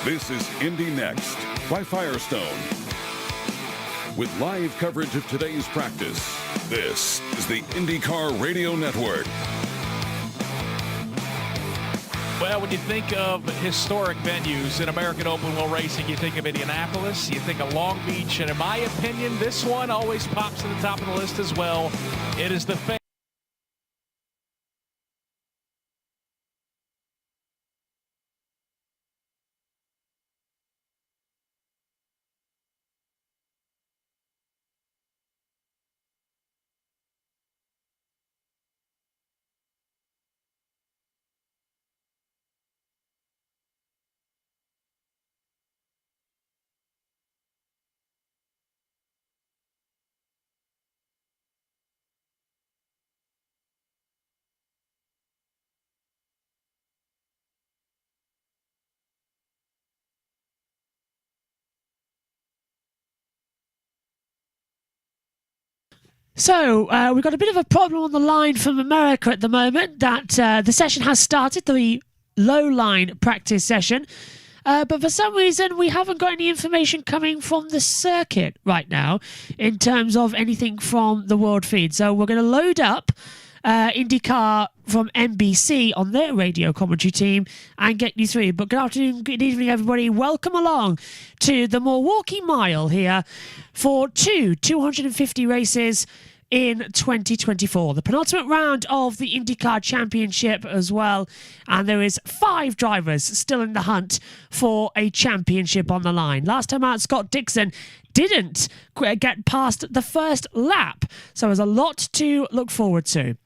This is Indy Next by Firestone. With live coverage of today's practice, this is the INDYCAR Radio Network. Well, when you think of historic venues in American open wheel racing, you think of Indianapolis, you think of Long Beach, and in my opinion, this one always pops to the top of the list as well. It is the So, we've got a bit of a problem on the line from America at the moment, that the session has started, the low line practice session, but for some reason we haven't got any information coming from the circuit right now in terms of anything from the world feed. So we're going to load up INDYCAR from NBC on their radio commentary team and get you through. But good afternoon, good evening, everybody. Welcome along to the Milwaukee Mile here for 250 races in 2024. The penultimate round of the INDYCAR Championship as well. And there is 5 drivers still in the hunt for a championship on the line. Last time out, Scott Dixon didn't get past the first lap. So there's a lot to look forward to.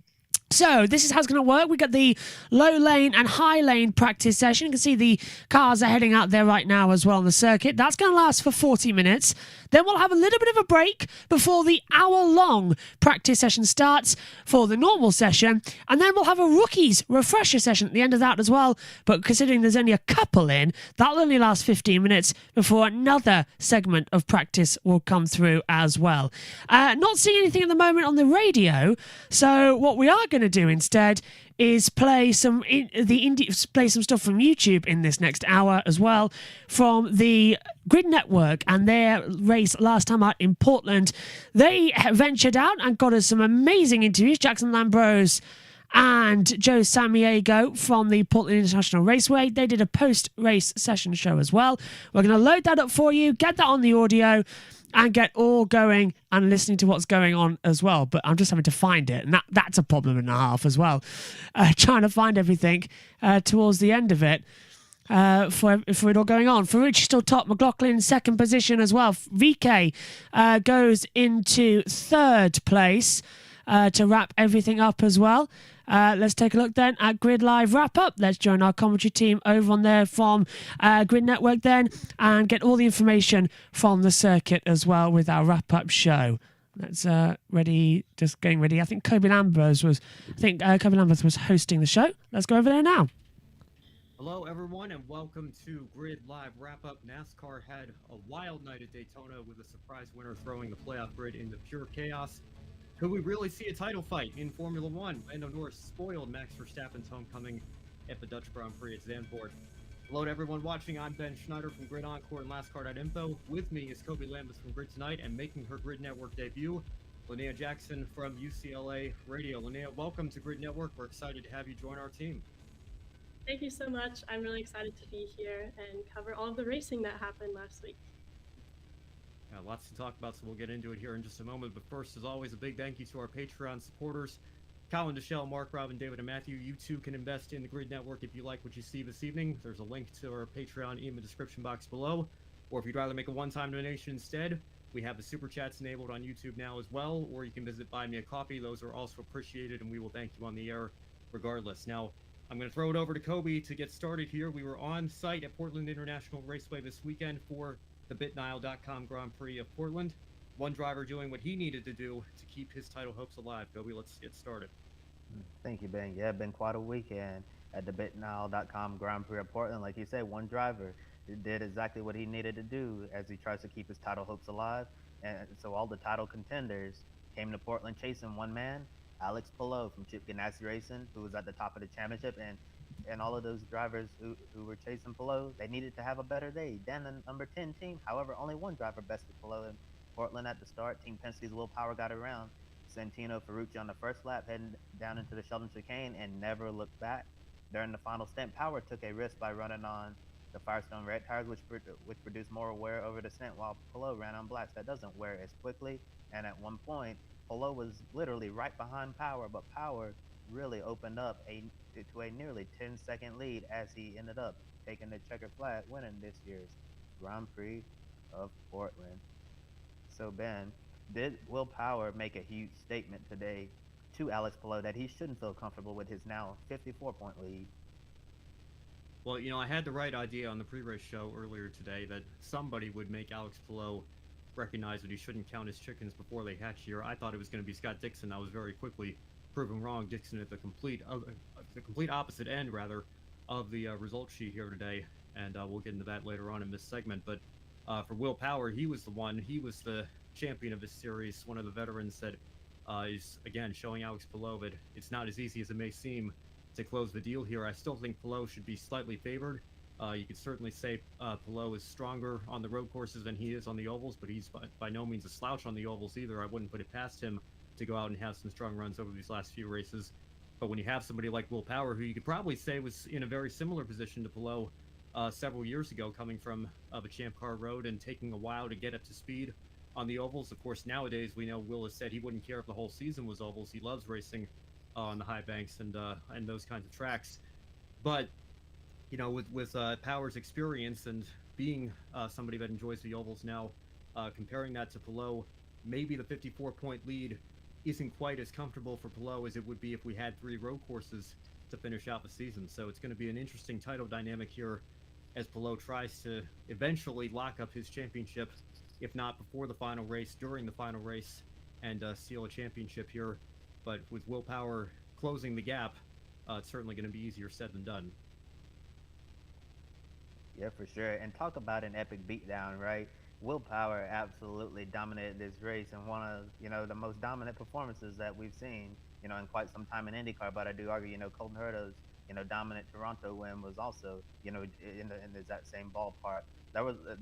So this is how it's going to work. We got the low lane and high lane practice session. You can see the cars are heading out there right now as well on the circuit. That's going to last for 40 minutes. Then we'll have a little bit of a break before the hour-long practice session starts for the normal session. And then we'll have a rookies refresher session at the end of that as well. But considering there's only a couple in, that'll only last 15 minutes before another segment of practice will come through as well. Not seeing anything at the moment on the radio. So what we are going to do instead is play some stuff from YouTube in this next hour as well, from the Grid Network and their race last time out in Portland. They ventured out and got us some amazing interviews. Jackson Lambrose and Joe Samiego from the Portland International Raceway. They did a post-race session show as well. We're going to load that up for you, get that on the audio, and get all going and listening to what's going on as well. But I'm just having to find it, and that's a problem and a half as well. Trying to find everything towards the end of it for it all going on. Ferrucci still top, McLaughlin second position as well. VK goes into third place to wrap everything up as well. Let's take a look then at Grid Live Wrap-Up. Let's join our commentary team over on there from Grid Network then and get all the information from the circuit as well with our wrap-up show. That's ready, just getting ready. I think Kobe Lambert was hosting the show. Let's go over there now. Hello, everyone, and welcome to Grid Live Wrap-Up. NASCAR had a wild night at Daytona with a surprise winner throwing the playoff grid into pure chaos. Could we really see a title fight in Formula One? Lando Norris spoiled Max Verstappen's homecoming at the Dutch Grand Prix at Zandvoort. Hello to everyone watching. I'm Ben Schneider from Grid Encore and NASCAR.info. With me is Kobe Lambus from Grid Tonight and making her Grid Network debut, Linnea Jackson from UCLA Radio. Linnea, welcome to Grid Network. We're excited to have you join our team. Thank you so much. I'm really excited to be here and cover all of the racing that happened last week. Lots to talk about, so we'll get into it here in just a moment. But first, as always, a big thank you to our Patreon supporters, Colin, Deshelle, Mark, Robin, David, and Matthew. You too can invest in the Grid Network if you like what you see this evening. There's a link to our Patreon in the description box below. Or if you'd rather make a one-time donation instead, we have the Super Chats enabled on YouTube now as well. Or you can visit Buy Me a Coffee. Those are also appreciated, and we will thank you on the air regardless. Now, I'm going to throw it over to Kobe to get started here. We were on site at Portland International Raceway this weekend for the BitNile.com Grand Prix of Portland. One driver doing what he needed to do to keep his title hopes alive. Kobe, let's get started. Thank you, Ben. Yeah, been quite a weekend at the BitNile.com Grand Prix of Portland. Like you said, one driver did exactly what he needed to do as he tries to keep his title hopes alive. And so all the title contenders came to Portland chasing one man, Alex Palou from Chip Ganassi Racing, who was at the top of the championship, and all of those drivers who were chasing Palou, they needed to have a better day. Then the number 10 team, however, only one driver bested Palou in Portland at the start. Team Penske's Will Power got around Santino Ferrucci on the first lap, heading down into the Sheldon chicane, and never looked back. During the final stint, Power took a risk by running on the Firestone red tires, which produced more wear over the stint, while Palou ran on blacks that doesn't wear as quickly. And at one point, Palou was literally right behind Power, but Power really opened up to a nearly 10-second lead as he ended up taking the checkered flag, winning this year's Grand Prix of Portland. So Ben, did Will Power make a huge statement today to Alex Palou that he shouldn't feel comfortable with his now 54-point lead? Well, I had the right idea on the pre-race show earlier today that somebody would make Alex Palou recognize that he shouldn't count his chickens before they hatch here. I thought it was going to be Scott Dixon. I was very quickly proven wrong. Dixon at the complete opposite end, rather, of the result sheet here today, and we'll get into that later on in this segment. But for Will Power, he was the champion of this series, one of the veterans that is, again, showing Alex Palou that it's not as easy as it may seem to close the deal here. I still think Palou should be slightly favored. You could certainly say Palou is stronger on the road courses than he is on the ovals, but he's by no means a slouch on the ovals either. I wouldn't put it past him to go out and have some strong runs over these last few races. But when you have somebody like Will Power, who you could probably say was in a very similar position to Palou several years ago, coming from the Champ Car Road and taking a while to get up to speed on the ovals. Of course, nowadays we know Will has said he wouldn't care if the whole season was ovals. He loves racing on the high banks and those kinds of tracks. But with Power's experience and being somebody that enjoys the ovals now, comparing that to Palou, maybe the 54-point lead isn't quite as comfortable for Palou as it would be if we had 3 road courses to finish out the season. So it's going to be an interesting title dynamic here as Palou tries to eventually lock up his championship, if not before the final race, during the final race, and seal a championship here. But with Will Power closing the gap, it's certainly going to be easier said than done. Yeah, for sure. And talk about an epic beatdown, right? Will Power absolutely dominated this race and one of, the most dominant performances that we've seen, in quite some time in IndyCar. But I do argue, Colton Herta's, dominant Toronto win was also, in that same ballpark.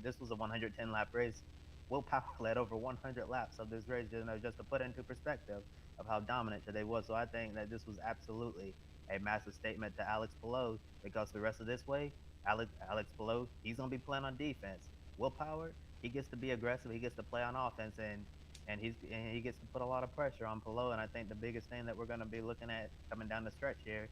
This was a 110 lap race. Will Power led over 100 laps of this race, just to put it into perspective of how dominant today was. So I think that this was absolutely a massive statement to Alex Palou, because the rest of this way, Alex Palou, he's going to be playing on defense. Will Power, he gets to be aggressive. He gets to play on offense, and he gets to put a lot of pressure on Palou. And I think the biggest thing that we're going to be looking at coming down the stretch here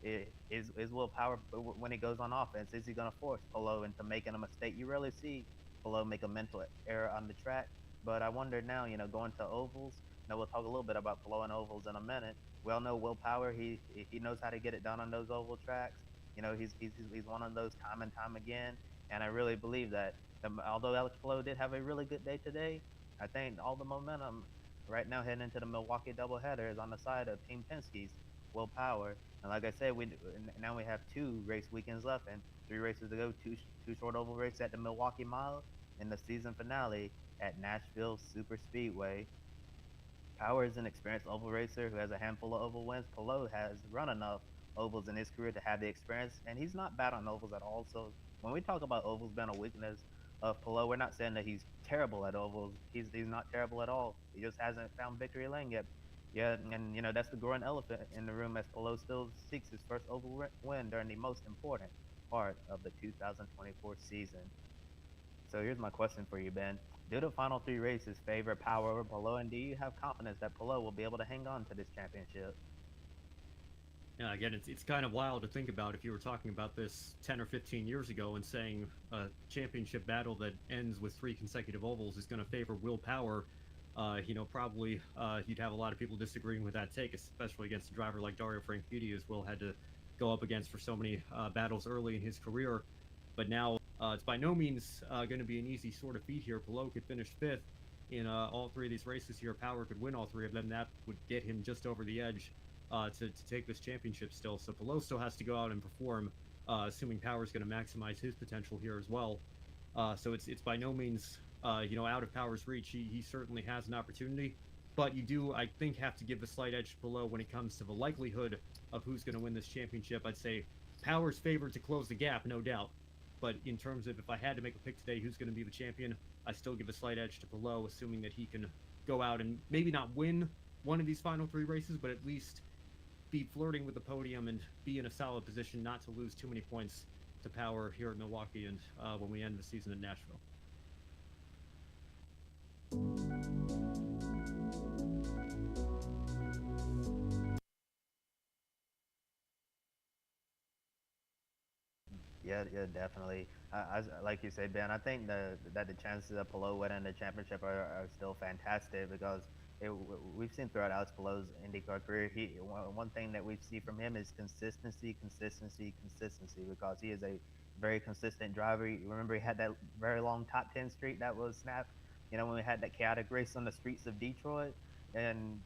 is Will Power, when he goes on offense, is he going to force Palou into making a mistake? You rarely see Palou make a mental error on the track, but I wonder now, going to ovals. We'll talk a little bit about Palou and ovals in a minute. We all know Will Power. He knows how to get it done on those oval tracks. He's one of those time and time again. And I really believe that although Alex Palou did have a really good day today, I think all the momentum right now heading into the Milwaukee doubleheader is on the side of Team Penske's Will Power. And like I said, now we have 2 race weekends left and 3 races to go. Two short oval races at the Milwaukee Mile and the season finale at Nashville Super Speedway. Power is an experienced oval racer who has a handful of oval wins. Palou has run enough ovals in his career to have the experience, and he's not bad on ovals at all. So when we talk about ovals being a weakness of Palou, we're not saying that he's terrible at ovals. He's not terrible at all. He just hasn't found victory lane yet. Yeah, and that's the growing elephant in the room as Palou still seeks his first oval win during the most important part of the 2024 season. So here's my question for you, Ben. Do the final 3 races favor Power over Palou, and do you have confidence that Palou will be able to hang on to this championship? Yeah, again, it's kind of wild to think about if you were talking about this 10 or 15 years ago and saying a championship battle that ends with 3 consecutive ovals is going to favor Will Power. Probably you'd have a lot of people disagreeing with that take, especially against a driver like Dario Franchitti, as Will had to go up against for so many battles early in his career. But now it's by no means going to be an easy sort of feat here. Palou could finish 5th in all 3 of these races here. Power could win all 3 of them. That would get him just over the edge to take this championship still. So Palou still has to go out and perform, assuming Power is going to maximize his potential here as well. So it's by no means out of Power's reach. He certainly has an opportunity. But you do, I think, have to give the slight edge to Palou when it comes to the likelihood of who's going to win this championship. I'd say Power's favored to close the gap, no doubt. But in terms of if I had to make a pick today, who's going to be the champion, I still give a slight edge to Palou, assuming that he can go out and maybe not win one of these final 3 races, but at least be flirting with the podium and be in a solid position not to lose too many points to Power here at Milwaukee and when we end the season in Nashville. Yeah, yeah, definitely. Like you said, Ben, I think that the chances of Palou winning the championship are still fantastic because we've seen throughout Alex Palou's IndyCar career, one thing that we see from him is consistency, consistency, consistency, because he is a very consistent driver. You remember he had that very long top 10 streak that was snapped, when we had that chaotic race on the streets of Detroit. And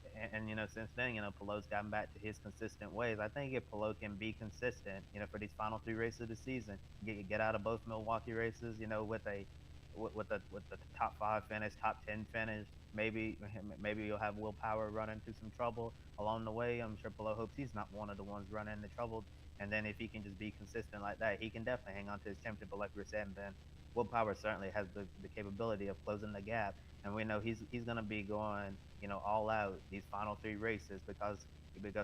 since then, Palou's gotten back to his consistent ways. I think if Palou can be consistent, for these final 3 races of the season, get out of both Milwaukee races, with the top 5 finish, top 10 finish, maybe you'll have Will Power run into some trouble along the way. I'm sure Palou hopes he's not one of the ones running into trouble. And then if he can just be consistent like that, he can definitely hang on to his championship. But like we were saying, Ben, Will Power certainly has the capability of closing the gap, and we know he's going to be going, all out these final 3 races because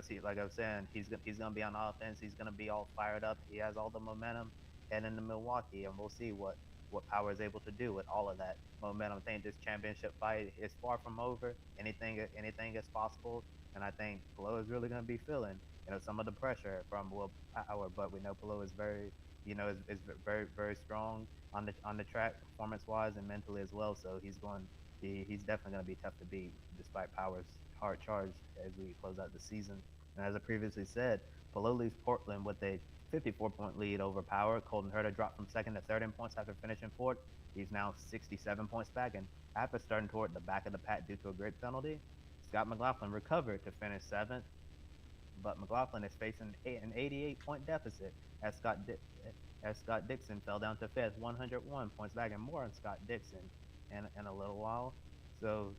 he, like I was saying, he's going to be on offense. He's going to be all fired up. He has all the momentum heading into Milwaukee, and we'll see what Power is able to do with all of that momentum. I think this championship fight is far from over. Anything is possible, and I think Palou is really going to be feeling, some of the pressure from Will Power. But we know Palou is very, is very, very strong on the track, performance-wise and mentally as well. So he's definitely going to be tough to beat, despite Power's hard charge as we close out the season. And as I previously said, Palou leaves Portland with a 54-point lead over Power. Colton Herta dropped from second to third in points after finishing fourth. He's now 67 points back, and after starting toward the back of the pack due to a grid penalty, Scott McLaughlin recovered to finish seventh, but McLaughlin is facing an 88-point deficit as Scott Dixon fell down to fifth, 101 points back, and more on Scott Dixon in a little while. So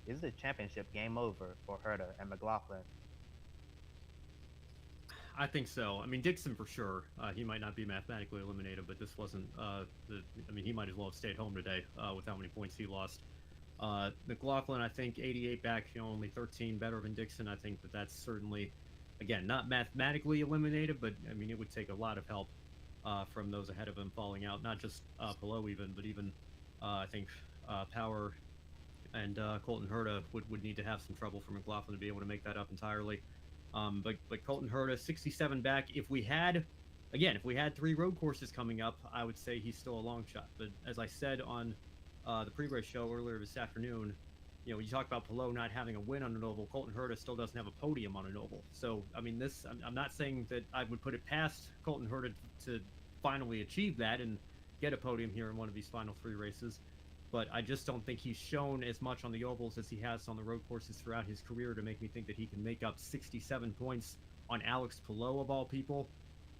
is the championship game over for Herta and McLaughlin? I think so. I mean, Dixon for sure. He might not be mathematically eliminated, but this wasn't. He might as well have stayed home today with how many points he lost. McLaughlin, I think 88 back, only 13 better than Dixon. I think that's certainly, again, not mathematically eliminated, but I mean, it would take a lot of help from those ahead of him falling out. Not just Palou even, but even I think Power and Colton Herta would need to have some trouble for McLaughlin to be able to make that up entirely. But Colton Herta, 67 back. If we had 3 road courses coming up, I would say he's still a long shot. But as I said on the pre-race show earlier this afternoon, when you talk about Palou not having a win on an oval, Colton Herta still doesn't have a podium on an oval. So, I mean, I'm not saying that I would put it past Colton Herta to finally achieve that and get a podium here in one of these final 3 races. But I just don't think he's shown as much on the ovals as he has on the road courses throughout his career to make me think that he can make up 67 points on Alex Palou, of all people.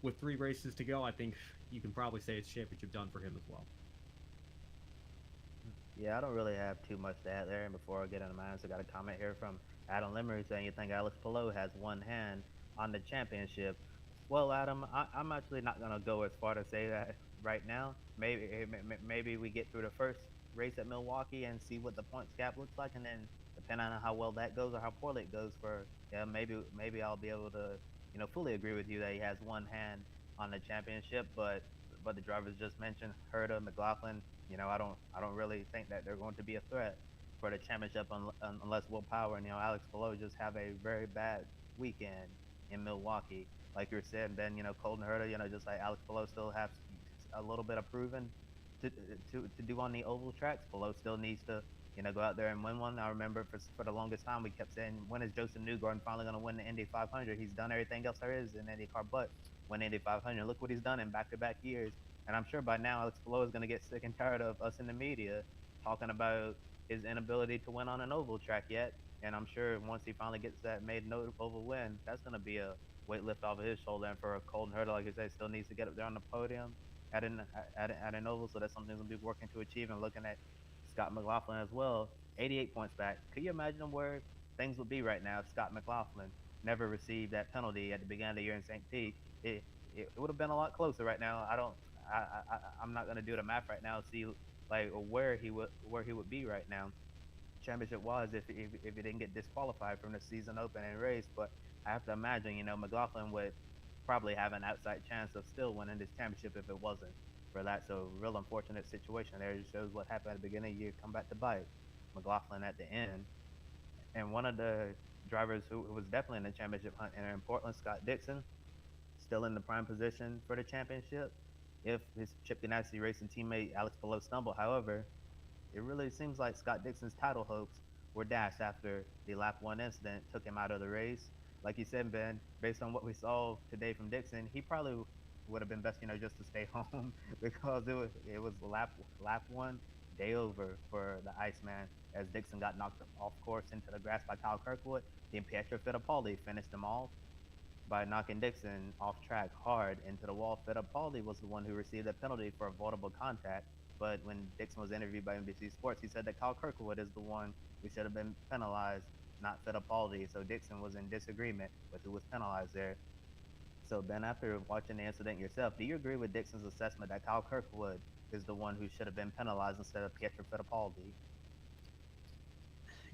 With 3 races to go, I think you can probably say it's championship done for him as well. Yeah, I don't really have too much to add there. And before I get into mine, so I got a comment here from Adam Limmery saying, you think Alex Palou has one hand on the championship? Well, Adam, I'm actually not going to go as far to say that right now. Maybe we get through the first race at Milwaukee and see what the points gap looks like, and then depending on how well that goes or how poorly it goes maybe I'll be able to fully agree with you that he has one hand on the championship. But the drivers just mentioned, Herta, McLaughlin, I don't really think that they're going to be a threat for the championship unless Will Power and Alex Palou just have a very bad weekend in Milwaukee. Like you said, Ben, Colton Herta, just like Alex Palou, still have a little bit of proving to do on the oval tracks. Palou still needs to go out there and win one. I remember for the longest time we kept saying, when is Joseph Newgarden finally going to win the Indy 500? He's done everything else there is in IndyCar but win Indy 500. Look what he's done in back-to-back years. And I'm sure by now Alex Palou is going to get sick and tired of us in the media talking about his inability to win on an oval track yet. And I'm sure once he finally gets that made no oval win, that's going to be a weight lift off of his shoulder. And for Colton Herta, like I said, still needs to get up there on the podium at an oval, so that's something we'll be working to achieve. And looking at Scott McLaughlin as well, 88 points back. Could you imagine where things would be right now if Scott McLaughlin never received that penalty at the beginning of the year in St. Pete? It would have been a lot closer right now. I don't. I'm not gonna do the math right now. See like where he would be right now, championship wise, if he didn't get disqualified from the season opening race. But I have to imagine, McLaughlin would probably have an outside chance of still winning this championship if it wasn't for that. So real unfortunate situation there. It just shows what happened at the beginning of the year come back to bite McLaughlin at the end. And one of the drivers who was definitely in the championship hunt in Portland, Scott Dixon, still in the prime position for the championship. If his Chip Ganassi racing teammate Alex Palou stumbled, however, it really seems like Scott Dixon's title hopes were dashed after the lap one incident took him out of the race. Like you said, Ben, based on what we saw today from Dixon, he probably would have been best, just to stay home because it was lap one, day over for the Iceman as Dixon got knocked off course into the grass by Kyle Kirkwood. Then Pietro Fittipaldi finished him off by knocking Dixon off track hard into the wall. Fittipaldi was the one who received the penalty for avoidable contact. But when Dixon was interviewed by NBC Sports, he said that Kyle Kirkwood is the one who should have been penalized, not Fittipaldi. So Dixon was in disagreement with who was penalized there. So Ben, after watching the incident yourself, do you agree with Dixon's assessment that Kyle Kirkwood is the one who should have been penalized instead of Pietro Fittipaldi?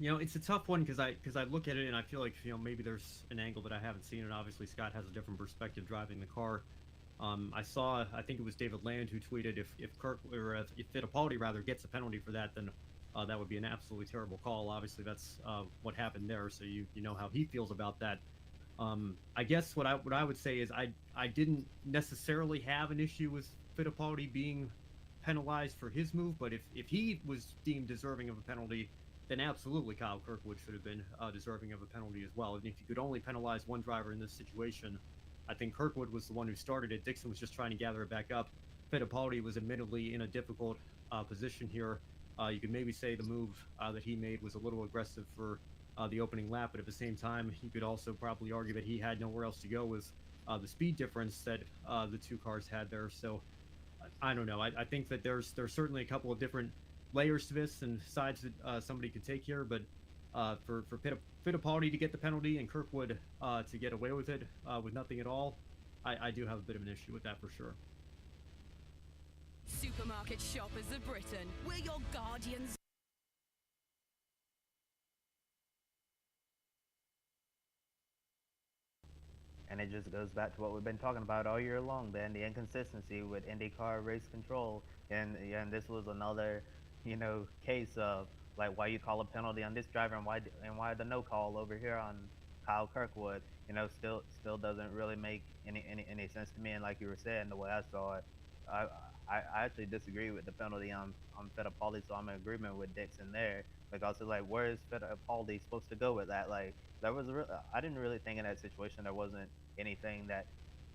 It's a tough one because I look at it and I feel like maybe there's an angle that I haven't seen, and obviously Scott has a different perspective driving the car. I think it was David Land who tweeted if Fittipaldi rather gets a penalty for that, then that would be an absolutely terrible call. Obviously, that's what happened there, so you know how he feels about that. I guess what I would say is I didn't necessarily have an issue with Fittipaldi being penalized for his move, but if he was deemed deserving of a penalty, then absolutely Kyle Kirkwood should have been deserving of a penalty as well. And if you could only penalize one driver in this situation, I think Kirkwood was the one who started it. Dixon was just trying to gather it back up. Fittipaldi was admittedly in a difficult position here. You could maybe say the move that he made was a little aggressive for the opening lap, but at the same time, you could also probably argue that he had nowhere else to go with the speed difference that the two cars had there. So I don't know. I think that there's certainly a couple of different layers to this and sides that somebody could take here, but for Fittipaldi to get the penalty and Kirkwood to get away with it with nothing at all, I do have a bit of an issue with that for sure. Supermarket shoppers of Britain, we're your guardians. And it just goes back to what we've been talking about all year long, Ben, the inconsistency with IndyCar race control. And this was another, case of like why you call a penalty on this driver and why the no call over here on Kyle Kirkwood, still doesn't really make any sense to me. And like you were saying, the way I saw it, I actually disagree with the penalty on Fittipaldi, so I'm in agreement with Dixon there. Because it's like, where is Fittipaldi supposed to go with that? Like, I didn't really think in that situation there wasn't anything that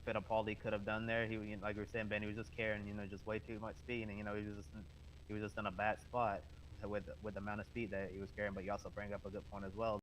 Fittipaldi could have done there. He, like we were saying, Ben, he was just carrying, just way too much speed, and he was just in a bad spot with the amount of speed that he was carrying. But you also bring up a good point as well.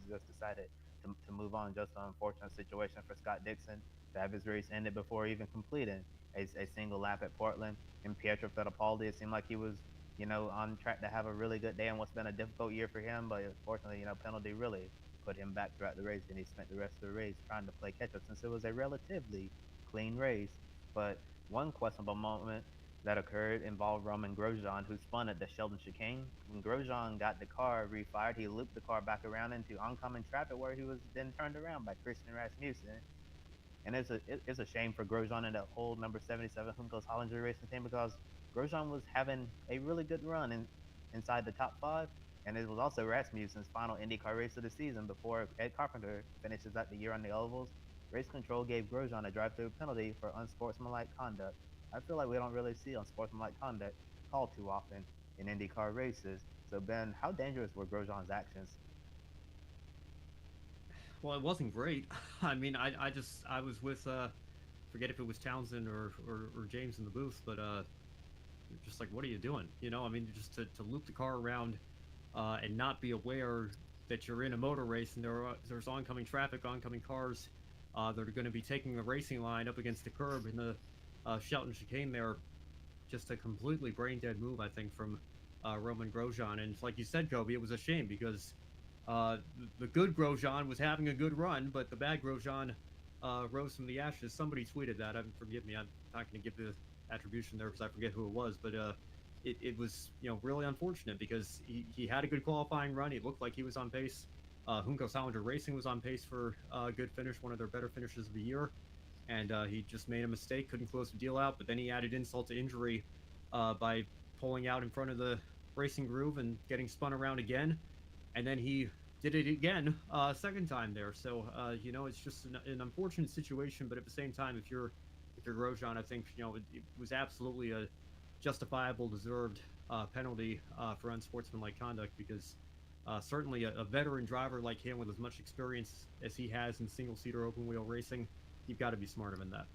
Just decided to move on. Just an unfortunate situation for Scott Dixon to have his race ended before even completing a single lap at Portland. And Pietro Fittipaldi, it seemed like he was, on track to have a really good day in what's been a difficult year for him. But unfortunately, penalty really put him back throughout the race, and he spent the rest of the race trying to play catch up since it was a relatively clean race. But one questionable moment that occurred involved Roman Grosjean, who spun at the Sheldon chicane. When Grosjean got the car refired, he looped the car back around into oncoming traffic where he was then turned around by Christian Rasmussen. And it's a shame for Grosjean and the whole number 77 Juncos Hollinger racing team, because Grosjean was having a really good run inside the top 5. And it was also Rasmussen's final IndyCar race of the season before Ed Carpenter finishes out the year on the ovals. Race control gave Grosjean a drive-through penalty for unsportsmanlike conduct. I feel like we don't really see unsportsmanlike conduct called too often in IndyCar races. So Ben, how dangerous were Grosjean's actions? Well, it wasn't great. I mean, I was with forget if it was Townsend or James in the booth, but just like, what are you doing? I mean, just to loop the car around and not be aware that you're in a motor race and there's oncoming traffic, oncoming cars that are going to be taking the racing line up against the curb in the Shelton chicane there. Just a completely brain dead move, I think, from Roman Grosjean. And like you said, Kobe, it was a shame because the good Grosjean was having a good run, but the bad Grosjean rose from the ashes. Somebody tweeted that. Forgive me, I'm not going to give the attribution there because I forget who it was, but it was, really unfortunate because he had a good qualifying run. He looked like he was on pace. Junco Salinger Racing was on pace for a good finish, one of their better finishes of the year. And he just made a mistake, couldn't close the deal out, but then he added insult to injury by pulling out in front of the racing groove and getting spun around again. And then he did it again, second time there. So, it's just an unfortunate situation, but at the same time, if you're Grosjean, I think, it was absolutely a justifiable, deserved penalty for unsportsmanlike conduct because certainly a veteran driver like him with as much experience as he has in single-seater open-wheel racing, you've got to be smarter than that.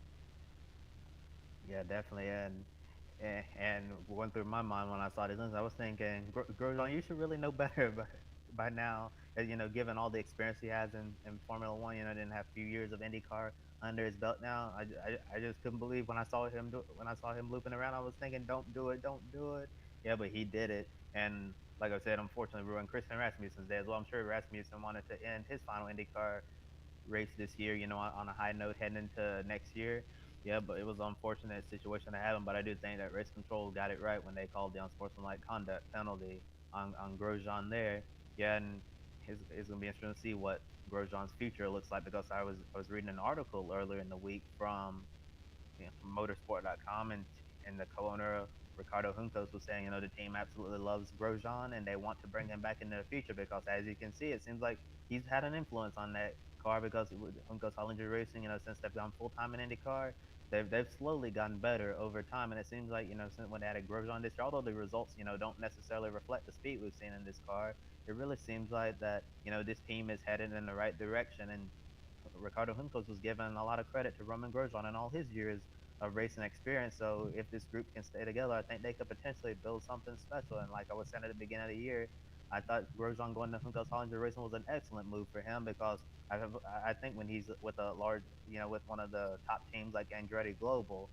Yeah, definitely. And went through my mind when I saw this, I was thinking, Grosjean, you should really know better by now. Given all the experience he has in Formula One, didn't have a few years of IndyCar under his belt now. I just couldn't believe when I saw him looping around. I was thinking, don't do it. Yeah, but he did it, and like I said, unfortunately ruined Christian Rasmussen's day as well. I'm sure Rasmussen wanted to end his final IndyCar race this year, on a high note heading into next year. Yeah, but it was an unfortunate situation to happen. But I do think that race control got it right when they called the unsportsmanlike conduct penalty on Grosjean there. Yeah, and it's gonna be interesting to see what Grosjean's future looks like because I was reading an article earlier in the week from, from motorsport.com, and the co-owner Ricardo Juncos was saying, the team absolutely loves Grosjean and they want to bring him back into the future because, as you can see, it seems like he's had an influence on that car because with Junco Salinger Racing, since they've gone full time in IndyCar, they've slowly gotten better over time, and it seems like since when they added Grosjean this year, although the results don't necessarily reflect the speed we've seen in this car, it really seems like that this team is headed in the right direction. And Ricardo Juncos was given a lot of credit to Roman Grosjean and all his years of racing experience. So if this group can stay together, I think they could potentially build something special. And like I was saying at the beginning of the year, I thought Grosjean going to Junco Salinger Racing was an excellent move for him because I think when he's with a large, with one of the top teams like Andretti Global,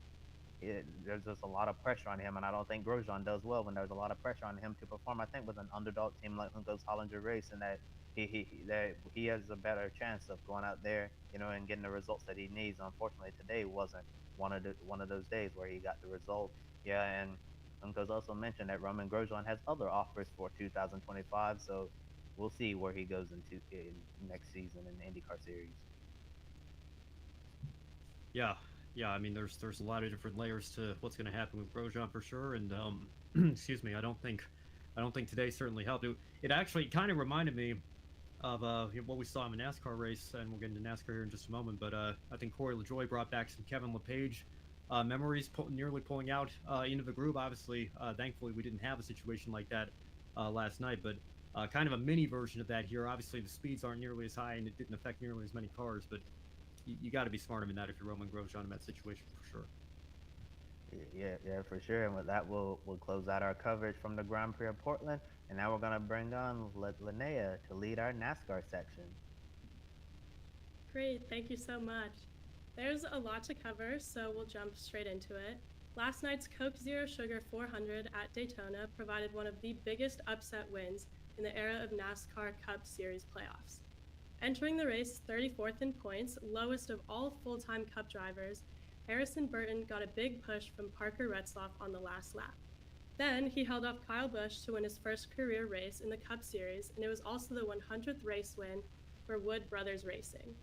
there's just a lot of pressure on him, and I don't think Grosjean does well when there's a lot of pressure on him to perform. I think with an underdog team like Junco Salinger Racing, that he has a better chance of going out there, and getting the results that he needs. Unfortunately, today wasn't one of those days where he got the result. Yeah, and Juncos also mentioned that Roman Grosjean has other offers for 2025, so we'll see where he goes in next season in the IndyCar series. Yeah, I mean, there's a lot of different layers to what's going to happen with Grosjean for sure, and excuse me, I don't think today certainly helped. It actually kind of reminded me of what we saw in the NASCAR race, and we'll get into NASCAR here in just a moment. But I think Corey LaJoie brought back some Kevin LePage memories, nearly pulling out into the groove. Obviously, thankfully, we didn't have a situation like that last night, but kind of a mini version of that here. Obviously, the speeds aren't nearly as high, and it didn't affect nearly as many cars, but you got to be smarter than that if you're Roman Grosjean in that situation for sure. Yeah, for sure. And with that, we'll close out our coverage from the Grand Prix of Portland, and now we're gonna bring on Linnea to lead our NASCAR section. Great, thank you so much. There's a lot to cover, so we'll jump straight into it. Last night's Coke Zero Sugar 400 at Daytona provided one of the biggest upset wins in the era of NASCAR Cup Series playoffs. Entering the race 34th in points, lowest of all full-time Cup drivers, Harrison Burton got a big push from Parker Retzlaff on the last lap. Then he held off Kyle Busch to win his first career race in the Cup Series, and it was also the 100th race win for Wood Brothers Racing.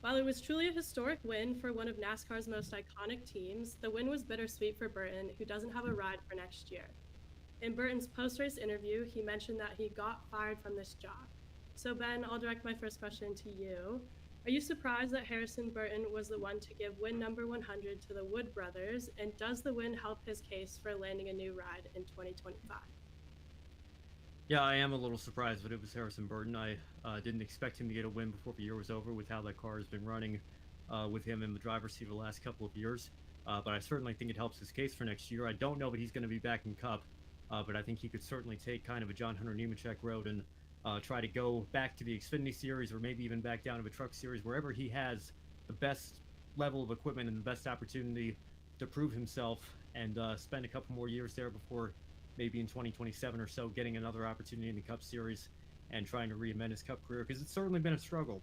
While it was truly a historic win for one of NASCAR's most iconic teams, the win was bittersweet for Burton, who doesn't have a ride for next year. In Burton's post-race interview, he mentioned that he got fired from this job. So Ben, I'll direct my first question to you. Are you surprised that Harrison Burton was the one to give win number 100 to the Wood brothers, and does the win help his case for landing a new ride in 2025? Yeah, I am a little surprised that it was Harrison Burton. I didn't expect him to get a win before the year was over with how that car has been running with him in the driver's seat the last couple of years. But I certainly think it helps his case for next year. I don't know that he's going to be back in Cup, but I think he could certainly take kind of a John Hunter Nemechek road and try to go back to the Xfinity Series or maybe even back down to a Truck Series, wherever he has the best level of equipment and the best opportunity to prove himself, and spend a couple more years there before maybe in 2027 or so getting another opportunity in the Cup Series and trying to reinvent his Cup career, because it's certainly been a struggle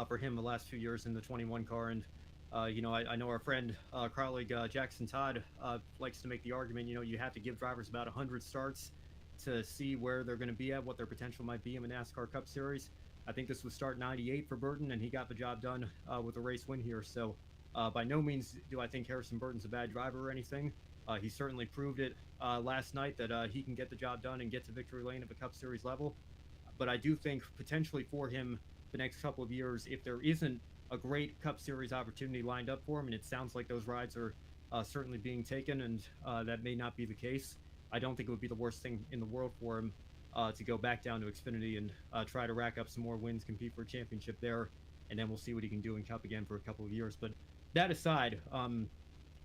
for him the last few years in the 21 car. And I know our friend, colleague Jackson Todd likes to make the argument, you have to give drivers about 100 starts to see where they're going to be at, what their potential might be in the NASCAR Cup Series. I think this was start 98 for Burton, and he got the job done with a race win here. So by no means do I think Harrison Burton's a bad driver or anything. He certainly proved it last night that he can get the job done and get to victory lane at the Cup Series level. But I do think potentially for him the next couple of years, if there isn't a great Cup Series opportunity lined up for him, and it sounds like those rides are certainly being taken, and that may not be the case, I don't think it would be the worst thing in the world for him to go back down to Xfinity and try to rack up some more wins, compete for a championship there, and then we'll see what he can do in Cup again for a couple of years. But that aside,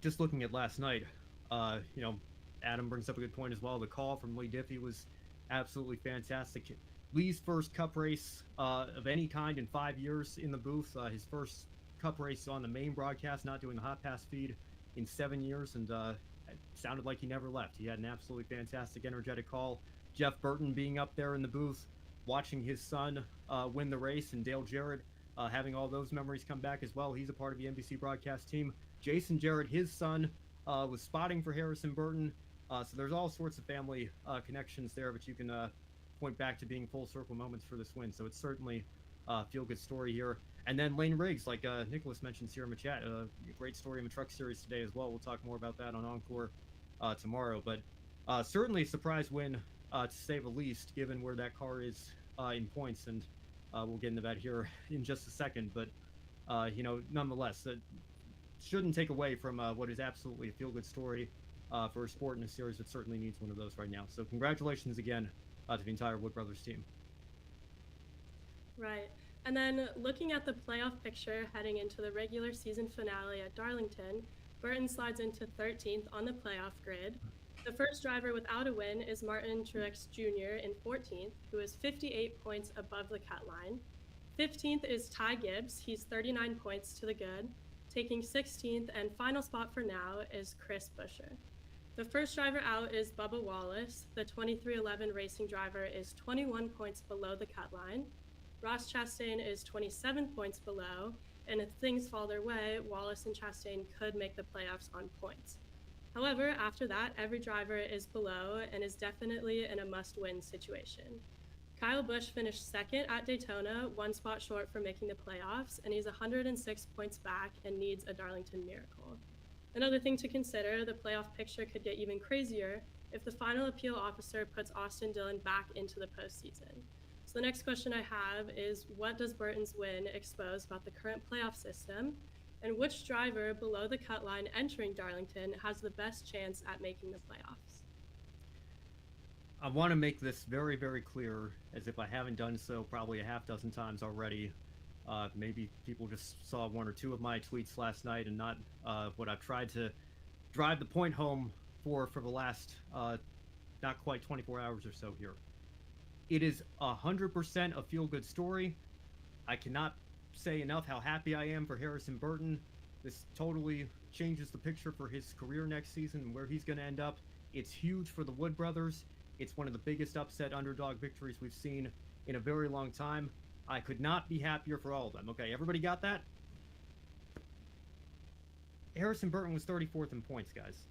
just looking at last night, Adam brings up a good point as well. The call from Lee Diffie was absolutely fantastic. Lee's first Cup race of any kind in 5 years in the booth. His first Cup race on the main broadcast, not doing the Hot Pass feed in 7 years, and it sounded like he never left. He had an absolutely fantastic, energetic call. Jeff Burton being up there in the booth, watching his son win the race, and Dale Jarrett having all those memories come back as well. He's a part of the NBC broadcast team. Jason Jarrett, his son, was spotting for Harrison Burton. So there's all sorts of family connections there, but you can point back to being full circle moments for this win. So it's certainly a feel-good story here. And then Lane Riggs, like Nicholas mentions here in the chat, a great story in the Truck Series today as well. We'll talk more about that on Encore tomorrow. But certainly a surprise win, to say the least, given where that car is in points. And we'll get into that here in just a second. But, nonetheless, that shouldn't take away from what is absolutely a feel-good story for a sport in a series that certainly needs one of those right now. So congratulations again to the entire Wood Brothers team. Right. And then looking at the playoff picture heading into the regular season finale at Darlington, Burton slides into 13th on the playoff grid. The first driver without a win is Martin Truex Jr. in 14th, who is 58 points above the cut line. 15th is Ty Gibbs. He's 39 points to the good. Taking 16th and final spot for now is Chris Buescher. The first driver out is Bubba Wallace. The 2311 racing driver is 21 points below the cut line. Ross Chastain is 27 points below, and if things fall their way, Wallace and Chastain could make the playoffs on points. However, after that, every driver is below and is definitely in a must-win situation. Kyle Busch finished second at Daytona, one spot short for making the playoffs, and he's 106 points back and needs a Darlington miracle. Another thing to consider, the playoff picture could get even crazier if the final appeal officer puts Austin Dillon back into the postseason. So the next question I have is, what does Burton's win expose about the current playoff system, and which driver below the cut line entering Darlington has the best chance at making the playoffs? I want to make this very, very clear, as if I haven't done so probably a half dozen times already. Maybe people just saw one or two of my tweets last night and not what I've tried to drive the point home for the last not quite 24 hours or so here. It is 100% a feel-good story. I cannot say enough how happy I am for Harrison Burton. This totally changes the picture for his career next season and where he's going to end up. It's huge for the Wood Brothers. It's one of the biggest upset underdog victories we've seen in a very long time. I could not be happier for all of them. Okay, everybody got that? Harrison Burton was 34th in points, guys.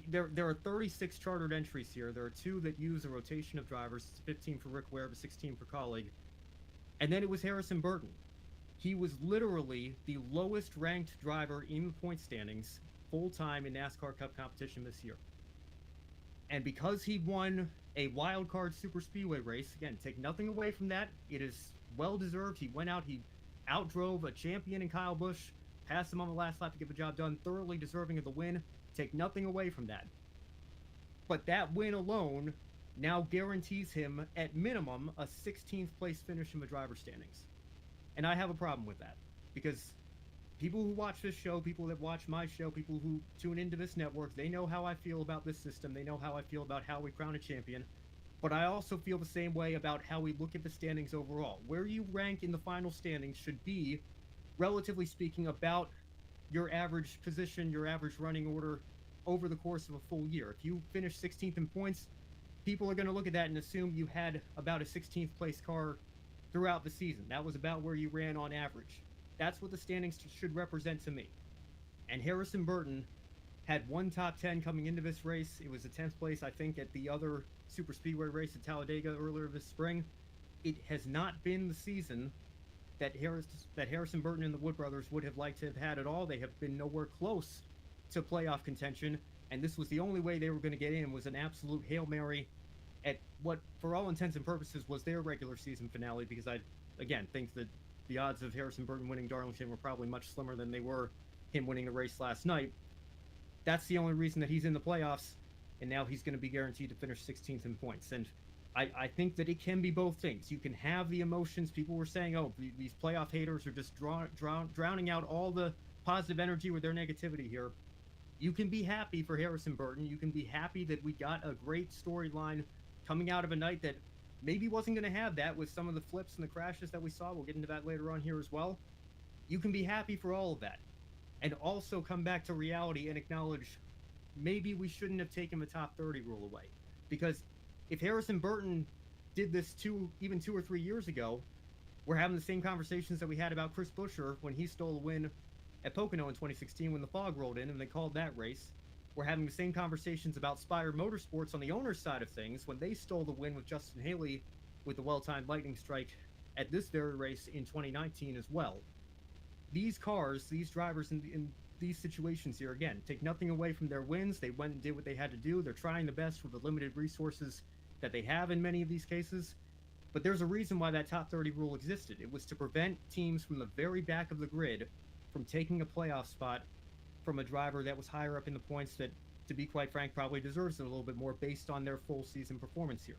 There are 36 chartered entries here. There are 2 that use a rotation of drivers. It's 15 for Rick Ware, but 16 for colleague. And then it was Harrison Burton. He was literally the lowest ranked driver in the point standings full-time in NASCAR Cup competition this year. And because he won a wild card super speedway race, again, take nothing away from that. It is well-deserved. He went out, he outdrove a champion in Kyle Busch, passed him on the last lap to get the job done, thoroughly deserving of the win. Take nothing away from that. But that win alone now guarantees him, at minimum, a 16th place finish in the driver standings. And I have a problem with that. Because people who watch this show, people that watch my show, people who tune into this network, they know how I feel about this system. They know how I feel about how we crown a champion. But I also feel the same way about how we look at the standings overall. Where you rank in the final standings should be, relatively speaking, about your average position, your average running order over the course of a full year. If you finish 16th in points, people are going to look at that and assume you had about a 16th place car throughout the season. That was about where you ran on average. That's what the standings should represent to me. And Harrison Burton had one top 10 coming into this race. It was a 10th place, I think, at the other super speedway race at Talladega earlier this spring. It has not been the season that Harrison Burton and the Wood brothers would have liked to have had at all. They have been nowhere close to playoff contention, and this was the only way they were going to get in, was an absolute Hail Mary at what, for all intents and purposes, was their regular season finale, because I, again, think that the odds of Harrison Burton winning Darlington were probably much slimmer than they were him winning the race last night. That's the only reason that he's in the playoffs, and now he's going to be guaranteed to finish 16th in points. And I think that it can be both things. You can have the emotions. People were saying, oh, these playoff haters are just drowning out all the positive energy with their negativity here. You can be happy for Harrison Burton. You can be happy that we got a great storyline coming out of a night that maybe wasn't going to have that, with some of the flips and the crashes that we saw. We'll get into that later on here as well. You can be happy for all of that, and also come back to reality and acknowledge maybe we shouldn't have taken the top 30 rule away. Because if Harrison Burton did this even 2 or 3 years ago, we're having the same conversations that we had about Chris Buescher when he stole a win at Pocono in 2016 when the fog rolled in and they called that race. We're having the same conversations about Spire Motorsports on the owner's side of things when they stole the win with Justin Haley with the well-timed lightning strike at this very race in 2019 as well. These cars, these drivers in these situations here, again, take nothing away from their wins. They went and did what they had to do. They're trying the best with the limited resources that they have in many of these cases. But there's a reason why that top 30 rule existed. It was to prevent teams from the very back of the grid from taking a playoff spot from a driver that was higher up in the points that, to be quite frank, probably deserves it a little bit more based on their full season performance here.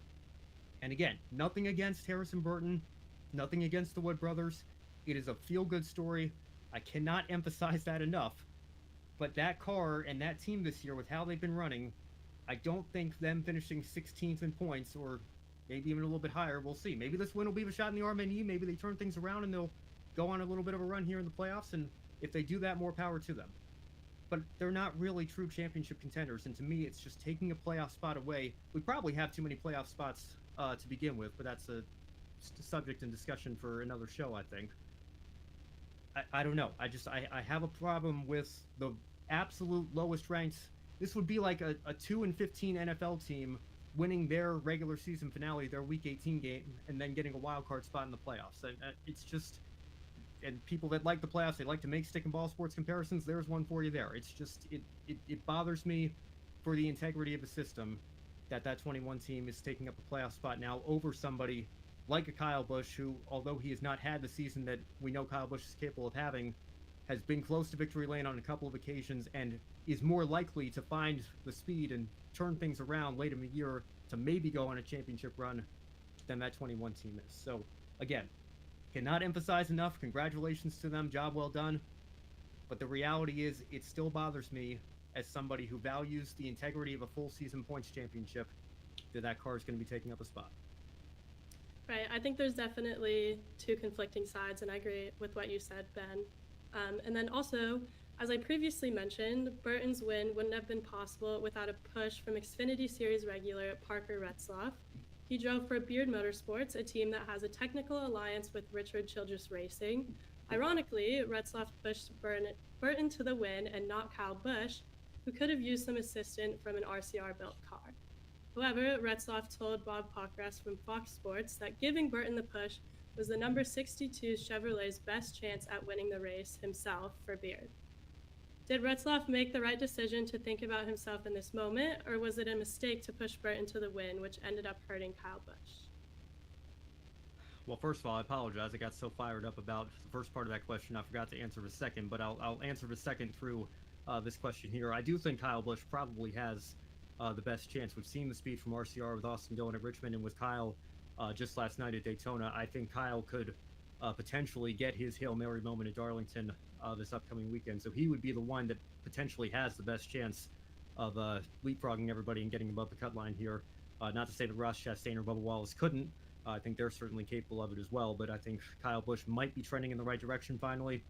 And again, nothing against Harrison Burton, nothing against the Wood brothers. It is a feel-good story. I cannot emphasize that enough. But that car and that team this year, with how they've been running, I don't think them finishing 16th in points, or maybe even a little bit higher, we'll see. Maybe this win will be a shot in the arm and knee. Maybe they turn things around and they'll go on a little bit of a run here in the playoffs, and if they do that, more power to them. But they're not really true championship contenders, and to me, it's just taking a playoff spot away. We probably have too many playoff spots to begin with, but that's a subject and discussion for another show, I think. I don't know. I have a problem with the absolute lowest ranked. This would be like a 2-15 NFL team winning their regular season finale, their Week 18 game, and then getting a wild card spot in the playoffs. And it's just, and people that like the playoffs, they like to make stick and ball sports comparisons. There's one for you there. It's just, it bothers me for the integrity of the system that 21 team is taking up a playoff spot now over somebody like a Kyle Busch, who, although he has not had the season that we know Kyle Busch is capable of having, has been close to victory lane on a couple of occasions and is more likely to find the speed and turn things around late in the year to maybe go on a championship run than that 21 team is. So, again, cannot emphasize enough. Congratulations to them. Job well done. But the reality is, it still bothers me as somebody who values the integrity of a full season points championship that car is going to be taking up a spot. Right. I think there's definitely two conflicting sides, and I agree with what you said, Ben. And then also, as I previously mentioned, Burton's win wouldn't have been possible without a push from Xfinity Series regular Parker Retzlaff. He drove for Beard Motorsports, a team that has a technical alliance with Richard Childress Racing. Ironically, Retzlaff pushed Burton to the win and not Kyle Busch, who could have used some assistance from an RCR-built car. However, Retzlaff told Bob Pockras from Fox Sports that giving Burton the push was the number 62 Chevrolet's best chance at winning the race himself for Beard. Did Retzlaff make the right decision to think about himself in this moment, or was it a mistake to push Burton to the win, which ended up hurting Kyle Busch? Well, first of all, I apologize. I got so fired up about the first part of that question, I forgot to answer the second, but I'll answer the second through this question here. I do think Kyle Busch probably has the best chance. We've seen the speed from RCR with Austin Dillon at Richmond and with Kyle just last night at Daytona. I think Kyle could potentially get his Hail Mary moment at Darlington this upcoming weekend. So he would be the one that potentially has the best chance of leapfrogging everybody and getting above the cut line here. Not to say that Ross Chastain or Bubba Wallace couldn't. I think they're certainly capable of it as well, but I think Kyle Busch might be trending in the right direction finally.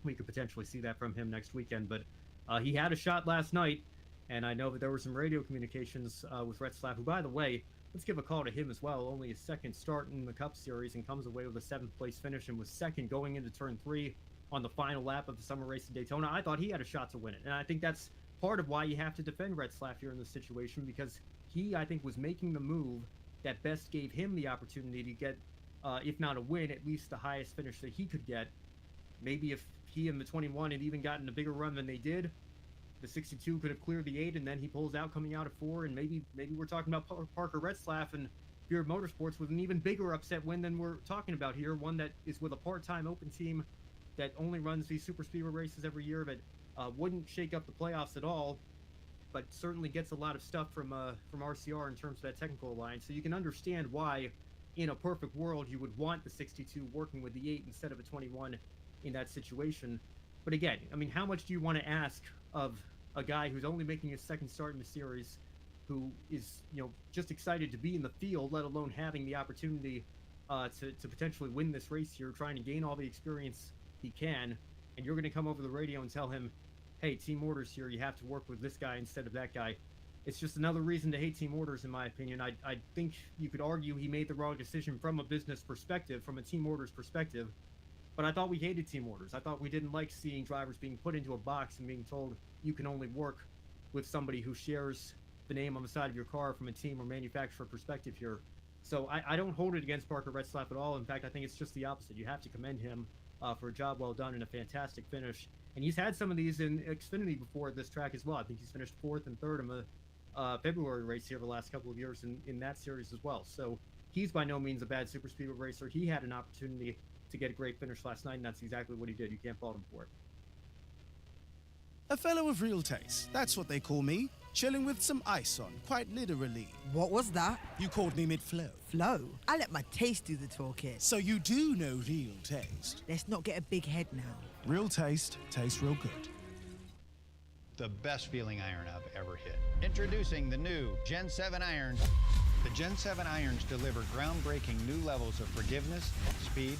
We could potentially see that from him next weekend, but he had a shot last night, and I know that there were some radio communications with Retzlaff, who, by the way, let's give a call to him as well. Only his second start in the Cup Series and comes away with a 7th place finish and was second going into turn 3 on the final lap of the summer race in Daytona. I thought he had a shot to win it, and I think that's part of why you have to defend Retzlaff here in this situation, because he, I think, was making the move that best gave him the opportunity to get, if not a win, at least the highest finish that he could get. Maybe if he and the 21 had even gotten a bigger run than they did, the 62 could have cleared the 8, and then he pulls out coming out of 4, and maybe we're talking about Parker Retzlaff and JBMotorsports with an even bigger upset win than we're talking about here, one that is with a part-time open team that only runs these super speedway races every year, but wouldn't shake up the playoffs at all, but certainly gets a lot of stuff from RCR in terms of that technical alliance. So you can understand why, in a perfect world, you would want the 62 working with the 8 instead of a 21 in that situation. But again, I mean, how much do you want to ask of a guy who's only making his second start in the series, who is, just excited to be in the field, let alone having the opportunity to potentially win this race here, trying to gain all the experience he can, and you're going to come over the radio and tell him, hey, Team Orders here, you have to work with this guy instead of that guy. It's just another reason to hate Team Orders, in my opinion. I think you could argue he made the wrong decision from a business perspective, from a Team Orders perspective, but I thought we hated Team Orders. I thought we didn't like seeing drivers being put into a box and being told you can only work with somebody who shares the name on the side of your car from a team or manufacturer perspective here. So I don't hold it against Parker Retzlaff at all. In fact, I think it's just the opposite. You have to commend him for a job well done and a fantastic finish. And he's had some of these in Xfinity before at this track as well. I think he's finished 4th and 3rd in the February race here the last couple of years in that series as well. So he's by no means a bad super speedway racer. He had an opportunity to get a great finish last night, and that's exactly what he did. You can't fault him for it. A fellow of real taste, that's what they call me. Chilling with some ice on, quite literally. What was that? You called me mid-flow. Flow? I let my taste do the talking. So you do know real taste. Let's not get a big head now. Real taste tastes real good. The best feeling iron I've ever hit. Introducing the new Gen 7 irons. The Gen 7 irons deliver groundbreaking new levels of forgiveness, speed,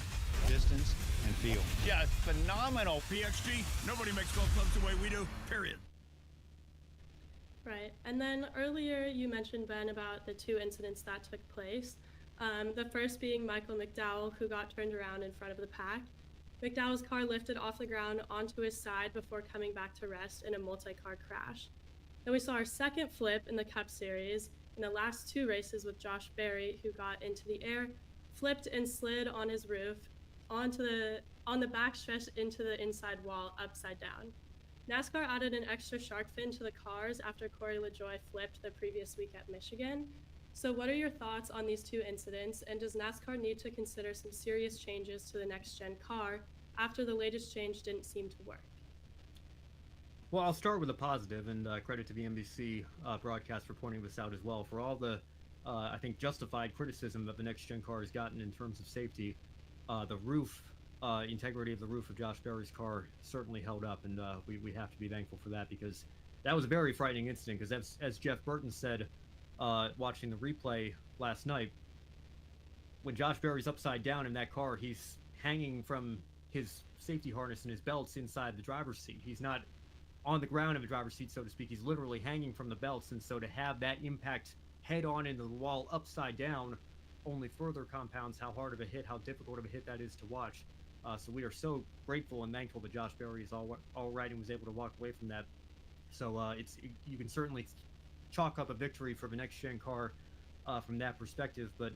distance, and feel. Just phenomenal. PXG, nobody makes golf clubs the way we do, period. Right, and then earlier you mentioned, Ben, about the 2 incidents that took place. The first being Michael McDowell, who got turned around in front of the pack. McDowell's car lifted off the ground onto his side before coming back to rest in a multi-car crash. Then we saw our second flip in the Cup Series in the last 2 races with Josh Berry, who got into the air, flipped and slid on his roof on the backstretch into the inside wall upside down. NASCAR added an extra shark fin to the cars after Corey LaJoie flipped the previous week at Michigan. So what are your thoughts on these 2 incidents, and does NASCAR need to consider some serious changes to the next-gen car after the latest change didn't seem to work? Well, I'll start with a positive, and credit to the NBC broadcast for pointing this out as well. For all the, I think, justified criticism that the next-gen car has gotten in terms of safety, the roof, integrity of the roof of Josh Berry's car certainly held up, and we have to be thankful for that, because that was a very frightening incident, because as Jeff Burton said watching the replay last night, when Josh Berry's upside down in that car, he's hanging from his safety harness and his belts inside the driver's seat. He's not on the ground in the driver's seat, so to speak. He's literally hanging from the belts, and so to have that impact head on into the wall upside down only further compounds how hard of a hit, how difficult of a hit that is to watch. So we are so grateful and thankful that Josh Berry is all right and was able to walk away from that. So you can certainly chalk up a victory for the next-gen car from that perspective. But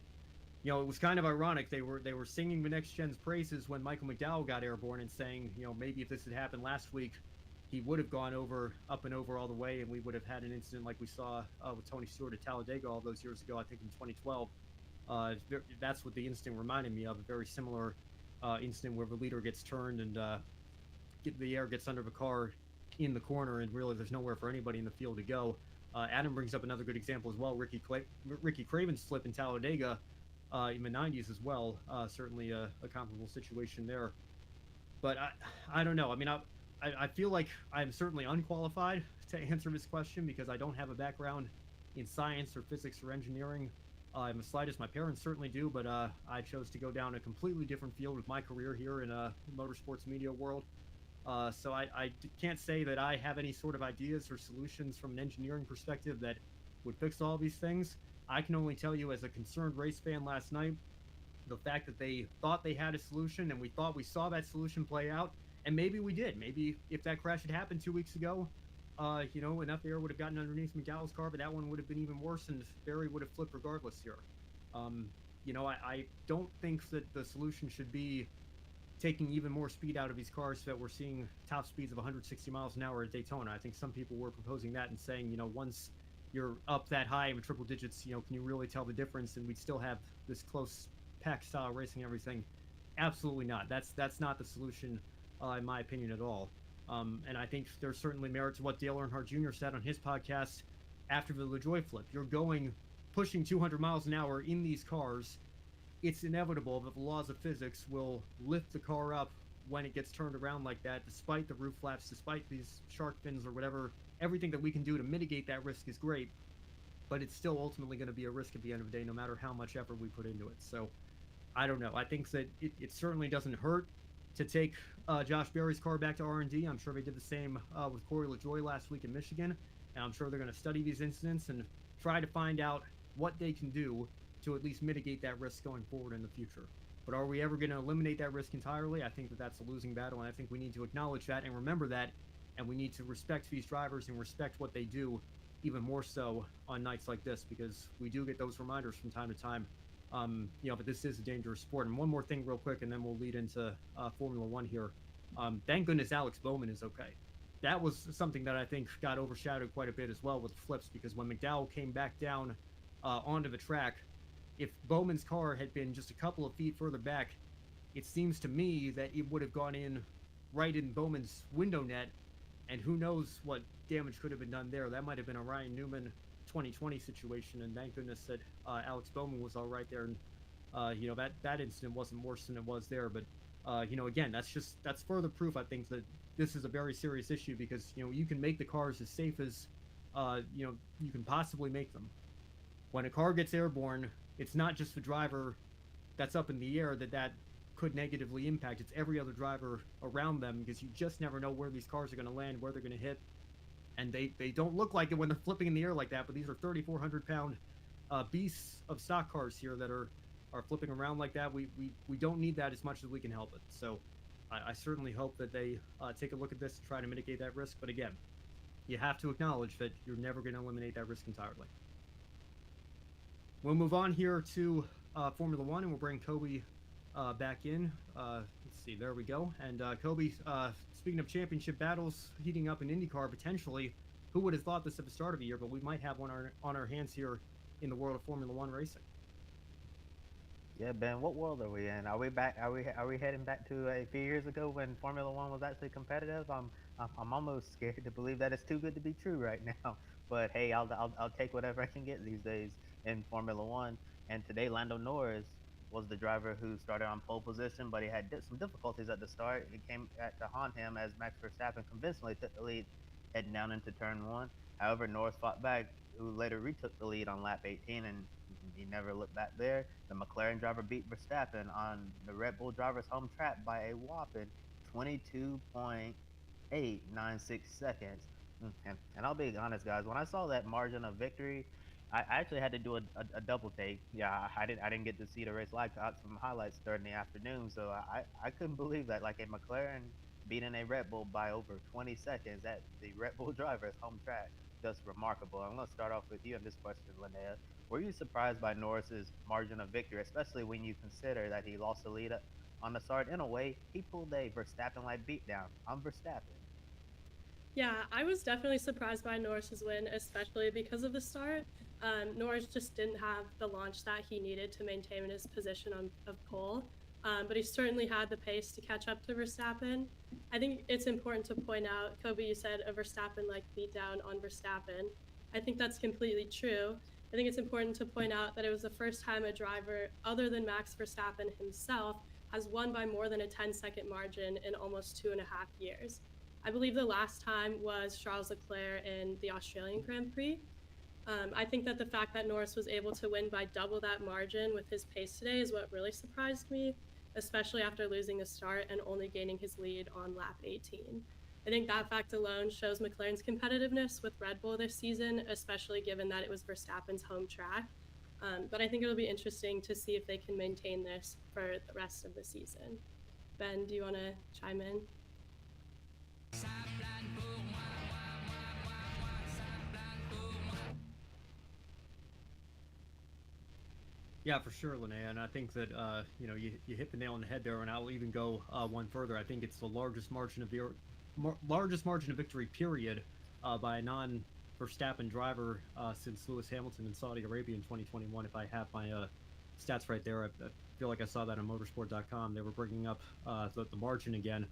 it was kind of ironic. They were singing the next-gen's praises when Michael McDowell got airborne and saying, maybe if this had happened last week, he would have gone up and over all the way, and we would have had an incident like we saw with Tony Stewart at Talladega all those years ago, I think in 2012. That's what the incident reminded me of, a very similar incident where the leader gets turned and the air gets under the car in the corner, and really there's nowhere for anybody in the field to go. Adam brings up another good example as well, Ricky Craven's flip in Talladega in the 90s as well. Certainly a comparable situation there. But I don't know. I mean, I feel like I'm certainly unqualified to answer this question because I don't have a background in science or physics or engineering in the slightest. My parents certainly do, but I chose to go down a completely different field with my career here in motorsports media world. So I can't say that I have any sort of ideas or solutions from an engineering perspective that would fix all these things. I can only tell you, as a concerned race fan last night, the fact that they thought they had a solution and we thought we saw that solution play out, and maybe we did. Maybe if that crash had happened 2 weeks ago, enough air would have gotten underneath McDowell's car, but that one would have been even worse, and Barry would have flipped regardless here. I don't think that the solution should be taking even more speed out of these cars so that we're seeing top speeds of 160 miles an hour at Daytona. I think some people were proposing that and saying, once you're up that high in triple digits, can you really tell the difference? And we'd still have this close pack style racing and everything. Absolutely not. That's not the solution, in my opinion, at all. And I think there's certainly merit to what Dale Earnhardt Jr. said on his podcast after the LaJoie flip. You're pushing 200 miles an hour in these cars. It's inevitable that the laws of physics will lift the car up when it gets turned around like that, despite the roof flaps, despite these shark fins or whatever. Everything that we can do to mitigate that risk is great, but it's still ultimately going to be a risk at the end of the day, no matter how much effort we put into it. So I don't know. I think that it certainly doesn't hurt to take Josh Berry's car back to R&D. I'm sure they did the same with Corey LaJoie last week in Michigan, and I'm sure they're going to study these incidents and try to find out what they can do to at least mitigate that risk going forward in the future. But are we ever going to eliminate that risk entirely? I think that that's a losing battle, and I think we need to acknowledge that and remember that, and we need to respect these drivers and respect what they do even more so on nights like this, because we do get those reminders from time to time, but this is a dangerous sport. And one more thing real quick, and then we'll lead into Formula One here. Thank goodness Alex Bowman is okay. That was something that I think got overshadowed quite a bit as well with the flips, because when McDowell came back down onto the track, if Bowman's car had been just a couple of feet further back, it seems to me that it would have gone in right in Bowman's window net, and who knows what damage could have been done there. That might have been a Ryan Newman 2020 situation, and thank goodness that Alex Bowman was all right there, and that incident wasn't worse than it was there. But again, that's further proof, I think, that this is a very serious issue, because you can make the cars as safe as you can possibly make them. When a car gets airborne, it's not just the driver that's up in the air that could negatively impact. It's every other driver around them, because you just never know where these cars are going to land, where they're going to hit. And they don't look like it when they're flipping in the air like that, but these are 3,400-pound beasts of stock cars here that are flipping around like that. We don't need that as much as we can help it. So I certainly hope that they take a look at this and try to mitigate that risk. But again, you have to acknowledge that you're never going to eliminate that risk entirely. We'll move on here to Formula One, and we'll bring Kobe back in. Let's see, there we go. And Kobe, speaking of championship battles heating up in IndyCar potentially, who would have thought this at the start of the year? But we might have one on our hands here in the world of Formula One racing. Yeah, Ben, what world are we in? Are we back? Are we heading back to a few years ago when Formula One was actually competitive? I'm almost scared to believe that it's too good to be true right now. But hey, I'll take whatever I can get these days in Formula One. And today, Lando Norris was the driver who started on pole position, but he had some difficulties at the start. It came to haunt him as Max Verstappen convincingly took the lead heading down into turn one. However, Norris fought back, who later retook the lead on lap 18, and he never looked back there. The McLaren driver beat Verstappen on the Red Bull driver's home track by a whopping 22.896 seconds. And I'll be honest, guys, when I saw that margin of victory, I actually had to do a double take. Yeah, I didn't get to see the race live. Got some highlights during the afternoon, so I couldn't believe that. Like, a McLaren beating a Red Bull by over 20 seconds at the Red Bull driver's home track, just remarkable. I'm going to start off with you on this question, Linnea. Were you surprised by Norris's margin of victory, especially when you consider that he lost the lead on the start? In a way, he pulled a Verstappen-like beatdown on Verstappen. Yeah, I was definitely surprised by Norris's win, especially because of the start. Norris just didn't have the launch that he needed to maintain his position of pole, but he certainly had the pace to catch up to Verstappen. I think it's important to point out, Kobe, you said a Verstappen-like beatdown on Verstappen. I think that's completely true. I think it's important to point out that it was the first time a driver other than Max Verstappen himself has won by more than a 10-second margin in almost 2.5 years. I believe the last time was Charles Leclerc in the Australian Grand Prix. I think that the fact that Norris was able to win by double that margin with his pace today is what really surprised me, especially after losing the start and only gaining his lead on lap 18. I think that fact alone shows McLaren's competitiveness with Red Bull this season, especially given that it was Verstappen's home track. But I think it'll be interesting to see if they can maintain this for the rest of the season. Ben, do you want to chime in? Yeah, for sure, Linnea, and I think that you hit the nail on the head there, and I'll even go one further. I think it's the largest margin of victory period by a non-Verstappen driver since Lewis Hamilton in Saudi Arabia in 2021. If I have my stats right there, I feel like I saw that on motorsport.com. They were bringing up the margin again.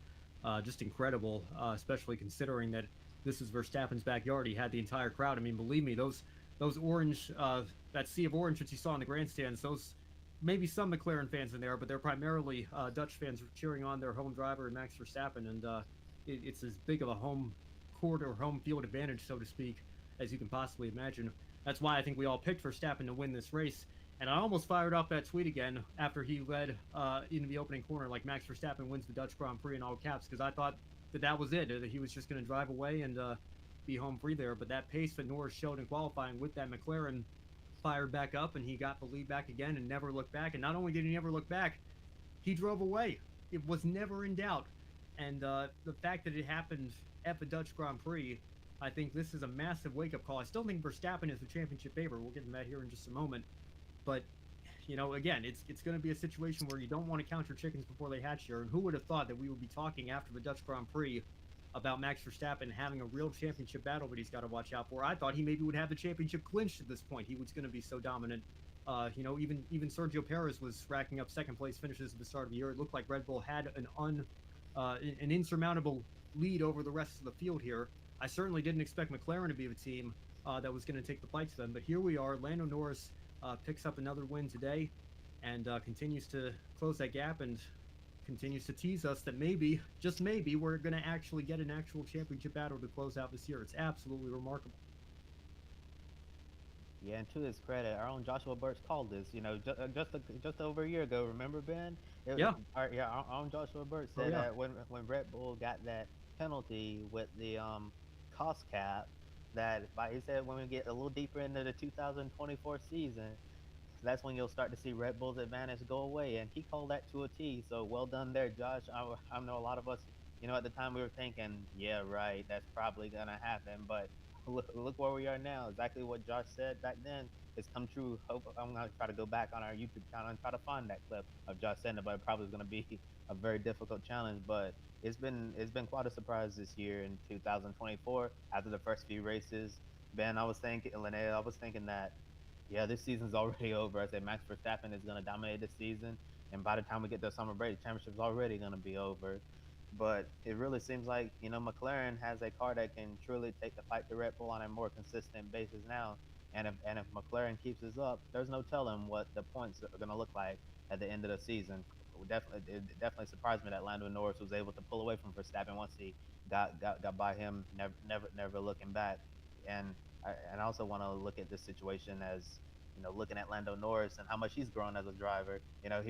Just incredible, especially considering that this is Verstappen's backyard. He had the entire crowd. I mean, believe me, those orange, that sea of orange that you saw in the grandstands, those maybe some McLaren fans in there, but they're primarily Dutch fans cheering on their home driver, Max Verstappen, and it's as big of a home court or home field advantage, so to speak, as you can possibly imagine. That's why I think we all picked Verstappen to win this race. And I almost fired off that tweet again after he led into the opening corner, like Max Verstappen wins the Dutch Grand Prix in all caps, because I thought that was it, that he was just going to drive away and be home free there. But that pace that Norris showed in qualifying with that McLaren fired back up, and he got the lead back again and never looked back. And not only did he never look back, he drove away. It was never in doubt. And the fact that it happened at the Dutch Grand Prix, I think this is a massive wake-up call. I still think Verstappen is the championship favorite. We'll get into that here in just a moment. But, again, it's going to be a situation where you don't want to count your chickens before they hatch here. And who would have thought that we would be talking after the Dutch Grand Prix about Max Verstappen having a real championship battle that he's got to watch out for? I thought he maybe would have the championship clinched at this point. He was going to be so dominant. Even Sergio Perez was racking up second-place finishes at the start of the year. It looked like Red Bull had an insurmountable lead over the rest of the field here. I certainly didn't expect McLaren to be the team that was going to take the fight to them. But here we are. Lando Norris picks up another win today and continues to close that gap and continues to tease us that maybe, just maybe, we're going to actually get an actual championship battle to close out this year. It's absolutely remarkable. Yeah, and to his credit, our own Joshua Birch called this, just over a year ago. Remember, Ben? Our own Joshua Birch said that when Red Bull got that penalty with the cost cap, that he said when we get a little deeper into the 2024 season, that's when you'll start to see Red Bull's advantage go away. And he called that to a T. So well done there, Josh. I know a lot of us, at the time we were thinking, yeah, right, that's probably gonna happen, but look where we are now. Exactly what Josh said back then has come true. Hope I'm gonna try to go back on our YouTube channel and try to find that clip of Josh saying it, but it probably is gonna be a very difficult challenge. But it's been quite a surprise this year in 2024 after the first few races. Ben, Linnea, I was thinking that, yeah, this season's already over. I said Max Verstappen is gonna dominate this season, and by the time we get to the summer break, the championship's already gonna be over. But it really seems like, McLaren has a car that can truly take the fight to Red Bull on a more consistent basis now. And if McLaren keeps this up, there's no telling what the points are going to look like at the end of the season. It definitely surprised me that Lando Norris was able to pull away from Verstappen once he got by him, never looking back. And I also want to look at this situation as, looking at Lando Norris and how much he's grown as a driver. I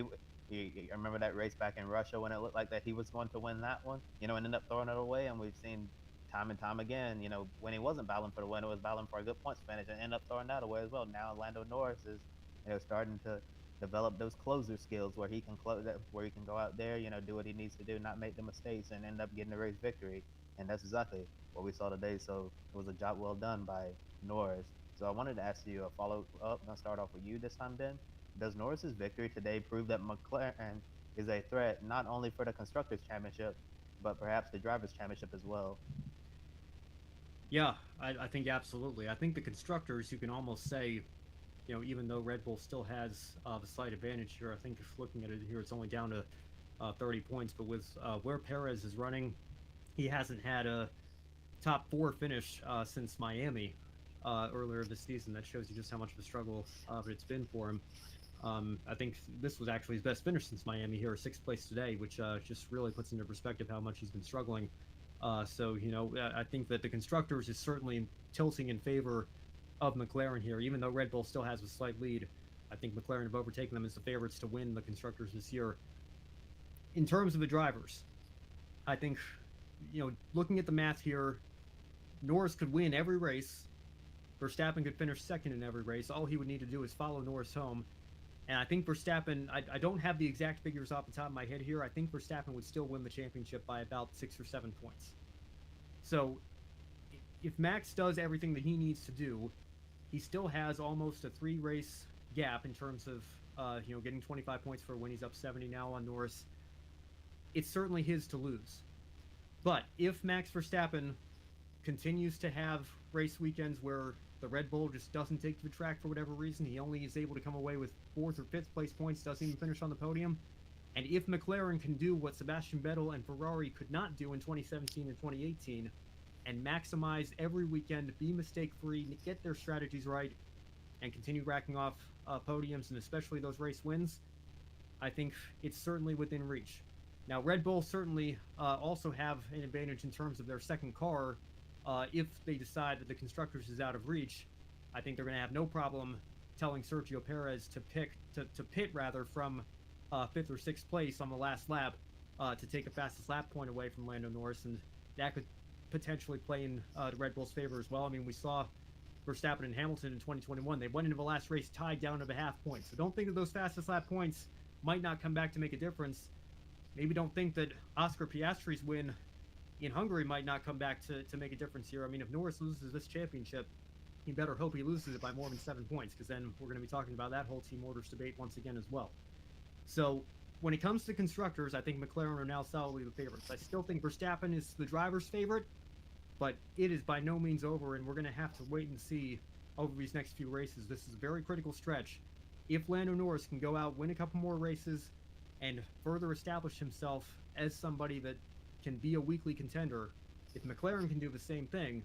remember that race back in Russia when it looked like that he was going to win that one, and ended up throwing it away. And we've seen time and time again, when he wasn't battling for the win, it was battling for a good points finish and ended up throwing that away as well. Now Lando Norris is, starting to develop those closer skills where he can where he can go out there, do what he needs to do, not make the mistakes, and end up getting the race victory. And that's exactly what we saw today. So it was a job well done by Norris. So I wanted to ask you a follow-up. I'm going to start off with you this time, Ben. Does Norris's victory today prove that McLaren is a threat not only for the Constructors' Championship, but perhaps the Drivers' Championship as well? Yeah, I think absolutely. I think the Constructors, you can almost say, even though Red Bull still has the slight advantage here, I think if looking at it here, it's only down to 30 points. But with where Perez is running, he hasn't had a top 4 finish since Miami earlier this season. That shows you just how much of a struggle it's been for him. I think this was actually his best finish since Miami here, 6th place today, which just really puts into perspective how much he's been struggling. I think that the Constructors is certainly tilting in favor of McLaren here. Even though Red Bull still has a slight lead, I think McLaren have overtaken them as the favorites to win the Constructors this year. In terms of the drivers, I think, looking at the math here, Norris could win every race. Verstappen could finish second in every race. All he would need to do is follow Norris home. And I think Verstappen, I don't have the exact figures off the top of my head here. I think Verstappen would still win the championship by about 6 or 7 points. So if Max does everything that he needs to do, he still has almost a 3-race gap in terms of, getting 25 points for when he's up 70 now on Norris. It's certainly his to lose. But if Max Verstappen continues to have race weekends where the Red Bull just doesn't take to the track for whatever reason, he only is able to come away with 4th or 5th place points, doesn't even finish on the podium, and if McLaren can do what Sebastian Vettel and Ferrari could not do in 2017 and 2018, and maximize every weekend, be mistake-free, get their strategies right, and continue racking off podiums, and especially those race wins, I think it's certainly within reach. Now, Red Bull certainly also have an advantage in terms of their second car. If they decide that the Constructors is out of reach, I think they're going to have no problem telling Sergio Perez to pit from 5th or 6th place on the last lap to take a fastest lap point away from Lando Norris, and that could potentially play in the Red Bull's favor as well. I mean, we saw Verstappen and Hamilton in 2021. They went into the last race tied down to the half point. So don't think that those fastest lap points might not come back to make a difference. Maybe don't think that Oscar Piastri's win in Hungary might not come back to make a difference here. I mean, if Norris loses this championship, he better hope he loses it by more than 7 points, because then we're going to be talking about that whole team orders debate once again as well. So when it comes to Constructors, I think McLaren are now solidly the favorites. I still think Verstappen is the driver's favorite, but it is by no means over, and we're going to have to wait and see over these next few races. This is a very critical stretch. If Lando Norris can go out, win a couple more races, and further establish himself as somebody that can be a weekly contender, if McLaren can do the same thing,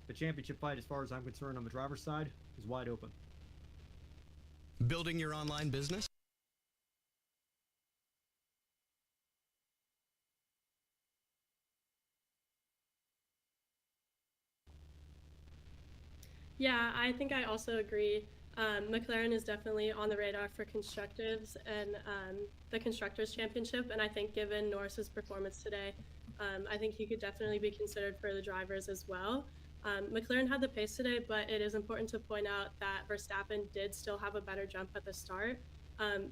the championship fight, as far as I'm concerned, on the driver's side, is wide open. Building your online business? Yeah, I think I also agree. McLaren is definitely on the radar for constructors and the Constructors' Championship, and I think given Norris's performance today, I think he could definitely be considered for the drivers as well. McLaren had the pace today, but it is important to point out that Verstappen did still have a better jump at the start.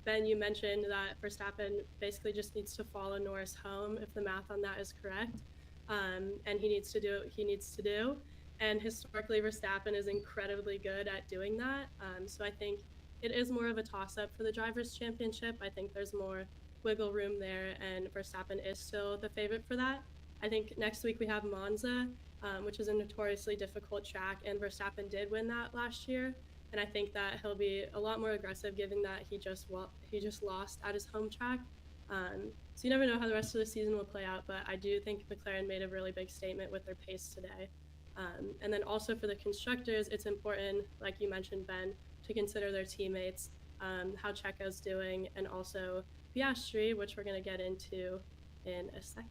Ben, you mentioned that Verstappen basically just needs to follow Norris home, if the math on that is correct, and he needs to do what he needs to do. And historically, Verstappen is incredibly good at doing that. So I think it is more of a toss-up for the Drivers' Championship. I think there's more wiggle room there, and Verstappen is still the favorite for that. I think next week we have Monza, which is a notoriously difficult track, and Verstappen did win that last year. And I think that he'll be a lot more aggressive, given that he just lost at his home track. So you never know how the rest of the season will play out, but I do think McLaren made a really big statement with their pace today. And then also for the constructors, it's important, like you mentioned, Ben, to consider their teammates, how Checo's doing, and also Piastri, which we're going to get into in a second.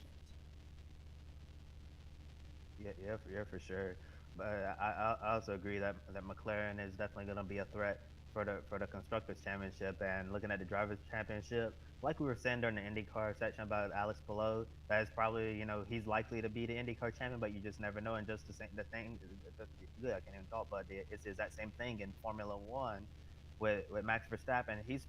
Yeah, for sure. But I also agree that McLaren is definitely going to be a threat for the Constructors' Championship. And looking at the Drivers' Championship, like we were saying during the IndyCar section about Alex Palou, that is probably, he's likely to be the IndyCar champion, but you just never know. And just the thing, I can't even talk, but it's that same thing in Formula One with Max Verstappen. He's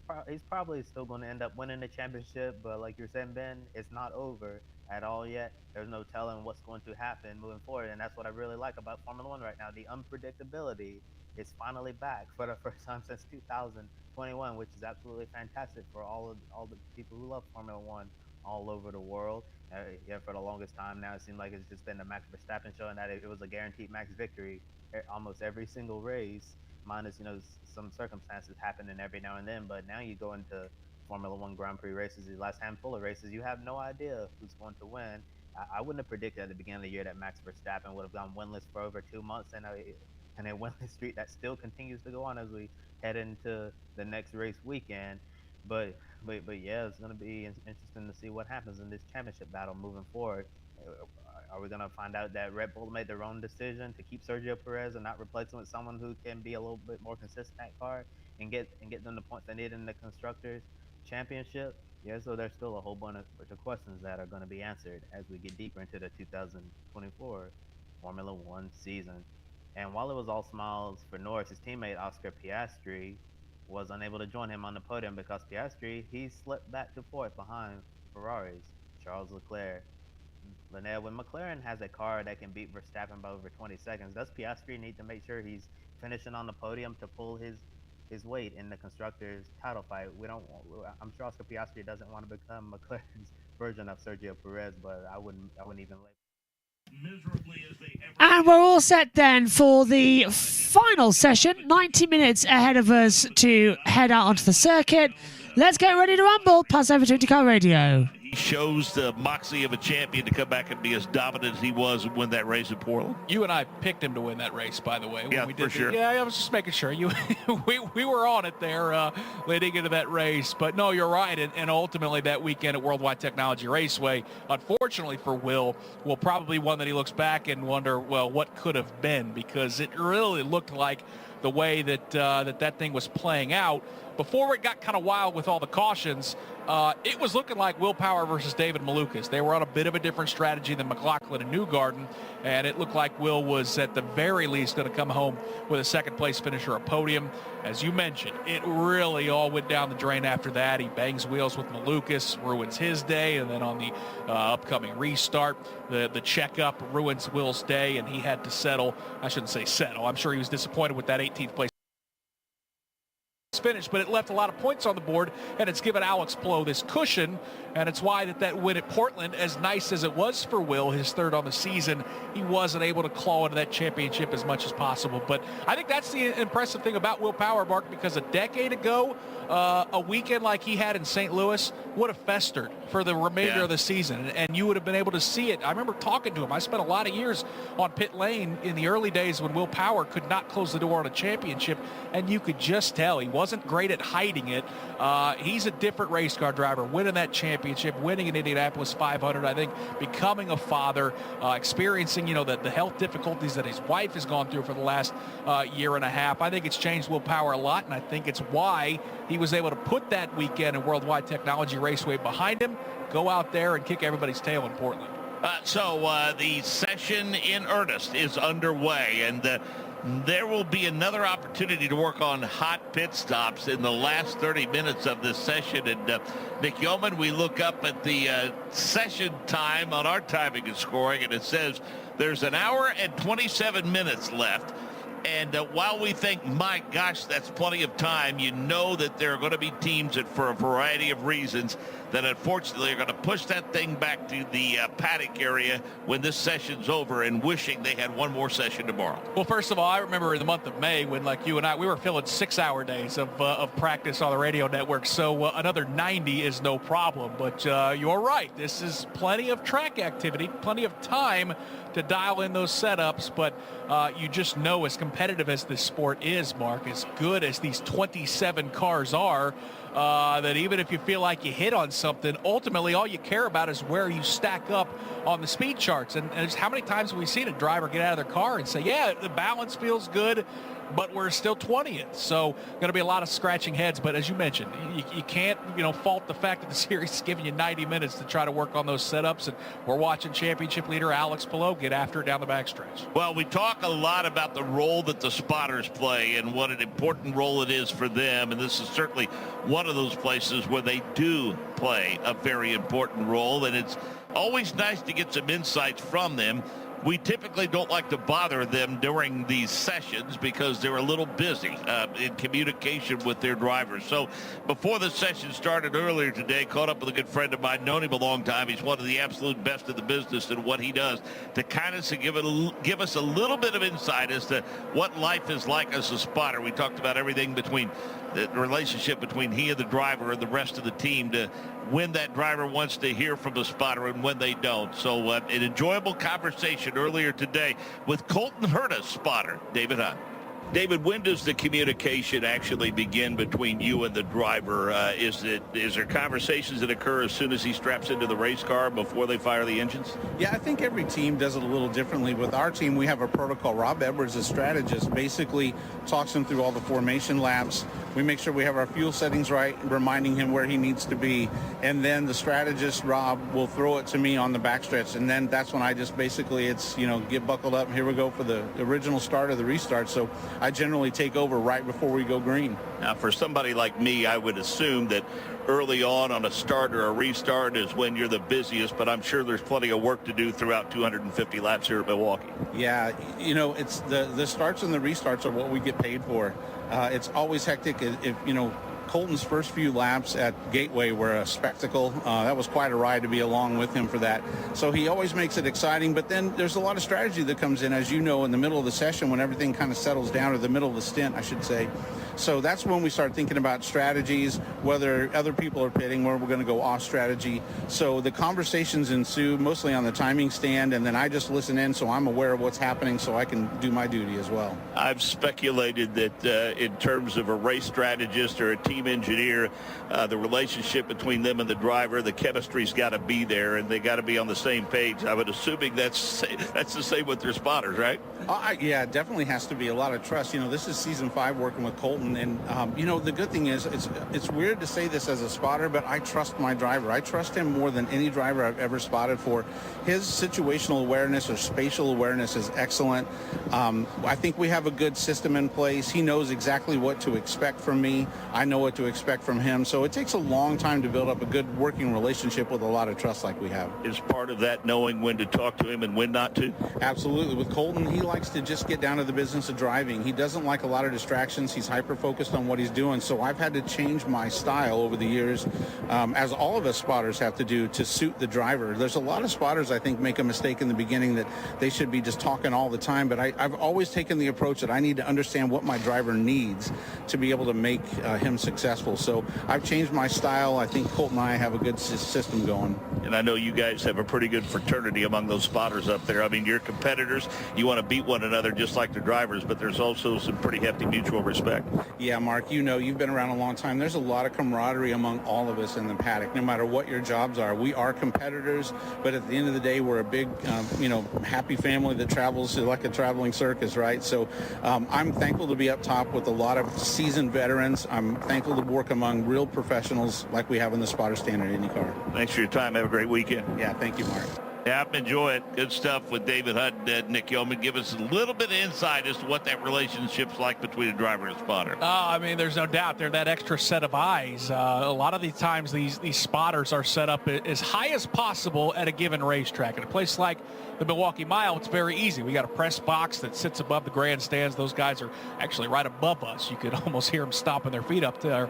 probably still going to end up winning the championship, but like you're saying, Ben, it's not over at all yet. There's no telling what's going to happen moving forward, and that's what I really like about Formula One right now. The unpredictability is finally back for the first time since 2021, which is absolutely fantastic for all the people who love Formula One all over the world. For the longest time now, it seemed like it's just been the Max Verstappen show, and that it was a guaranteed Max victory almost every single race, minus some circumstances happening every now and then. But now you go into Formula One Grand Prix races, the last handful of races, you have no idea who's going to win. I wouldn't have predicted at the beginning of the year that Max Verstappen would have gone winless for over 2 months, and a winless streak that still continues to go on as we head into the next race weekend. But yeah, it's going to be interesting to see what happens in this championship battle moving forward. Are we going to find out that Red Bull made their own decision to keep Sergio Perez and not replace him with someone who can be a little bit more consistent at car and get them the points they need in the Constructors Championship? Yeah, so there's still a whole bunch of questions that are going to be answered as we get deeper into the 2024 Formula One season. And while it was all smiles for Norris, his teammate Oscar Piastri was unable to join him on the podium because Piastri, he slipped back to fourth behind Ferrari's Charles Leclerc. Linnell, when McLaren has a car that can beat Verstappen by over 20 seconds, does Piastri need to make sure he's finishing on the podium to pull his weight in the constructors title fight? I'm sure Oscar Piastri doesn't want to become McLaren's version of Sergio Perez, but I wouldn't even And we're all set then for the final session. 90 minutes ahead of us to head out onto the circuit. Let's get ready to rumble. Pass over to INDYCAR Radio. He shows the moxie of a champion to come back and be as dominant as he was and win that race in Portland. You and I picked him to win that race, by the way. Yeah, we did for sure. Yeah, I was just making sure. We were on it there leading into that race. But no, you're right. And ultimately that weekend at Worldwide Technology Raceway, unfortunately for Will probably one that he looks back and wonder, well, what could have been? Because it really looked like the way that that thing was playing out. Before it got kind of wild with all the cautions, it was looking like Will Power versus David Malukas. They were on a bit of a different strategy than McLaughlin and Newgarden, and it looked like Will was at the very least going to come home with a second-place finish or a podium. As you mentioned, it really all went down the drain after that. He bangs wheels with Malukas, ruins his day, and then on the upcoming restart, the checkup ruins Will's day, and he had to settle. I shouldn't say settle. I'm sure he was disappointed with that 18th place finish, but it left a lot of points on the board, and it's given Alex Palou this cushion, and it's why that win at Portland, as nice as it was for Will, his third on the season, he wasn't able to claw into that championship as much as possible. But I think that's the impressive thing about Will Power, Mark, because a decade ago, a weekend like he had in St. Louis would have festered for the remainder of the season, and you would have been able to see it. I remember talking to him. I spent a lot of years on pit lane in the early days when Will Power could not close the door on a championship, and you could just tell he wasn't great at hiding it. He's a different race car driver, winning that championship, winning an Indianapolis 500, I think becoming a father, experiencing, the health difficulties that his wife has gone through for the last year and a half. I think it's changed Will Power a lot, and I think it's why he was able to put that weekend in Worldwide Technology Raceway behind him, go out there and kick everybody's tail in Portland. So the session in earnest is underway, and there will be another opportunity to work on hot pit stops in the last 30 minutes of this session. And Nick Yeoman, we look up at the session time on our timing and scoring, and it says there's an hour and 27 minutes left. And while we think, my gosh, that's plenty of time, you know that there are going to be teams that, for a variety of reasons, that unfortunately are going to push that thing back to the paddock area when this session's over, and wishing they had one more session tomorrow. Well, first of all, I remember in the month of May when, like you and I, we were filling 6-hour days of practice on the radio network, so another 90 is no problem. But you're right. This is plenty of track activity, plenty of time to dial in those setups, but you just know, as competitive as this sport is, Mark, as good as these 27 cars are, that even if you feel like you hit on something, ultimately all you care about is where you stack up on the speed charts. And just how many times have we seen a driver get out of their car and say, yeah, the balance feels good, but we're still 20th. So going to be a lot of scratching heads. But as you mentioned, you can't, fault the fact that the series is giving you 90 minutes to try to work on those setups. And we're watching championship leader Alex Palou get after it down the backstretch. Well, we talk a lot about the role that the spotters play and what an important role it is for them. And this is certainly one of those places where they do play a very important role. And it's always nice to get some insights from them. We typically don't like to bother them during these sessions because they're a little busy in communication with their drivers. So before the session started earlier today, caught up with a good friend of mine, known him a long time. He's one of the absolute best in the business in what he does, to kind of give us a little bit of insight as to what life is like as a spotter. We talked about everything between the relationship between he and the driver and the rest of the team, to when that driver wants to hear from the spotter and when they don't. So an enjoyable conversation earlier today with Colton Herta's spotter, David Hunt. David, when does the communication actually begin between you and the driver? Is there conversations that occur as soon as he straps into the race car before they fire the engines? Yeah, I think every team does it a little differently. With our team, we have a protocol. Rob Edwards, the strategist, basically talks him through all the formation laps. We make sure we have our fuel settings right, reminding him where he needs to be. And then the strategist, Rob, will throw it to me on the backstretch. And then that's when I just basically, it's, get buckled up. Here we go for the original start or the restart. So I generally take over right before we go green. Now, for somebody like me, I would assume that early on a start or a restart is when you're the busiest, but I'm sure there's plenty of work to do throughout 250 laps here at Milwaukee. Yeah, it's the starts and the restarts are what we get paid for. It's always hectic. If Colton's first few laps at Gateway were a spectacle. That was quite a ride to be along with him for that. So he always makes it exciting, but then there's a lot of strategy that comes in, as you know, in the middle of the session when everything kind of settles down, or the middle of the stint, I should say. So that's when we start thinking about strategies, whether other people are pitting, where we're going to go off strategy. So the conversations ensue mostly on the timing stand, and then I just listen in so I'm aware of what's happening so I can do my duty as well. I've speculated that in terms of a race strategist or a team engineer, the relationship between them and the driver, the chemistry's got to be there, and they got to be on the same page. I would assuming that's the same with their spotters, right? Yeah, it definitely has to be a lot of trust. This is season 5 working with Colton, and the good thing is it's weird to say this as a spotter, but I trust my driver. I trust him more than any driver I've ever spotted for. His situational awareness or spatial awareness is excellent. I think we have a good system in place. He knows exactly what to expect from me. I know what to expect from him. So it takes a long time to build up a good working relationship with a lot of trust like we have. Is part of that knowing when to talk to him and when not to? Absolutely. With Colton, he likes to just get down to the business of driving. He doesn't like a lot of distractions. He's hyper-focused on what he's doing. So I've had to change my style over the years, as all of us spotters have to do, to suit the driver. There's a lot of spotters, I think, make a mistake in the beginning that they should be just talking all the time. But I've always taken the approach that I need to understand what my driver needs to be able to make him successful. So I've changed my style. I think Colton and I have a good system going. And I know you guys have a pretty good fraternity among those spotters up there. I mean, you're competitors. You want to beat one another just like the drivers, but there's also some pretty hefty mutual respect. Yeah, Mark, you've been around a long time. There's a lot of camaraderie among all of us in the paddock, no matter what your jobs are. We are competitors, but at the end of the day, we're a big, happy family that travels like a traveling circus, right? So I'm thankful to be up top with a lot of seasoned veterans. I'm thankful to work among real professionals like we have in the spotter stand at INDYCAR. Thanks for your time. Have a great weekend. Yeah, thank you, Mark. Yeah, enjoy it. Good stuff with David Hutt and Nick Yeoman. Give us a little bit of insight as to what that relationship's like between a driver and a spotter. There's no doubt they're that extra set of eyes. A lot of the times these spotters are set up as high as possible at a given racetrack. At a place like the Milwaukee Mile, it's very easy. We got a press box that sits above the grandstands. Those guys are actually right above us. You could almost hear them stomping their feet up there.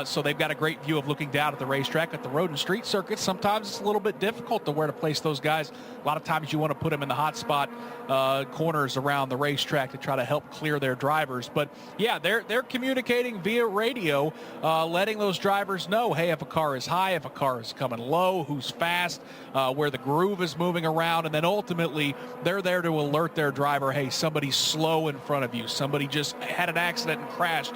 So they've got a great view of looking down at the racetrack. At the road and street circuits, sometimes it's a little bit difficult to where to place those guys. A lot of times you want to put them in the hot spot corners around the racetrack to try to help clear their drivers. But yeah, they're communicating via radio, letting those drivers know, hey, if a car is high, if a car is coming low, who's fast, where the groove is moving around, and then ultimately they're there to alert their driver, hey, somebody's slow in front of you, somebody just had an accident and crashed,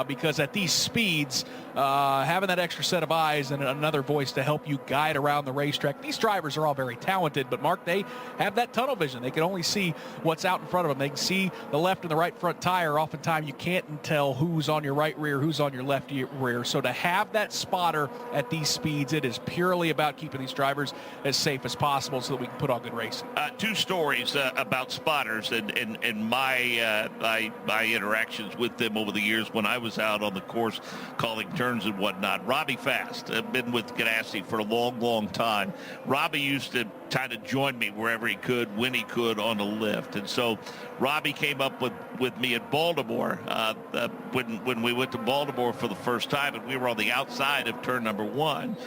because at these speeds, having that extra set of eyes and another voice to help you guide around the racetrack. These drivers are all very talented, but Mark, they have that tunnel vision. They can only see what's out in front of them. They can see the left and the right front tire. Oftentimes you can't tell who's on your right rear, who's on your left rear. So to have that spotter at these speeds, it is purely about keeping these drivers as safe as possible so that we can put on good racing. Two stories about spotters and my interactions with them over the years when I was out on the course calling turns and whatnot. Robbie Fast, I've been with Ganassi for a long, long time. Robbie used to kind of join me wherever he could, when he could, on the lift. And so Robbie came up with me at Baltimore when we went to Baltimore for the first time, and we were on the outside of turn number 1.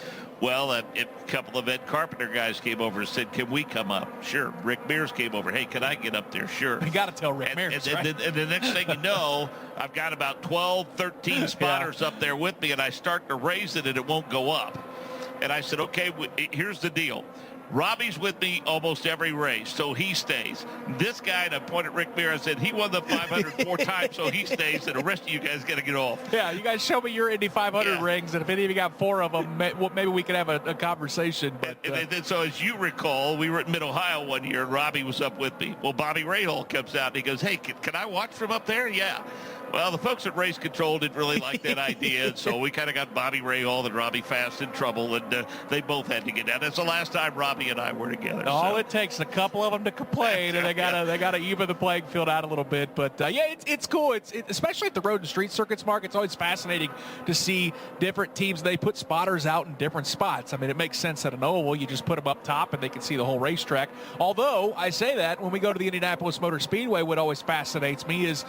Well, a couple of Ed Carpenter guys came over and said, can we come up? Sure. Rick Mears came over. Hey, can I get up there? Sure. You got to tell Rick Mears, right? And the next thing you know, I've got about 12, 13 spotters up there with me, and I start to raise it, and it won't go up. And I said, okay, here's the deal. Robbie's with me almost every race, so he stays. This guy, and I pointed at Rick Mir, I said, he won the 500 4 times, so he stays, and the rest of you guys got to get off. Yeah, you guys show me your Indy 500 rings, and if any of you got 4 of them, maybe we could have a conversation. But and so as you recall, we were at Mid-Ohio one year, and Robbie was up with me. Well, Bobby Rahal comes out, and he goes, hey, can I watch from up there? Yeah. Well, the folks at Race Control didn't really like that idea, so we kind of got Bobby Rahal and Robbie Fast in trouble, and they both had to get down. That's the last time Robbie and I were together. All it takes is a couple of them to complain, and they gotta even the playing field out a little bit. But yeah, it's cool. It's especially at the road and street circuits, Mark. It's always fascinating to see different teams. They put spotters out in different spots. I mean, it makes sense at an oval. You just put them up top, and they can see the whole racetrack. Although I say that when we go to the Indianapolis Motor Speedway, what always fascinates me is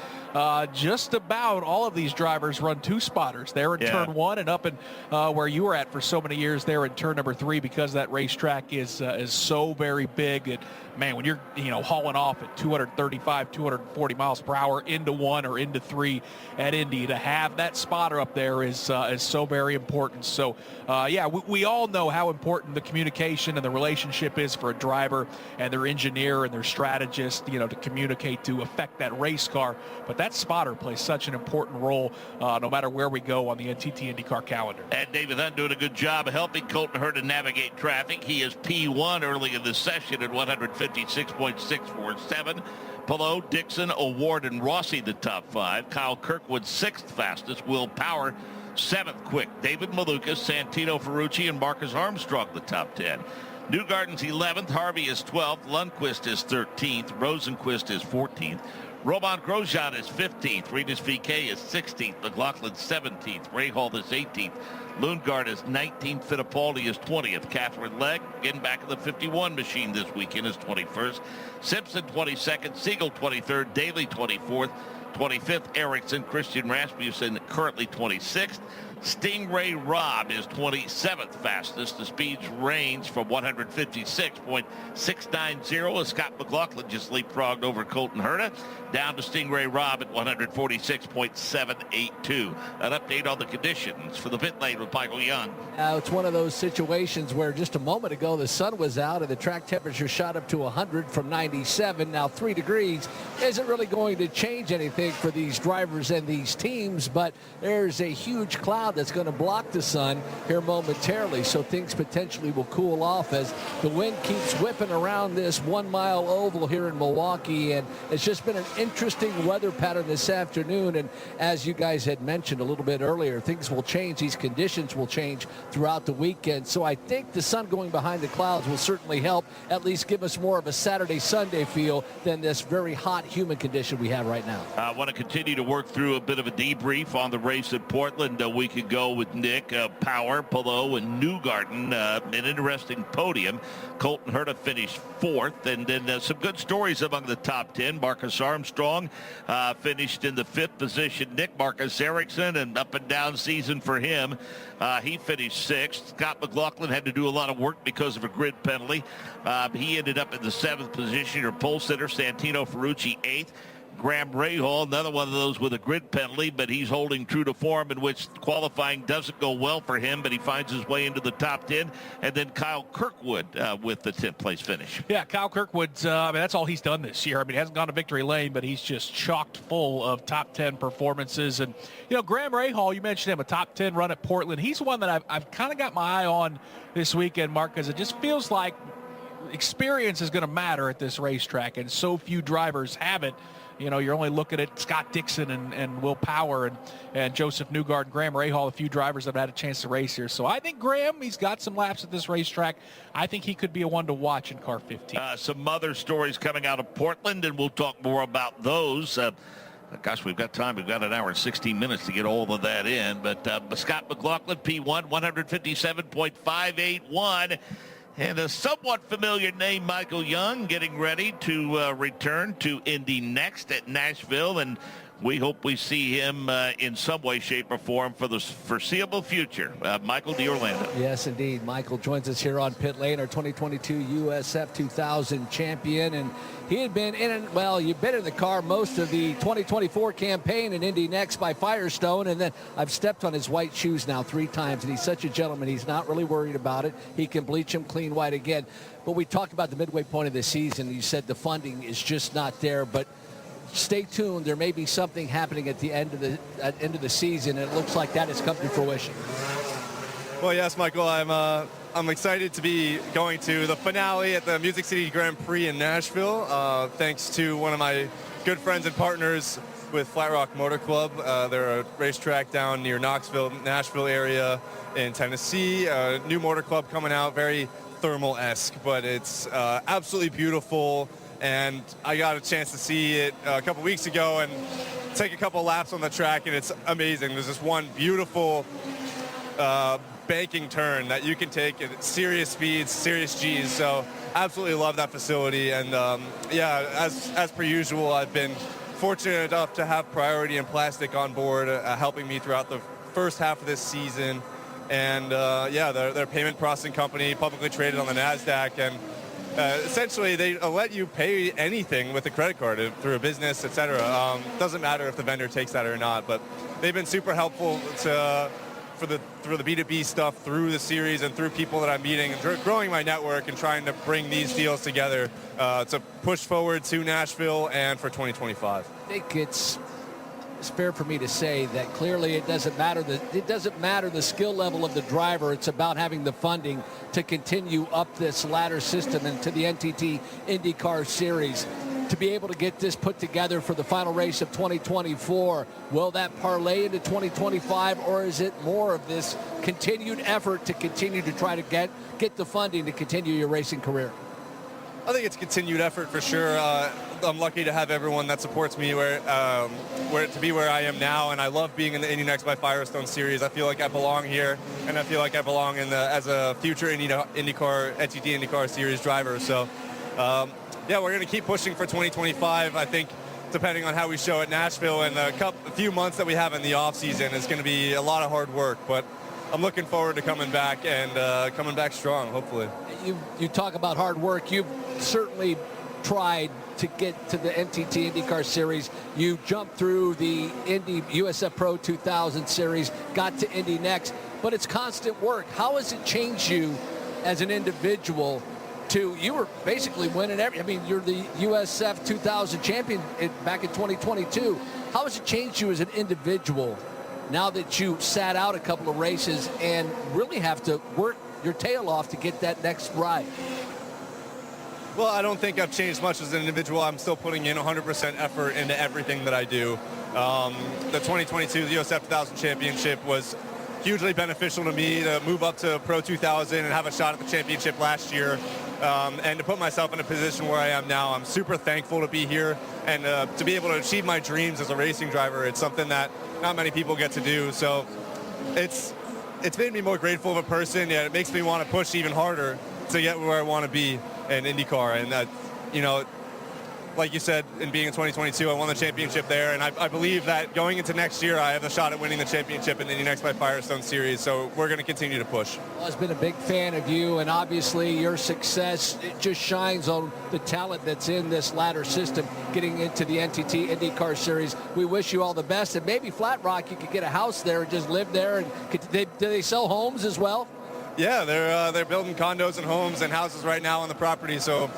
just about all of these drivers run 2 spotters. They're in turn 1, and up in where you were at for so many years, they're in turn number 3, because that racetrack is so very big that, man, when you're hauling off at 235, 240 miles per hour into 1 or into 3 at Indy, to have that spotter up there is so very important. So yeah, we all know how important the communication and the relationship is for a driver and their engineer and their strategist, to communicate to affect that race car. But that spotter plays such an important role no matter where we go on the NTT IndyCar calendar. And David Hunt doing a good job of helping Colton Herta navigate traffic. He is P1 early in the session at 156.647. Palou, Dixon, O'Ward, and Rossi the top 5. Kyle Kirkwood 6th fastest. Will Power 7th quick. David Malukas, Santino Ferrucci, and Marcus Armstrong the top 10. Newgarden's 11th. Harvey is 12th. Lundqvist is 13th. Rosenquist is 14th. Roman Grosjean is 15th. Regis VK is 16th. McLaughlin 17th. Rahal is 18th. Lundgaard is 19th. Fittipaldi is 20th. Catherine Legg, getting back in the 51 machine this weekend, is 21st. Simpson 22nd. Siegel 23rd. Daly 24th. 25th. Ericsson. Christian Rasmussen currently 26th. Stingray Robb is 27th fastest. The speeds range from 156.690 as Scott McLaughlin just leapfrogged over Colton Herta, down to Stingray Robb at 146.782. An update on the conditions for the pit lane with Michael Young. It's one of those situations where just a moment ago the sun was out and the track temperature shot up to 100 from 97. Now 3 degrees isn't really going to change anything for these drivers and these teams, but there's a huge cloud that's going to block the sun here momentarily, so things potentially will cool off as the wind keeps whipping around this 1 mile oval here in Milwaukee. And it's just been an interesting weather pattern this afternoon, and as you guys had mentioned a little bit earlier, things will change. These conditions will change throughout the weekend, so I think the sun going behind the clouds will certainly help at least give us more of a Saturday Sunday feel than this very hot humid condition we have right now. I want to continue to work through a bit of a debrief on the race at Portland. We could go with Nick, Power, Palou, and Newgarden. An interesting podium. Colton Herta finished 4th, and then some good stories among the top 10. Marcus Armstrong finished in the 5th position. Nick Marcus Ericsson, an up and down season for him. He finished 6th. Scott McLaughlin had to do a lot of work because of a grid penalty. He ended up in the 7th position. Your pole sitter, Santino Ferrucci, 8th. Graham Rahal, another one of those with a grid penalty, but he's holding true to form, in which qualifying doesn't go well for him, but he finds his way into the top 10. And then Kyle Kirkwood with the 10th place finish. Yeah, Kyle Kirkwood's, that's all he's done this year. I mean, he hasn't gone to victory lane, but he's just chocked full of top 10 performances. And, Graham Rahal, you mentioned him, a top 10 run at Portland. He's one that I've kind of got my eye on this weekend, Mark, because it just feels like experience is going to matter at this racetrack, and so few drivers have it. You're only looking at Scott Dixon and Will Power and Joseph Newgarden, Graham Rahal, a few drivers that have had a chance to race here. So I think Graham, he's got some laps at this racetrack. I think he could be a one to watch in car 15. Some other stories coming out of Portland, and we'll talk more about those. Gosh, we've got time. We've got an hour and 16 minutes to get all of that in. But Scott McLaughlin, P1, 157.581. And a somewhat familiar name, Michael Young, getting ready to return to Indy next at Nashville. And we hope we see him in some way, shape, or form for the foreseeable future. Michael D'Orlando. Yes, indeed. Michael joins us here on Pit Lane, our 2022 USF 2000 champion. And he had been you've been in the car most of the 2024 campaign in Indy Next by Firestone. And then I've stepped on his white shoes now 3 times. And he's such a gentleman. He's not really worried about it. He can bleach them clean white again. But we talked about the midway point of the season. You said the funding is just not there. But stay tuned. There may be something happening at the end of the season, and it looks like that has come to fruition. Well, yes, Michael, I'm excited to be going to the finale at the Music City Grand Prix in Nashville, thanks to one of my good friends and partners with Flat Rock Motor Club. They're a racetrack down near Knoxville, Nashville area in Tennessee. New motor club coming out, very thermal-esque, but it's absolutely beautiful. And I got a chance to see it a couple weeks ago and take a couple laps on the track, and it's amazing. There's this one beautiful banking turn that you can take at serious speeds, serious G's. So absolutely love that facility. And as per usual, I've been fortunate enough to have Priority and Plastic on board, helping me throughout the first half of this season. And they're a payment processing company, publicly traded on the NASDAQ, and essentially they let you pay anything with a credit card through a business, etc. Doesn't matter if the vendor takes that or not, but they've been super helpful for the B2B stuff through the series and through people that I'm meeting and growing my network and trying to bring these deals together to push forward to Nashville and for 2025. I think it's fair for me to say that clearly it doesn't matter the skill level of the driver. It's about having the funding to continue up this ladder system and to the NTT INDYCAR series to be able to get this put together for the final race of 2024. Will that parlay into 2025, or is it more of this continued effort to continue to try to get the funding to continue your racing career? I think it's continued effort for sure. I'm lucky to have everyone that supports me where to be where I am now, and I love being in the Indy Next by Firestone series. I feel like I belong here, and I feel like I belong as a future NTT INDYCAR series driver. So, we're going to keep pushing for 2025. I think depending on how we show at Nashville and a few months that we have in the off season, it's going to be a lot of hard work, but I'm looking forward to coming back and coming back strong, hopefully. You talk about hard work. You've certainly tried to get to the NTT INDYCAR series. You jumped through the USF Pro 2000 series, got to Indy Next, but it's constant work. How has it changed you as an individual? You were basically winning you're the USF 2000 champion back in 2022. How has it changed you as an individual now that you sat out a couple of races and really have to work your tail off to get that next ride? Well, I don't think I've changed much as an individual. I'm still putting in 100% effort into everything that I do. The 2022 USF 2000 championship was hugely beneficial to me to move up to Pro 2000 and have a shot at the championship last year, and to put myself in a position where I am now. I'm super thankful to be here and to be able to achieve my dreams as a racing driver. It's something that not many people get to do. So it's made me more grateful of a person. Yeah, it makes me want to push even harder to get where I want to be in IndyCar. And that, like you said, in being in 2022, I won the championship there, and I believe that going into next year, I have a shot at winning the championship in the Indy Next by Firestone series, so we're going to continue to push. Well, I've been a big fan of you, and obviously your success, it just shines on the talent that's in this ladder system getting into the NTT IndyCar series. We wish you all the best, and maybe Flat Rock, you could get a house there and just live there. And do they sell homes as well? Yeah, they're building condos and homes and houses right now on the property, so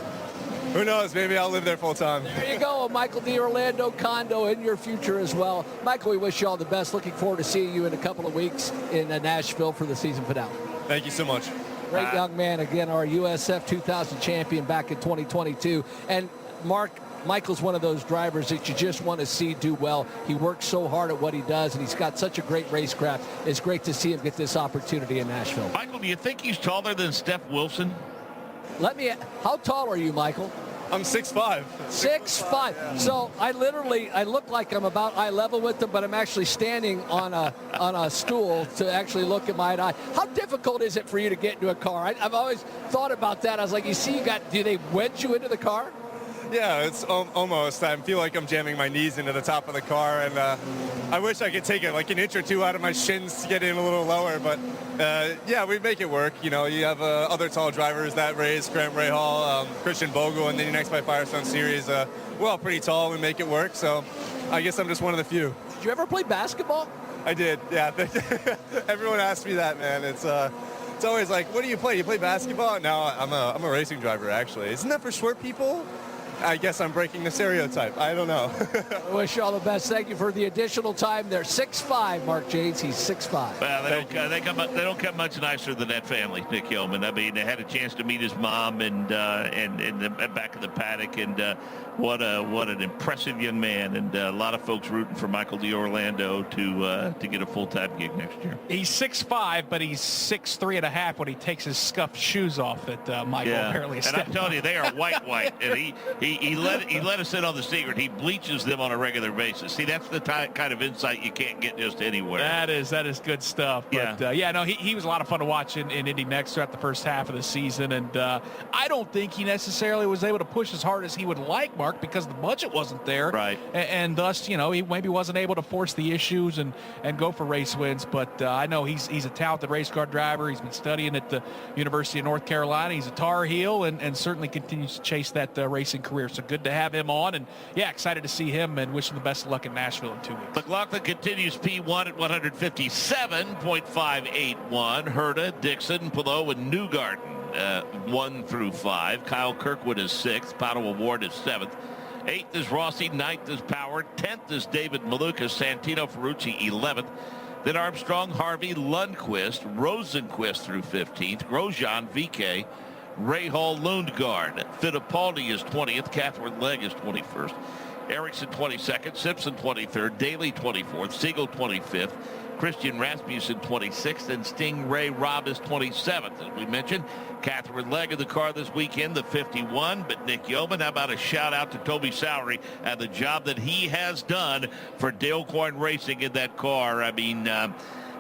who knows? Maybe I'll live there full time. There you go, Michael D'Orlando condo in your future as well. Michael, we wish you all the best. Looking forward to seeing you in a couple of weeks in Nashville for the season finale. Thank you so much. Great young man, again, our USF 2000 champion back in 2022. And Michael's one of those drivers that you just want to see do well. He works so hard at what he does, and he's got such a great racecraft. It's great to see him get this opportunity in Nashville. Michael, do you think he's taller than Steph Wilson? How tall are you, Michael? I'm 6'5". 6'5". Yeah. So I look like I'm about eye level with them, but I'm actually standing on a stool to actually look at my eye. How difficult is it for you to get into a car? I've always thought about that. I was like, do they wedge you into the car? Yeah, it's almost. I feel like I'm jamming my knees into the top of the car, and I wish I could take it like an inch or two out of my shins to get in a little lower, but yeah, we make it work. You know, you have other tall drivers that race, Grant Rahal, Christian Bogle, and then your next by Firestone Series. We're all pretty tall. We make it work, so I guess I'm just one of the few. Did you ever play basketball? I did, yeah. Everyone asks me that, man. It's always like, what do you play? You play basketball? No, I'm a racing driver, actually. Isn't that for short people? I guess I'm breaking the stereotype. I don't know. I wish you all the best. Thank you for the additional time. They're 6'5", Mark Janes. He's 6'5". Well, they don't come much nicer than that family, Nick Yeoman. I mean, they had a chance to meet his mom and the back of the paddock, and what an impressive young man, and a lot of folks rooting for Michael D'Orlando to get a full-time gig next year. He's 6'5", but he's 6'3.5" when he takes his scuffed shoes off that Michael apparently is. And I'm telling you, they are white, and he let us in on the secret. He bleaches them on a regular basis. See, that's the kind of insight you can't get just anywhere. That is good stuff. But, he was a lot of fun to watch in Indy Next throughout the first half of the season, and I don't think he necessarily was able to push as hard as he would like, Mark, because the budget wasn't there. Right. And thus, he maybe wasn't able to force the issues and go for race wins. But I know he's a talented race car driver. He's been studying at the University of North Carolina. He's a Tar Heel and certainly continues to chase that racing career. So good to have him on. And, excited to see him and wish him the best of luck in Nashville in 2 weeks. McLaughlin continues P1 at 157.581. Herta, Dixon, Pillow, and Newgarden 1 through 5. Kyle Kirkwood is 6th. Pato Award is 7th. 8th is Rossi. 9th is Power. 10th is David Maluka. Santino Ferrucci 11th. Then Armstrong, Harvey, Lundquist, Rosenquist through 15th. Grosjean, VK, Rahal, Lundgaard. Fittipaldi is 20th. Catherine Legg is 21st. Ericsson 22nd. Simpson 23rd. Daly 24th. Siegel 25th. Christian Rasmussen 26th, and Stingray Robb is 27th. As we mentioned, Catherine Legg in the car this weekend, the 51. But Nick Yeoman, how about a shout out to Toby Sowery and the job that he has done for Dale Coyne Racing in that car. I mean,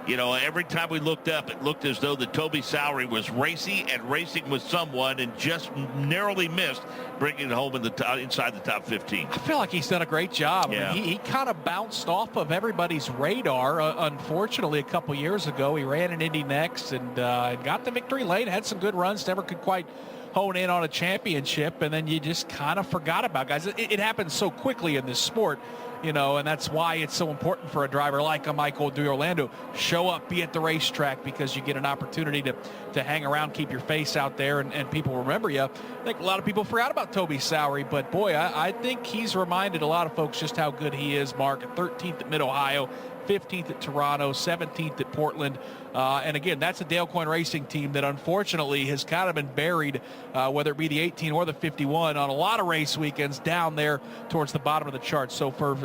every time we looked up, it looked as though the Toby Sowery was racy and racing with someone, and just narrowly missed bringing it home inside the top 15. I feel like he's done a great job. Yeah. I mean, he kind of bounced off of everybody's radar. Unfortunately, a couple years ago, he ran in Indy Next and got the victory lane, had some good runs, never could quite hone in on a championship, and then you just kind of forgot about guys. It happens so quickly in this sport. And that's why it's so important for a driver like a Michael D'Orlando. Show up, be at the racetrack, because you get an opportunity to hang around, keep your face out there, and people remember you. I think a lot of people forgot about Toby Sowery, but boy, I think he's reminded a lot of folks just how good he is, Mark. 13th at Mid-Ohio, 15th at Toronto, 17th at Portland. And again, that's a Dale Coyne Racing team that unfortunately has kind of been buried, whether it be the 18 or the 51, on a lot of race weekends down there towards the bottom of the chart. So for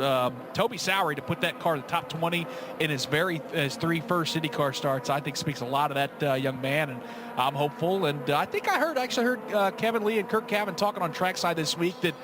Toby Sowery to put that car in the top 20 in his 3 first IndyCar starts, I think speaks a lot of that young man, and I'm hopeful. And I think I actually heard Kevin Lee and Kirk Cavan talking on Trackside this week that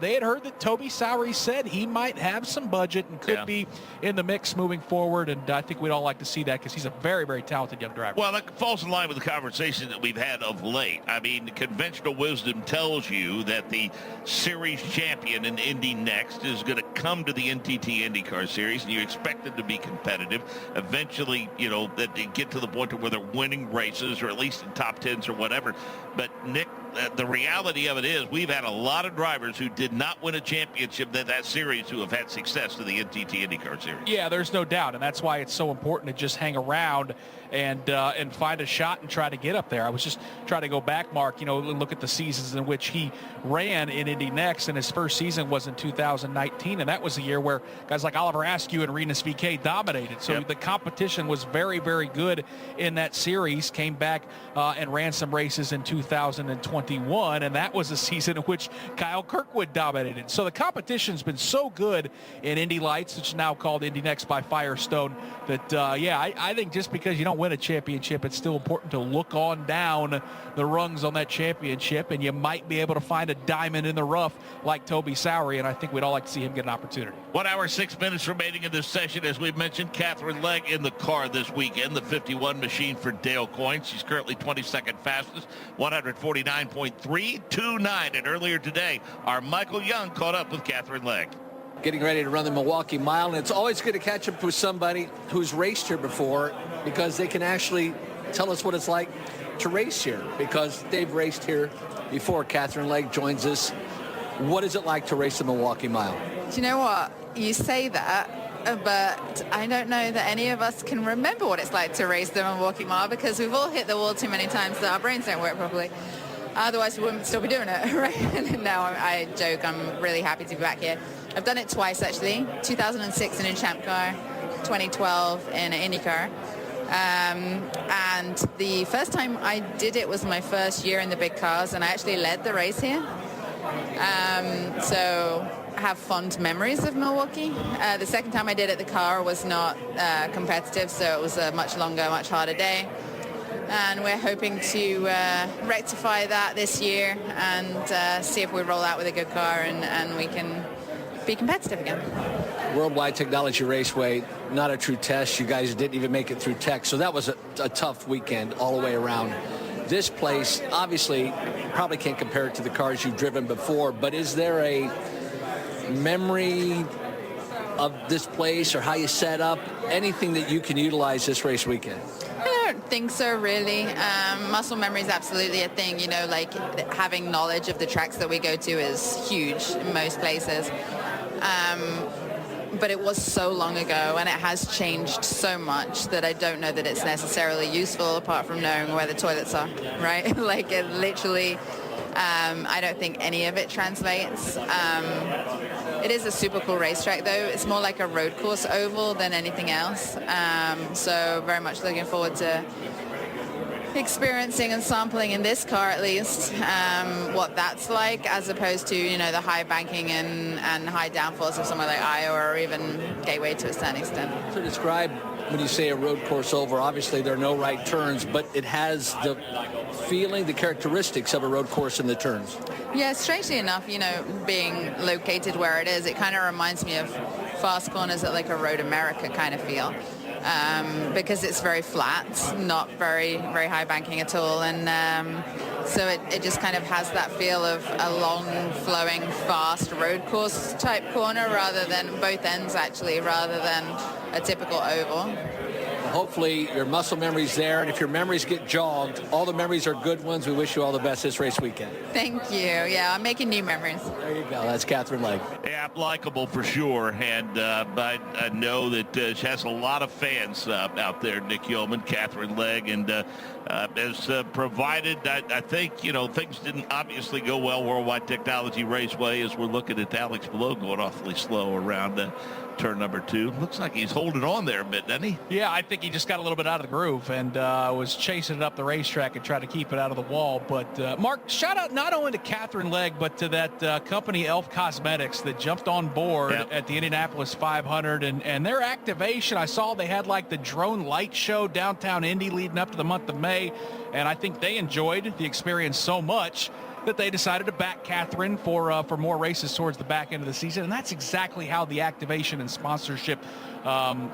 they had heard that Toby Sowery said he might have some budget and could be in the mix moving forward, and I think we'd all like to see that because he's a very, very talented young driver. Well, that falls in line with the conversation that we've had of late. I mean, conventional wisdom tells you that the series champion in Indy Next is going to come to the NTT IndyCar Series, and you expect them to be competitive. Eventually, that they get to the point where they're winning races, or at least in top 10s or whatever. But, Nick, the reality of it is we've had a lot of drivers who did not win a championship that series who have had success in the NTT IndyCar Series. Yeah, there's no doubt, and that's why it's so important to just hang around and find a shot and try to get up there. I was just trying to go back, Mark, look at the seasons in which he ran in Indy Next, and his first season was in 2019, and that was the year where guys like Oliver Askew and Renus VK dominated. So the competition was very, very good in that series. Came back and ran some races in 2021, and that was a season in which Kyle Kirkwood dominated. So the competition's been so good in Indy Lights, which is now called Indy Next by Firestone, that, I think just because you don't win a championship, it's still important to look on down the rungs on that championship, and you might be able to find a diamond in the rough like Toby Sowery, and I think we'd all like to see him get an opportunity. 1 hour, 6 minutes remaining in this session. As we've mentioned, Catherine Legg in the car this weekend, the 51 machine for Dale Coyne. She's currently 22nd fastest, 149.9 29.329. And earlier today, our Michael Young caught up with Catherine Legg. Getting ready to run the Milwaukee Mile, and it's always good to catch up with somebody who's raced here before, because they can actually tell us what it's like to race here, because they've raced here before. Catherine Legg joins us. What is it like to race the Milwaukee Mile? Do you know what? You say that, but I don't know that any of us can remember what it's like to race the Milwaukee Mile, because we've all hit the wall too many times that our brains don't work properly. Otherwise, we wouldn't still be doing it, right? No, I joke. I'm really happy to be back here. I've done it twice, actually. 2006 in a Champ Car, 2012 in an INDYCAR. And the first time I did it was my first year in the big cars, and I actually led the race here. So I have fond memories of Milwaukee. The second time I did it, the car was not competitive, so it was a much longer, much harder day. And we're hoping to rectify that this year and see if we roll out with a good car and we can be competitive again. Worldwide Technology Raceway, not a true test. You guys didn't even make it through tech, so that was a tough weekend all the way around. This place, obviously, probably can't compare it to the cars you've driven before, but is there a memory of this place or how you set up, anything that you can utilize this race weekend? I don't think so, really. Muscle memory is absolutely a thing. You know, like having knowledge of the tracks that we go to is huge in most places. But it was so long ago, and it has changed so much that I don't know that it's necessarily useful apart from knowing where the toilets are, right? Like it literally, I don't think any of it translates. It is a super cool racetrack, though. It's more like a road course oval than anything else. So very much looking forward to experiencing and sampling in this car, at least, what that's like, as opposed to, you know, the high banking and high downforce of somewhere like Iowa or even Gateway to a certain extent. So describe, when you say a road course over, obviously there are no right turns, but it has the feeling, the characteristics of a road course in the turns. Yeah, strangely enough, you know, being located where it is, it kind of reminds me of fast corners at like a Road America kind of feel. Because it's very flat, not very high banking at all, and so it just kind of has that feel of a long flowing fast road course type corner, rather than both ends actually, rather than a typical oval. Well, hopefully your muscle memory's there, and if your memories get jogged, all the memories are good ones. We wish you all the best this race weekend. Thank you. Yeah, I'm making new memories. There you go. That's Catherine Legg. Yeah, likable for sure, and but I know that she has a lot of fans out there, Nick Yeoman, Catherine Legg, and has provided, I think, you know, things didn't obviously go well Worldwide Technology Raceway, as we're looking at Alex Below going awfully slow around turn number 2. Looks like he's holding on there a bit, doesn't he? Yeah, I think he just got a little bit out of the groove and was chasing it up the racetrack and trying to keep it out of the wall. But, Mark, shout out not only to Catherine Legg, but to that company, Elf Cosmetics, that jumped on board at the Indianapolis 500. And their activation, I saw they had like the drone light show downtown Indy leading up to the month of May. And I think they enjoyed the experience so much that they decided to back Catherine for more races towards the back end of the season. And that's exactly how the activation and sponsorship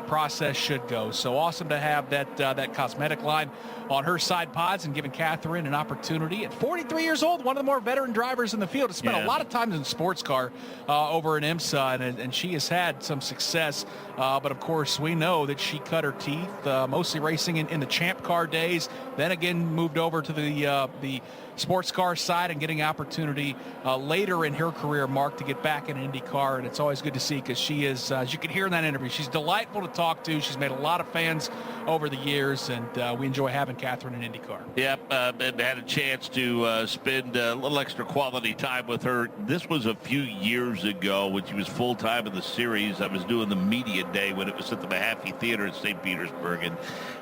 process should go. So awesome to have that cosmetic line on her side pods and giving Catherine an opportunity at 43 years old, one of the more veteran drivers in the field, to spend a lot of time in sports car over in IMSA, and she has had some success. But of course, we know that she cut her teeth mostly racing in the Champ Car days, then again moved over to the sports car side and getting opportunity later in her career, Mark, to get back in IndyCar. And it's always good to see, because she is, as you can hear in that interview, she's delightful to talk to. She's made a lot of fans over the years, and we enjoy having Catherine in IndyCar. Yep, had a chance to spend a little extra quality time with her. This was a few years ago when she was full-time in the series. I was doing the media day when it was at the Mahaffey Theater in St. Petersburg,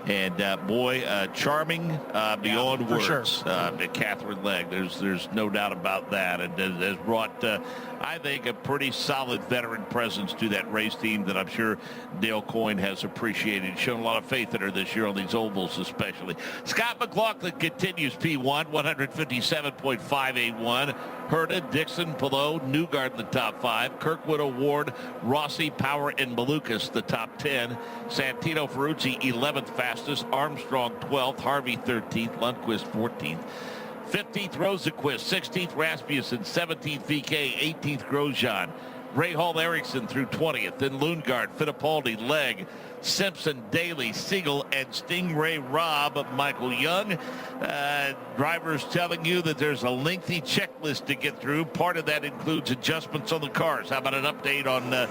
and boy, charming beyond words. For sure. Catherine Legg, there's no doubt about that, and has brought, I think, a pretty solid veteran presence to that race team that I'm sure Dale Coyne has appreciated. Shown a lot of faith in her this year on these ovals especially. Scott McLaughlin continues P1, 157.581. Herta, Dixon, Pillow, Newgard in the top 5. Kirkwood, Award, Rossi, Power, and Malukas the top 10. Santino, Ferrucci 11th fastest. Armstrong 12th. Harvey 13th. Lundquist 14th. 15th, Rosenquist. 16th, Rasmussen. 17th, VK. 18th, Grosjean. Ray Hall Erickson through 20th. Then Lundgaard, Fittipaldi, Legg, Simpson, Daly, Siegel, and Stingray Robb. Michael Young. Drivers telling you that there's a lengthy checklist to get through. Part of that includes adjustments on the cars. How about an update on the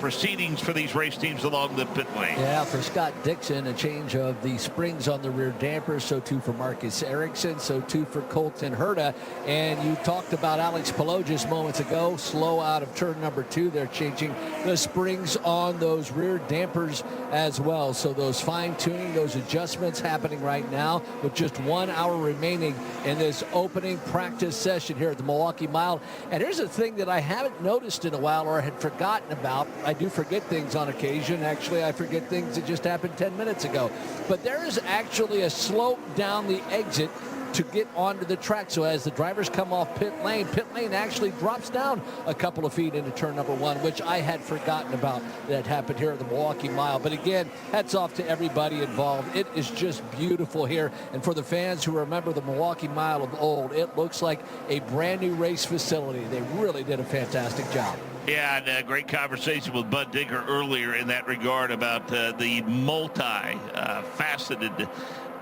proceedings for these race teams along the pit lane? Yeah, for Scott Dixon, a change of the springs on the rear dampers. So too for Marcus Ericsson. So too for Colton Herta. And you talked about Alex Palou just moments ago. Slow out of turn number 2. They're changing the springs on those rear dampers as well. So those fine-tuning, those adjustments happening right now with just 1 hour remaining in this opening practice session here at the Milwaukee Mile. And here's a thing that I haven't noticed in a while or had forgotten about. I do forget things on occasion. Actually, I forget things that just happened 10 minutes ago. But there is actually a slope down the exit to get onto the track. So as the drivers come off pit lane actually drops down a couple of feet into turn number 1, which I had forgotten about that happened here at the Milwaukee Mile. But again, hats off to everybody involved. It is just beautiful here. And for the fans who remember the Milwaukee Mile of old, it looks like a brand new race facility. They really did a fantastic job. Yeah, and a great conversation with Bud Dinker earlier in that regard about the multi-faceted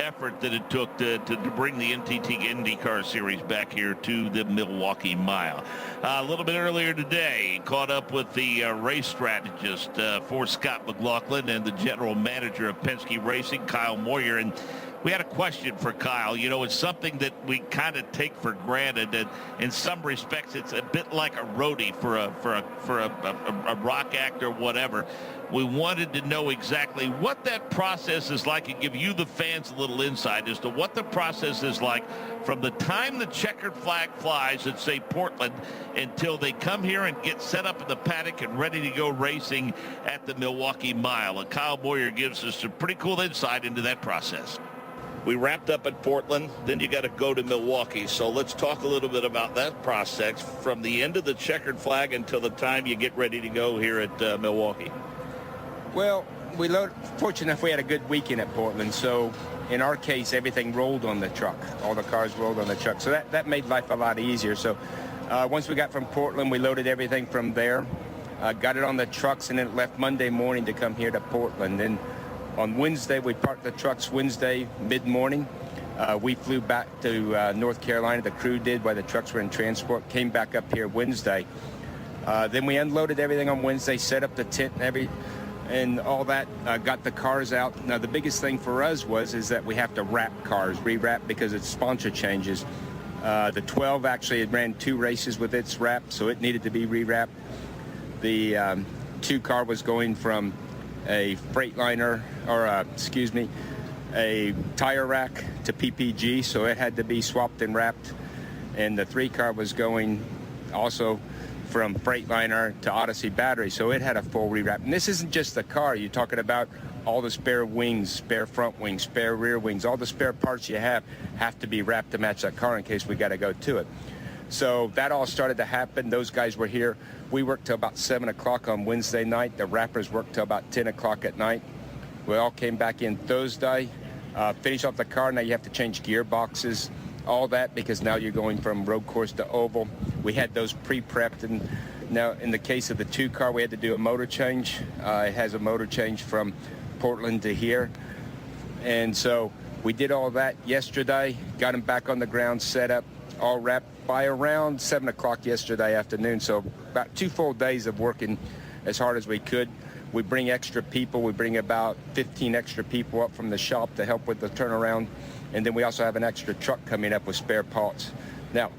effort that it took to bring the NTT IndyCar Series back here to the Milwaukee Mile. A little bit earlier today, caught up with the race strategist for Scott McLaughlin and the general manager of Penske Racing, Kyle Moyer, and we had a question for Kyle. You know, it's something that we kind of take for granted, and in some respects, it's a bit like a roadie for a rock act or whatever. We wanted to know exactly what that process is like and give you, the fans, a little insight as to what the process is like from the time the checkered flag flies at, say, Portland until they come here and get set up in the paddock and ready to go racing at the Milwaukee Mile. And Kyle Moyer gives us some pretty cool insight into that process. We wrapped up at Portland, then you got to go to Milwaukee. So let's talk a little bit about that process from the end of the checkered flag until the time you get ready to go here at Milwaukee. Well, fortunate enough we had a good weekend at Portland, so in our case everything rolled on the truck. All the cars rolled on the truck, so that made life a lot easier. So once we got from Portland, we loaded everything from there, got it on the trucks, and then it left Monday morning to come here to Portland. Then on Wednesday, we parked the trucks Wednesday mid-morning. We flew back to North Carolina, the crew did, while the trucks were in transport, came back up here Wednesday. Then we unloaded everything on Wednesday, set up the tent and all that, got the cars out. Now, the biggest thing for us is that we have to wrap cars, rewrap, because it's sponsor changes. The 12 actually had ran 2 races with its wrap, so it needed to be rewrapped. The 2 car was going from a Freightliner, or a tire rack to PPG, so it had to be swapped and wrapped. And the 3 car was going also from Freightliner to Odyssey battery, so it had a full rewrap. And this isn't just the car. You're talking about all the spare wings, spare front wings, spare rear wings, all the spare parts you have to be wrapped to match that car in case we got to go to it. So that all started to happen. Those guys were here. We worked till about 7 o'clock on Wednesday night. The wrappers worked till about 10 o'clock at night. We all came back in Thursday, finished off the car. Now you have to change gearboxes, all that, because now you're going from road course to oval. We had those pre-prepped, and now in the case of the 2 car, we had to do a motor change. It has a motor change from Portland to here. And so we did all that yesterday, got them back on the ground, set up, all wrapped by around 7 o'clock yesterday afternoon. So about 2 full days of working as hard as we could. We bring extra people. We bring about 15 extra people up from the shop to help with the turnaround. And then we also have an extra truck coming up with spare parts. Now,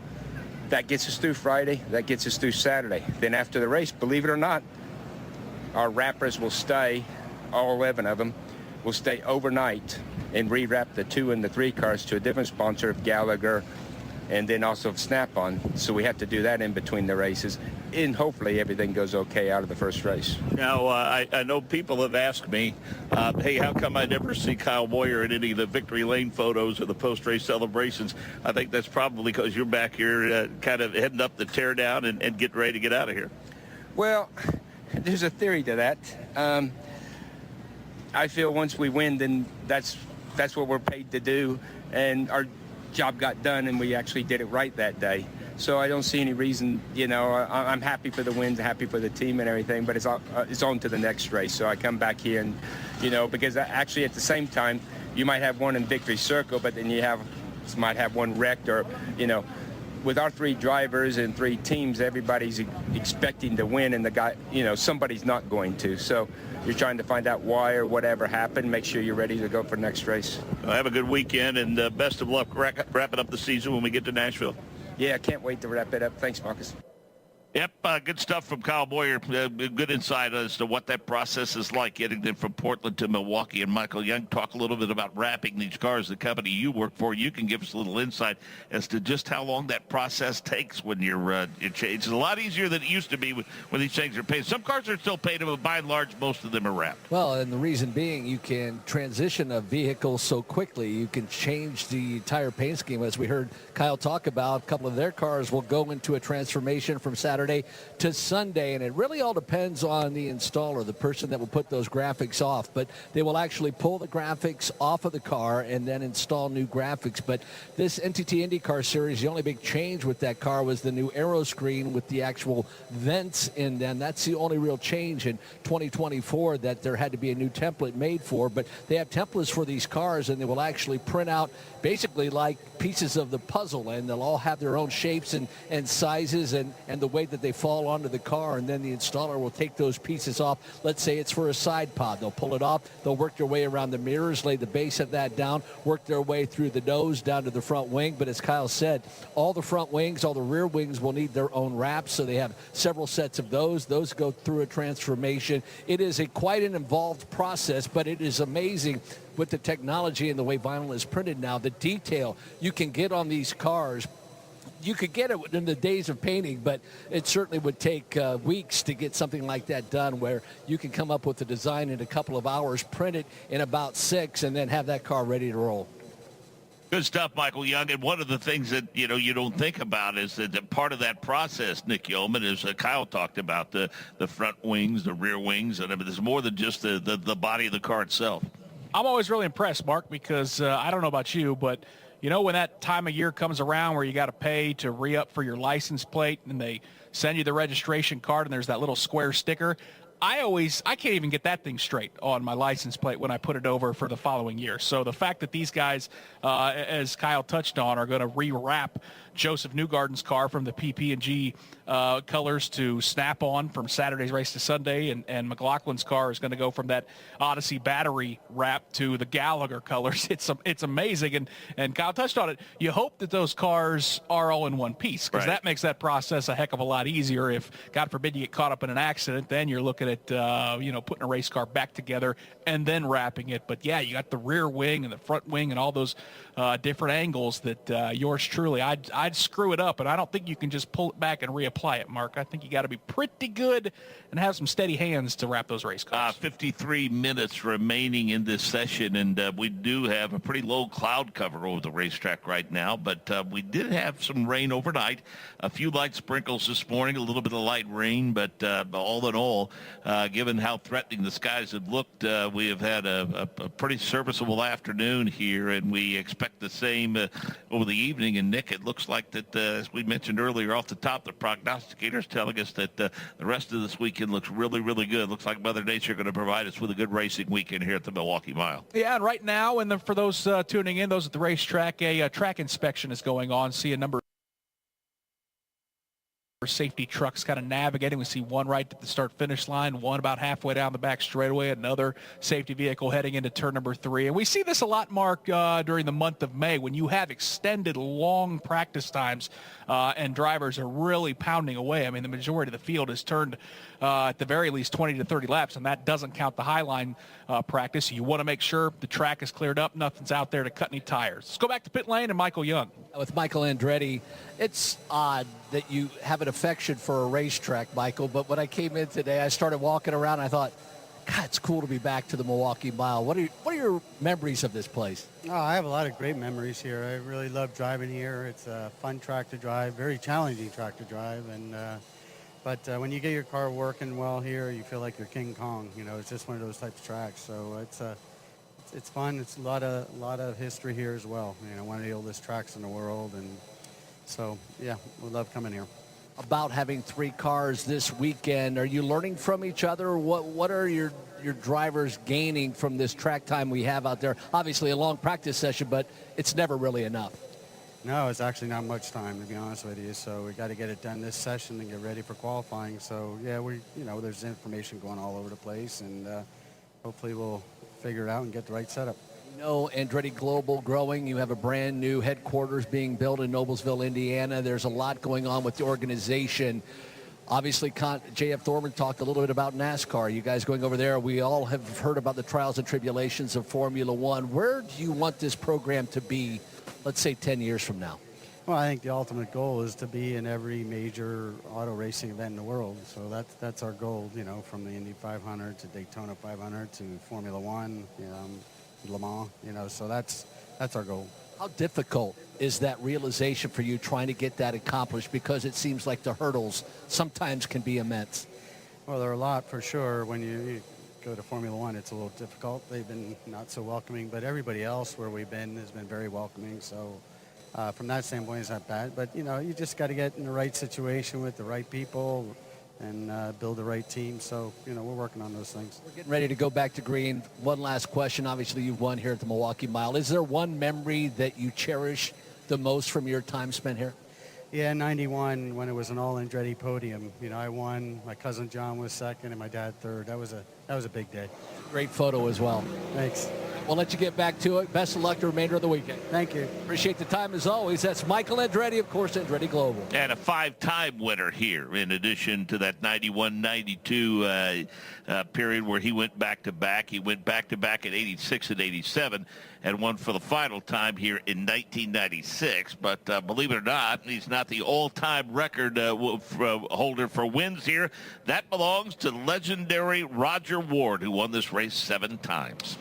that gets us through Friday. That gets us through Saturday. Then after the race, believe it or not, our wrappers will stay, all 11 of them, will stay overnight and rewrap the 2 and the 3 cars to a different sponsor of Gallagher, and then also of Snap-on. So we have to do that in between the races. And hopefully everything goes okay out of the first race. Now, I know people have asked me, hey, how come I never see Kyle Moyer in any of the victory lane photos or the post-race celebrations? I think that's probably because you're back here kind of heading up the teardown and getting ready to get out of here. Well, there's a theory to that. I feel once we win, then that's what we're paid to do. And job got done and we actually did it right that day. So I don't see any reason, you know, I'm happy for the wins, happy for the team and everything, but it's on to the next race. So I come back here and, you know, because actually at the same time, you might have one in victory circle, but then you might have one wrecked, or, you know, with our 3 drivers and 3 teams, everybody's expecting to win, and the guy, you know, somebody's not going to. So you're trying to find out why or whatever happened. Make sure you're ready to go for the next race. Have a good weekend, and best of luck wrapping up the season when we get to Nashville. Yeah, I can't wait to wrap it up. Thanks, Marcus. Yep, good stuff from Kyle Boyer. Good insight as to what that process is like, getting them from Portland to Milwaukee. And Michael Young, talk a little bit about wrapping these cars. The company you work for, you can give us a little insight as to just how long that process takes when you're changed. It's a lot easier than it used to be when these things are painted. Some cars are still painted, but by and large, most of them are wrapped. Well, and the reason being, you can transition a vehicle so quickly. You can change the entire paint scheme. As we heard Kyle talk about, a couple of their cars will go into a transformation from Saturday to Sunday, and it really all depends on the installer, the person that will put those graphics off. But they will actually pull the graphics off of the car and then install new graphics. But this NTT IndyCar Series, the only big change with that car was the new aero screen with the actual vents in them. That's the only real change in 2024 that there had to be a new template made for. But they have templates for these cars, and they will actually print out basically like pieces of the puzzle, and they'll all have their own shapes and sizes and the way that they fall onto the car, and then the installer will take those pieces off. Let's say it's for a side pod. They'll pull it off. They'll work their way around the mirrors, lay the base of that down, work their way through the nose down to the front wing. But as Kyle said, all the front wings, all the rear wings will need their own wraps, so they have several sets of those. Those go through a transformation. It is quite an involved process, but it is amazing with the technology and the way vinyl is printed now, the detail you can get on these cars. You could get it in the days of painting, but it certainly would take weeks to get something like that done, where you can come up with a design in a couple of hours, print it in about 6, and then have that car ready to roll. Good stuff, Michael Young. And one of the things that, you know, you don't think about is that part of that process, Nick Yeoman, is Kyle talked about the front wings, the rear wings, and I mean, there's more than just the body of the car itself. I'm always really impressed, Mark, because I don't know about you, but you know, when that time of year comes around where you got to pay to re-up for your license plate, and they send you the registration card and there's that little square sticker, I can't even get that thing straight on my license plate when I put it over for the following year. So the fact that these guys, as Kyle touched on, are going to re-wrap Joseph Newgarden's car from the PP&G colors to Snap-on from Saturday's race to Sunday, and McLaughlin's car is going to go from that Odyssey battery wrap to the Gallagher colors. It's amazing, and Kyle touched on it. You hope that those cars are all in one piece, because that makes that process a heck of a lot easier. If, God forbid, you get caught up in an accident, then you're looking at putting a race car back together and then wrapping it. But yeah, you got the rear wing and the front wing and all those different angles that yours truly, I'd screw it up, and I don't think you can just pull it back and reapply it, Mark. I think you got to be pretty good and have some steady hands to wrap those race cars. 53 minutes remaining in this session, and we do have a pretty low cloud cover over the racetrack right now, but we did have some rain overnight, a few light sprinkles this morning, a little bit of light rain, but all in all, given how threatening the skies have looked, we have had a pretty serviceable afternoon here, and we expect the same over the evening. And Nick, it looks like that, as we mentioned earlier off the top, the prognosticators telling us that the rest of this weekend looks really, really good. Looks like Mother Nature going to provide us with a good racing weekend here at the Milwaukee Mile. Yeah, and right now, and for those tuning in, those at the racetrack, a track inspection is going on. See a number safety trucks kind of navigating. We see one right at the start-finish line, one about halfway down the back straightaway, another safety vehicle heading into turn number 3. And we see this a lot, Mark, during the month of May, when you have extended long practice times and drivers are really pounding away. I mean, the majority of the field is turned at the very least 20 to 30 laps, and that doesn't count the highline practice. You want to make sure the track is cleared up, nothing's out there to cut any tires. Let's go back to pit lane and Michael Young. With Michael Andretti, it's odd that you have an affection for a racetrack, Michael, but when I came in today, I started walking around, and I thought, God, it's cool to be back to the Milwaukee Mile. What are your memories of this place? Oh, I have a lot of great memories here. I really love driving here. It's a fun track to drive, very challenging track to drive, and but when you get your car working well here, you feel like you're King Kong. You know, it's just one of those types of tracks. So it's it's fun. It's a lot of history here as well. You know, one of the oldest tracks in the world, and so yeah, we love coming here. About having 3 cars this weekend, are you learning from each other? What are your drivers gaining from this track time we have out there? Obviously a long practice session, but it's never really enough. No, it's actually not much time, to be honest with you. So we got to get it done this session and get ready for qualifying. So yeah, there's information going all over the place, and hopefully we'll figure it out and get the right setup. You know, Andretti Global growing. You have a brand new headquarters being built in Noblesville, Indiana. There's a lot going on with the organization. Obviously, J.F. Thorman talked a little bit about NASCAR. You guys going over there, we all have heard about the trials and tribulations of Formula One. Where do you want this program to be, let's say, 10 years from now? Well, I think the ultimate goal is to be in every major auto racing event in the world. So that's our goal, you know, from the Indy 500 to Daytona 500 to Formula One, Le Mans, you know, so that's our goal. How difficult is that realization for you trying to get that accomplished? Because it seems like the hurdles sometimes can be immense. Well, there are a lot for sure. When you go to Formula One, it's a little difficult. They've been not so welcoming, but everybody else where we've been has been very welcoming. So from that standpoint, it's not bad. But, you know, you just got to get in the right situation with the right people and build the right team. So, you know, we're working on those things. We're getting ready to go back to green. One last question. Obviously, you've won here at the Milwaukee Mile. Is there one memory that you cherish the most from your time spent here? Yeah, 91, when it was an all-Andretti podium. You know, I won. My cousin John was second, and my dad third. That was a big day. Great photo as well. Thanks. We'll let you get back to it. Best of luck the remainder of the weekend. Thank you. Appreciate the time as always. That's Michael Andretti, of course, Andretti Global. And a 5-time winner here, in addition to that 91-92 period where he went back-to-back. He went back-to-back in 86 and 87 and won for the final time here in 1996. But believe it or not, he's not the all-time record holder for wins here. That belongs to legendary Roger Ward, who won this race 7 times.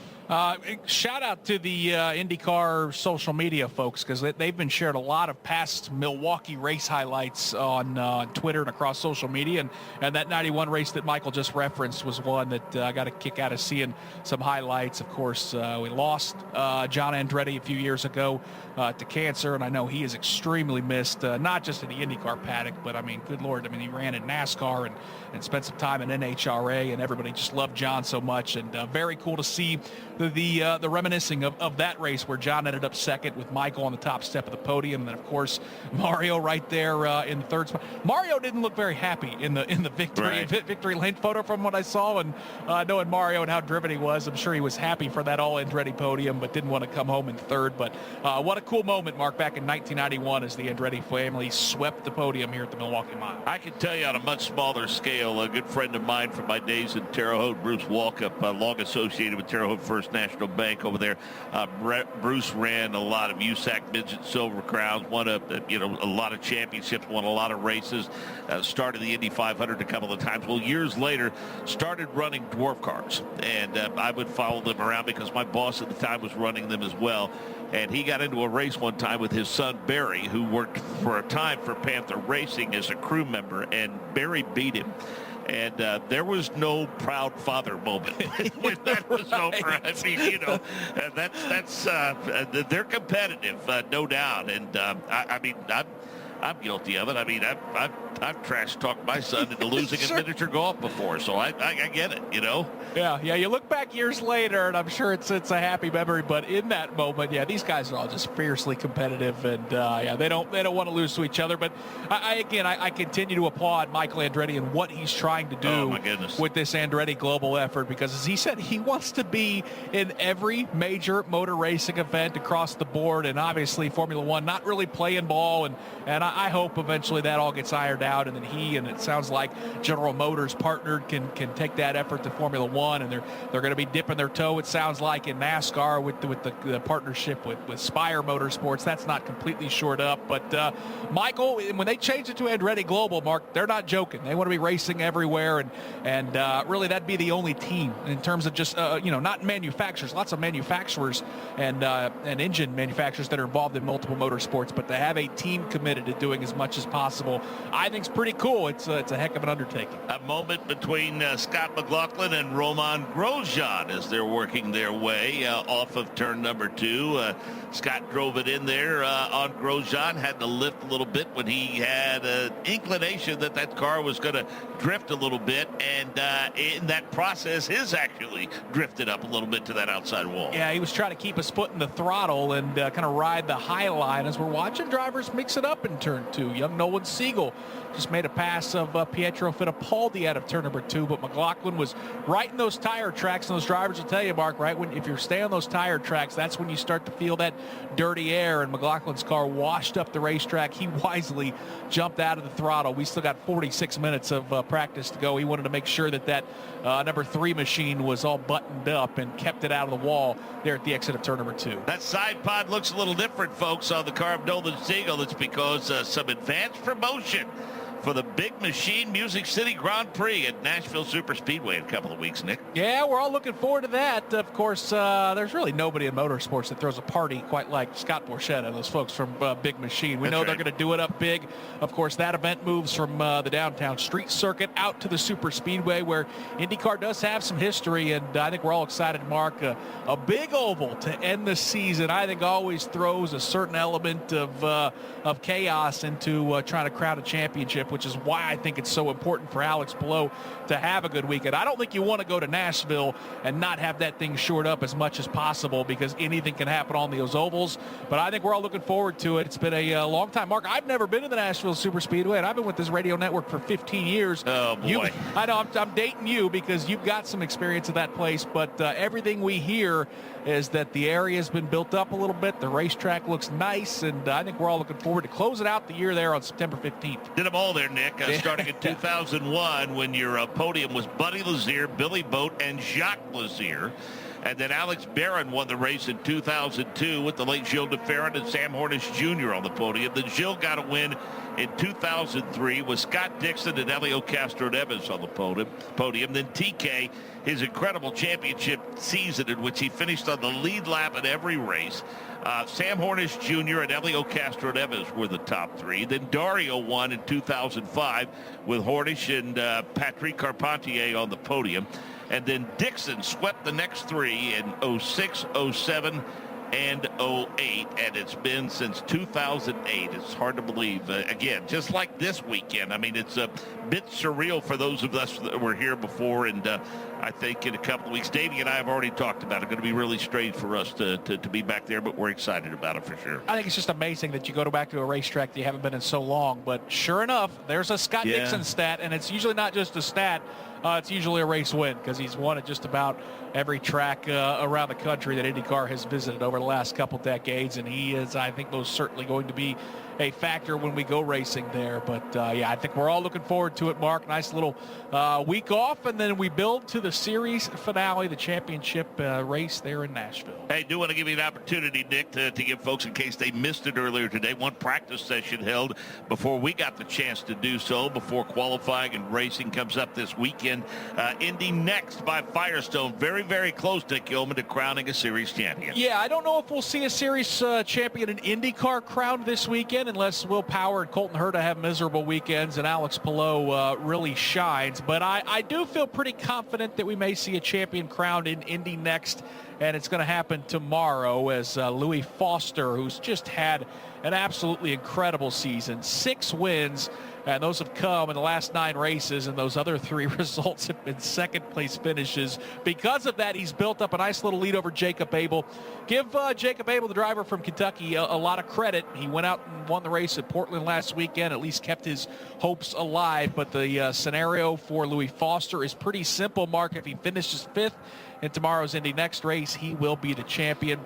Shout out to the IndyCar social media folks, because they've been sharing a lot of past Milwaukee race highlights on Twitter and across social media. And that 91 race that Michael just referenced was one that I got a kick out of seeing some highlights. Of course, we lost John Andretti a few years ago to cancer, and I know he is extremely missed, not just in the IndyCar paddock, but, I mean, good Lord, I mean, he ran in NASCAR and spent some time in NHRA, and everybody just loved John so much. And very cool to see the reminiscing of that race where John ended up second with Michael on the top step of the podium, and then of course Mario right there in the third spot. Mario didn't look very happy in the victory lane photo from what I saw, and knowing Mario and how driven he was, I'm sure he was happy for that all Andretti podium, but didn't want to come home in third. But what a cool moment, Mark, back in 1991 as the Andretti family swept the podium here at the Milwaukee Mile. I can tell you on a much smaller scale, a good friend of mine from my days in Terre Haute, Bruce Walkup, long associated with Terre Haute First National Bank over there. Bruce ran a lot of USAC midget silver crowns, won a lot of championships, won a lot of races, started the Indy 500 a couple of times. Well, years later, started running dwarf cars, and I would follow them around because my boss at the time was running them as well. And he got into a race one time with his son, Barry, who worked for a time for Panther Racing as a crew member, and Barry beat him. And there was no proud father moment when that was over. I mean, you know, they're competitive, no doubt. And I mean, I'm guilty of it. I mean, I've trash talked my son into losing in miniature golf before, so I get it, you know. Yeah. You look back years later, and I'm sure it's a happy memory. But in that moment, yeah, these guys are all just fiercely competitive, and they don't want to lose to each other. But I continue to applaud Michael Andretti and what he's trying to do with this Andretti Global effort, because as he said, he wants to be in every major motor racing event across the board, and obviously Formula One not really playing ball, and I hope eventually that all gets ironed out, and then he, and it sounds like General Motors partnered, can take that effort to Formula One, and they're going to be dipping their toe, it sounds like, in NASCAR with the partnership with Spire Motorsports. That's not completely shored up, but Michael, when they changed it to Andretti Global, Mark, they're not joking. They want to be racing everywhere, and really that'd be the only team in terms of just not manufacturers, lots of manufacturers and engine manufacturers that are involved in multiple motorsports, but to have a team committed to doing as much as possible. I think it's pretty cool. It's a heck of an undertaking. A moment between Scott McLaughlin and Romain Grosjean as they're working their way off of turn number 2. Scott drove it in there on Grosjean, had to lift a little bit when he had an inclination that car was going to drift a little bit, and in that process, his actually drifted up a little bit to that outside wall. Yeah, he was trying to keep his foot in the throttle and kind of ride the high line as we're watching drivers mix it up in turn 2. Young Nolan Siegel just made a pass of Pietro Fittipaldi out of turn number 2, but McLaughlin was right in those tire tracks, and those drivers will tell you, Mark, right, if you're staying on those tire tracks, that's when you start to feel that dirty air, and McLaughlin's car washed up the racetrack. He wisely jumped out of the throttle. We still got 46 minutes of practice to go. He wanted to make sure that number 3 machine was all buttoned up and kept it out of the wall there at the exit of turn number 2. That side pod looks a little different, folks, on the car of Nolan Siegel. It's because some advanced promotion for the Big Machine Music City Grand Prix at Nashville Super Speedway in a couple of weeks, Nick. Yeah, we're all looking forward to that. Of course, there's really nobody in motorsports that throws a party quite like Scott Borchetta, those folks from Big Machine. We know they're going to do it up big. Of course, that event moves from the downtown street circuit out to the Super Speedway, where IndyCar does have some history, and I think we're all excited, Mark. A big oval to end the season, I think, always throws a certain element of chaos into trying to crown a championship, which is why I think it's so important for Alex Palou to have a good weekend. I don't think you want to go to Nashville and not have that thing shored up as much as possible, because anything can happen on those ovals. But I think we're all looking forward to it. It's been a long time. Mark, I've never been to the Nashville Super Speedway, and I've been with this radio network for 15 years. Oh, boy. I know, I'm dating you because you've got some experience at that place, but everything we hear is that the area has been built up a little bit. The racetrack looks nice, and I think we're all looking forward to closing out the year there on September 15th. Did them all there, Nick. Starting in 2001, when your podium was Buddy Lazier, Billy Boat, and Jacques Lazier. And then Alex Barron won the race in 2002 with the late Gilles de Ferran and Sam Hornish Jr. on the podium. Then Gilles got a win in 2003 with Scott Dixon and Elio Castro-Neves on the podium. Then TK, his incredible championship season in which he finished on the lead lap at every race. Sam Hornish Jr. and Elio Castro-Neves were the top 3. Then Dario won in 2005 with Hornish and Patrick Carpentier on the podium. And then Dixon swept the next 3 in 06, 07, and 08, and it's been since 2008. It's hard to believe. Again, just like this weekend. I mean, it's a bit surreal for those of us that were here before, and I think in a couple of weeks, Davey and I have already talked about it. It's going to be really strange for us to be back there, but we're excited about it for sure. I think it's just amazing that you go back to a racetrack that you haven't been in so long, but sure enough, there's a Scott Dixon stat, and it's usually not just a stat. It's usually a race win, because he's won at just about every track around the country that IndyCar has visited over the last couple decades, and he is, I think, most certainly going to be a factor when we go racing there. But yeah, I think we're all looking forward to it, Mark. Nice little week off, and then we build to the series finale, the championship race there in Nashville. Hey, do want to give you an opportunity, Nick, to give folks, in case they missed it earlier today, one practice session held before we got the chance to do so, before qualifying and racing comes up this weekend. Indy Next by Firestone. Very, very close, Nick Gilman, to crowning a series champion. Yeah, I don't know if we'll see a series champion in IndyCar crowned this weekend, unless Will Power and Colton Herta have miserable weekends and Alex Palou really shines. But I do feel pretty confident that we may see a champion crowned in Indy Next, and it's going to happen tomorrow as Louis Foster, who's just had an absolutely incredible season, 6 wins, and those have come in the last 9 races, and those other 3 results have been second-place finishes. Because of that, he's built up a nice little lead over Jacob Abel. Give Jacob Abel, the driver from Kentucky, a lot of credit. He went out and won the race at Portland last weekend, at least kept his hopes alive. But the scenario for Louis Foster is pretty simple, Mark. If he finishes 5th in tomorrow's Indy Next race, he will be the champion.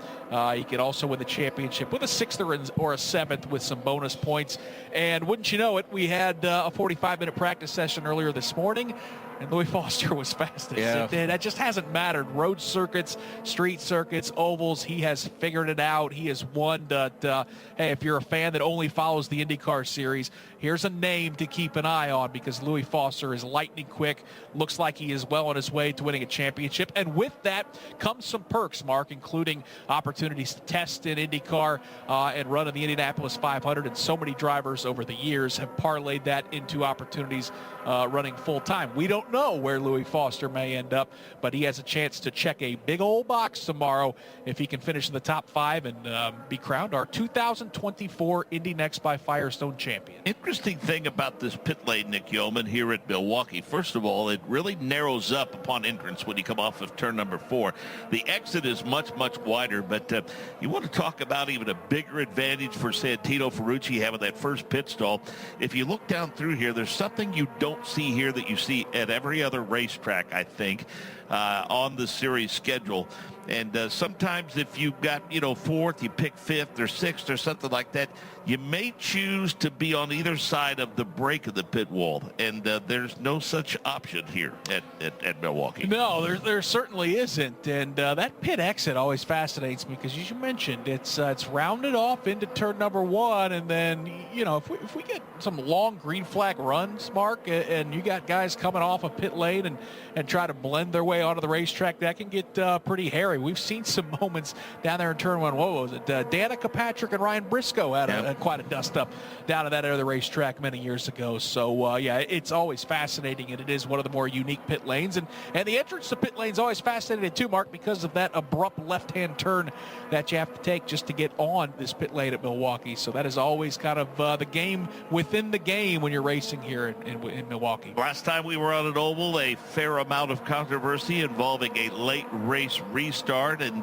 He could also win the championship with a 6th or a 7th with some bonus points. And wouldn't you know it, we had a 45-minute practice session earlier this morning and Louis Foster was fastest. Yeah. That just hasn't mattered. Road circuits, street circuits, ovals, he has figured it out. He has won. Hey, if you're a fan that only follows the IndyCar series, here's a name to keep an eye on because Louis Foster is lightning quick. Looks like he is well on his way to winning a championship. And with that comes some perks, Mark, including opportunities to test in IndyCar and run in the Indianapolis 500. And so many drivers over the years have parlayed that into opportunities running full-time. We don't know where Louis Foster may end up, but he has a chance to check a big old box tomorrow if he can finish in the top 5 and be crowned our 2024 Indy Next by Firestone champion. Interesting thing about this pit lane, Nick Yeoman, here at Milwaukee. First of all, it really narrows up upon entrance when you come off of turn number 4. The exit is much, much wider, but you want to talk about even a bigger advantage for Santino Ferrucci having that first pit stall. If you look down through here, there's something you don't see here that you see at every other racetrack, I think, on the series schedule. And sometimes if you've got, 4th, you pick 5th or 6th or something like that, you may choose to be on either side of the break of the pit wall. And there's no such option here at Milwaukee. No, there certainly isn't. And that pit exit always fascinates me because, as you mentioned, it's rounded off into turn number 1. And then, if we get some long green flag runs, Mark, and you got guys coming off a pit lane and try to blend their way onto the racetrack, that can get pretty hairy. We've seen some moments down there in turn 1. What was it? Danica Patrick and Ryan Briscoe had quite a dust-up down at that other racetrack many years ago. So, it's always fascinating, and it is one of the more unique pit lanes. And the entrance to pit lane is always fascinating, too, Mark, because of that abrupt left-hand turn that you have to take just to get on this pit lane at Milwaukee. So that is always kind of the game within the game when you're racing here in Milwaukee. Last time we were on an oval, a fair amount of controversy involving a late race restart, and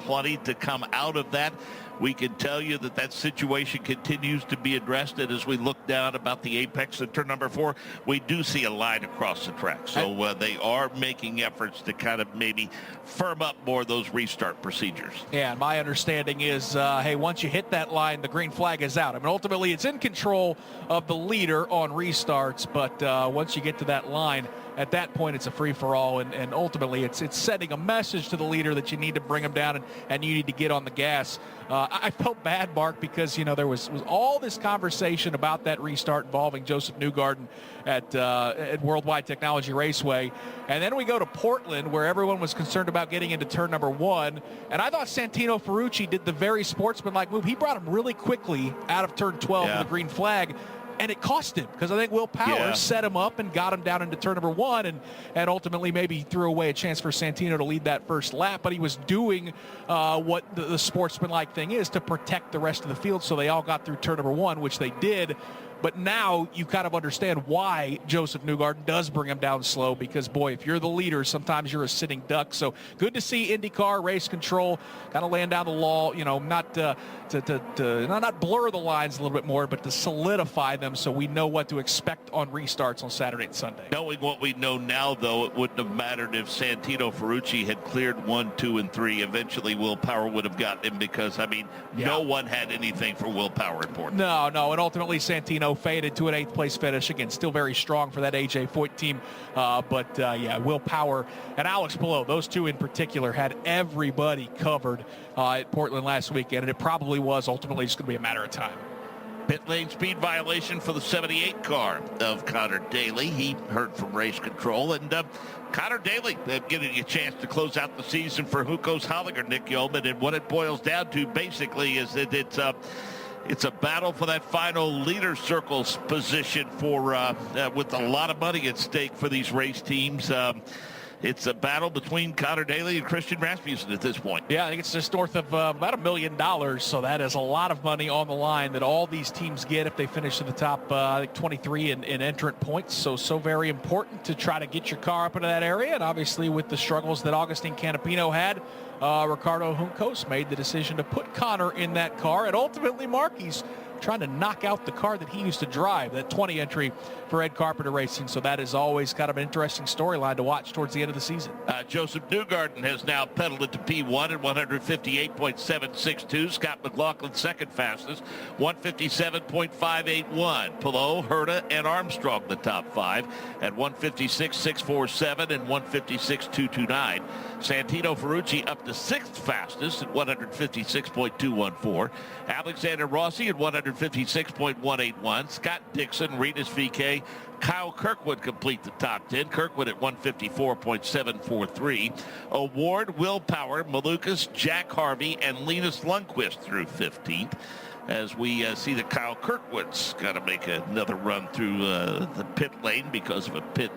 plenty to come out of that. We can tell you that situation continues to be addressed, and as we look down about the apex of turn number 4, we do see a line across the track. So they are making efforts to kind of maybe firm up more of those restart procedures. Yeah, and my understanding is, hey, once you hit that line, the green flag is out. I mean, ultimately, it's in control of the leader on restarts, but once you get to that line, at that point, it's a free-for-all, and ultimately, it's sending a message to the leader that you need to bring him down and you need to get on the gas. I felt bad, Mark, because, there was all this conversation about that restart involving Joseph Newgarden at Worldwide Technology Raceway. And then we go to Portland, where everyone was concerned about getting into turn number 1. And I thought Santino Ferrucci did the very sportsmanlike move. He brought him really quickly out of turn 12 with the green flag. And it cost him because I think Will Power set him up and got him down into turn number 1 and ultimately maybe threw away a chance for Santino to lead that first lap. But he was doing what the sportsmanlike thing is to protect the rest of the field. So they all got through turn number 1, which they did. But now you kind of understand why Joseph Newgarden does bring him down slow because, boy, if you're the leader, sometimes you're a sitting duck. So good to see IndyCar race control kind of laying down the law, not to not blur the lines a little bit more, but to solidify them so we know what to expect on restarts on Saturday and Sunday. Knowing what we know now, though, it wouldn't have mattered if Santino Ferrucci had cleared 1, 2, and 3. Eventually, Will Power would have gotten him because, no one had anything for Will Power in Portland. No, and ultimately Santino faded to an 8th place finish. Again, still very strong for that AJ Foyt team. But Will Power and Alex Palou, those two in particular, had everybody covered at Portland last weekend, and it probably was ultimately just going to be a matter of time. Pit lane speed violation for the 78 car of Connor Daly. He heard from race control, and Connor Daly getting a chance to close out the season for Huko's Holliger, Nick Yeoman, and what it boils down to basically is that it's a battle for that final leader circles position for with a lot of money at stake for these race teams. It's a battle between Connor Daly and Christian Rasmussen at this point. Yeah, I think it's just north of about $1 million, so that is a lot of money on the line that all these teams get if they finish in the top 23 in entrant points. So very important to try to get your car up into that area, and obviously with the struggles that Augustine Canapino had, Ricardo Juncos made the decision to put Connor in that car, and ultimately, Mark, he's trying to knock out the car that he used to drive, that 20 entry for Ed Carpenter Racing. So that is always kind of an interesting storyline to watch towards the end of the season. Joseph Newgarden has now pedaled it to P1 at 158.762. Scott McLaughlin second fastest, 157.581. Pillow, Herta, and Armstrong the top five at 156.647 and 156.229. Santino Ferrucci up to sixth fastest at 156.214. Alexander Rossi at 156.181. Scott Dixon, Renus VK, Kyle Kirkwood complete the top 10. Kirkwood at 154.743. Award, Willpower, Malukas, Jack Harvey, and Linus Lundqvist through 15th. As we see that Kyle Kirkwood's got to make another run through the pit lane because of a pit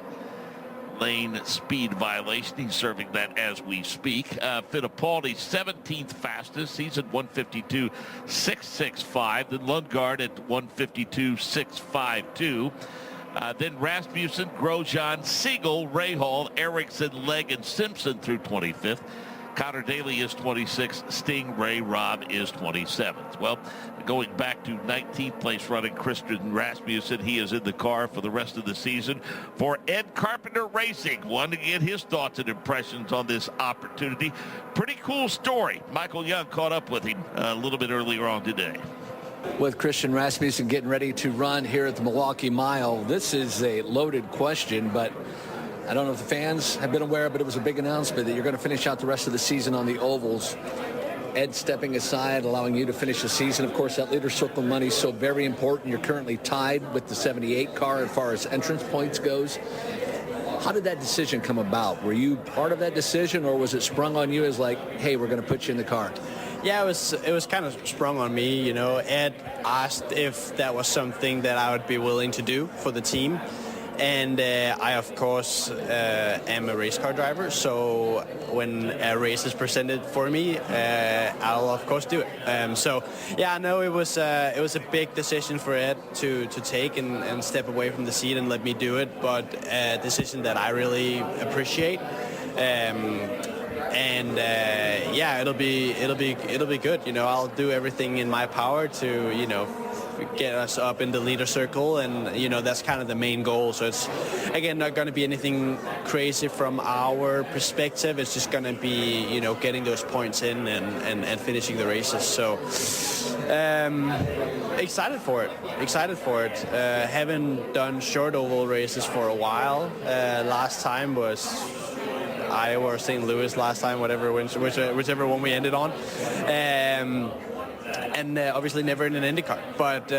lane speed violation. He's serving that as we speak. Fittipaldi 17th fastest. He's at 152.665. Then Lundgaard at 152.652. Then Rasmussen, Grosjean, Siegel, Rahal, Ericsson, Legg, and Simpson through 25th. Connor Daly is 26th. Sting, Ray, Rob is 27th. Well, going back to 19th place running Christian Rasmussen, he is in the car for the rest of the season for Ed Carpenter Racing. Wanted to get his thoughts and impressions on this opportunity. Pretty cool story. Michael Young caught up with him a little bit earlier on today. With Christian Rasmussen getting ready to run here at the Milwaukee Mile, this is a loaded question, but I don't know if the fans have been aware, but it was a big announcement that you're going to finish out the rest of the season on the ovals. Ed stepping aside, allowing you to finish the season. Of course, that leader circle money is so very important. You're currently tied with the 78 car as far as entrance points goes. How did that decision come about? Were you part of that decision, or was it sprung on you as like, hey, we're going to put you in the car? Yeah, it was kind of sprung on me. You know, Ed asked if that was something that I would be willing to do for the team. And I, of course, am a race car driver. So when a race is presented for me, I'll, of course, do it. So, yeah, I know it was a big decision for Ed to take and step away from the seat and let me do it, but a decision that I really appreciate. Yeah, it'll be good. You know, I'll do everything in my power to, you know, get us up in the leader circle, and you know that's kind of the main goal. So it's again not going to be anything crazy from our perspective. It's just going to be, you know, getting those points in and finishing the races. So excited for it. Haven't done short oval races for a while. Last time was Iowa or St. Louis last time, whichever one we ended on. And obviously never in an IndyCar. But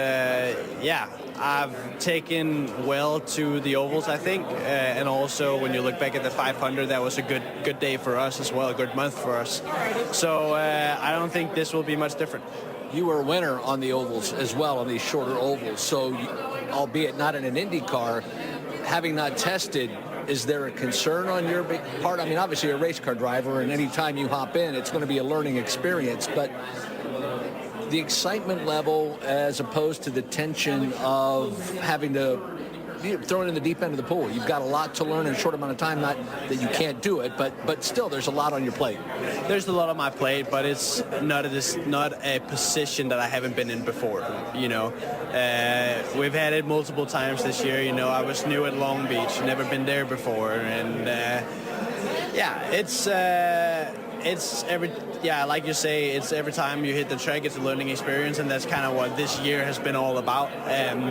yeah, I've taken well to the ovals, I think. And also when you look back at the 500, that was a good day for us as well, a good month for us. So I don't think this will be much different. You were a winner on the ovals as well, on these shorter ovals. So albeit not in an IndyCar, having not tested, is there a concern on your part? I mean, obviously you're a race car driver, and any time you hop in, it's going to be a learning experience. But the excitement level as opposed to the tension of having to throw it in the deep end of the pool. You've got a lot to learn in a short amount of time. Not that you can't do it, but still there's a lot on your plate. There's a lot on my plate, but it's not a position that I haven't been in before. You know, we've had it multiple times this year. You know, I was new at Long Beach, never been there before, and yeah, like you say, it's every time you hit the track, it's a learning experience, and that's kind of what this year has been all about.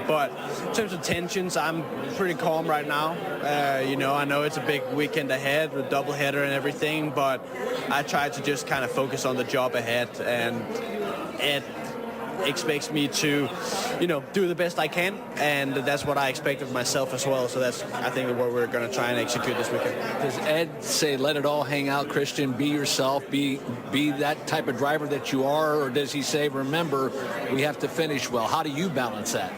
But in terms of tensions, I'm pretty calm right now. You know, I know it's a big weekend ahead with doubleheader and everything, but I try to just kind of focus on the job ahead, and it expects me to, you know, do the best I can, and that's what I expect of myself as well. So that's, I think, what we're going to try and execute this weekend. Does Ed say, let it all hang out, Christian, be yourself, be that type of driver that you are, or does he say, remember, we have to finish well? How do you balance that?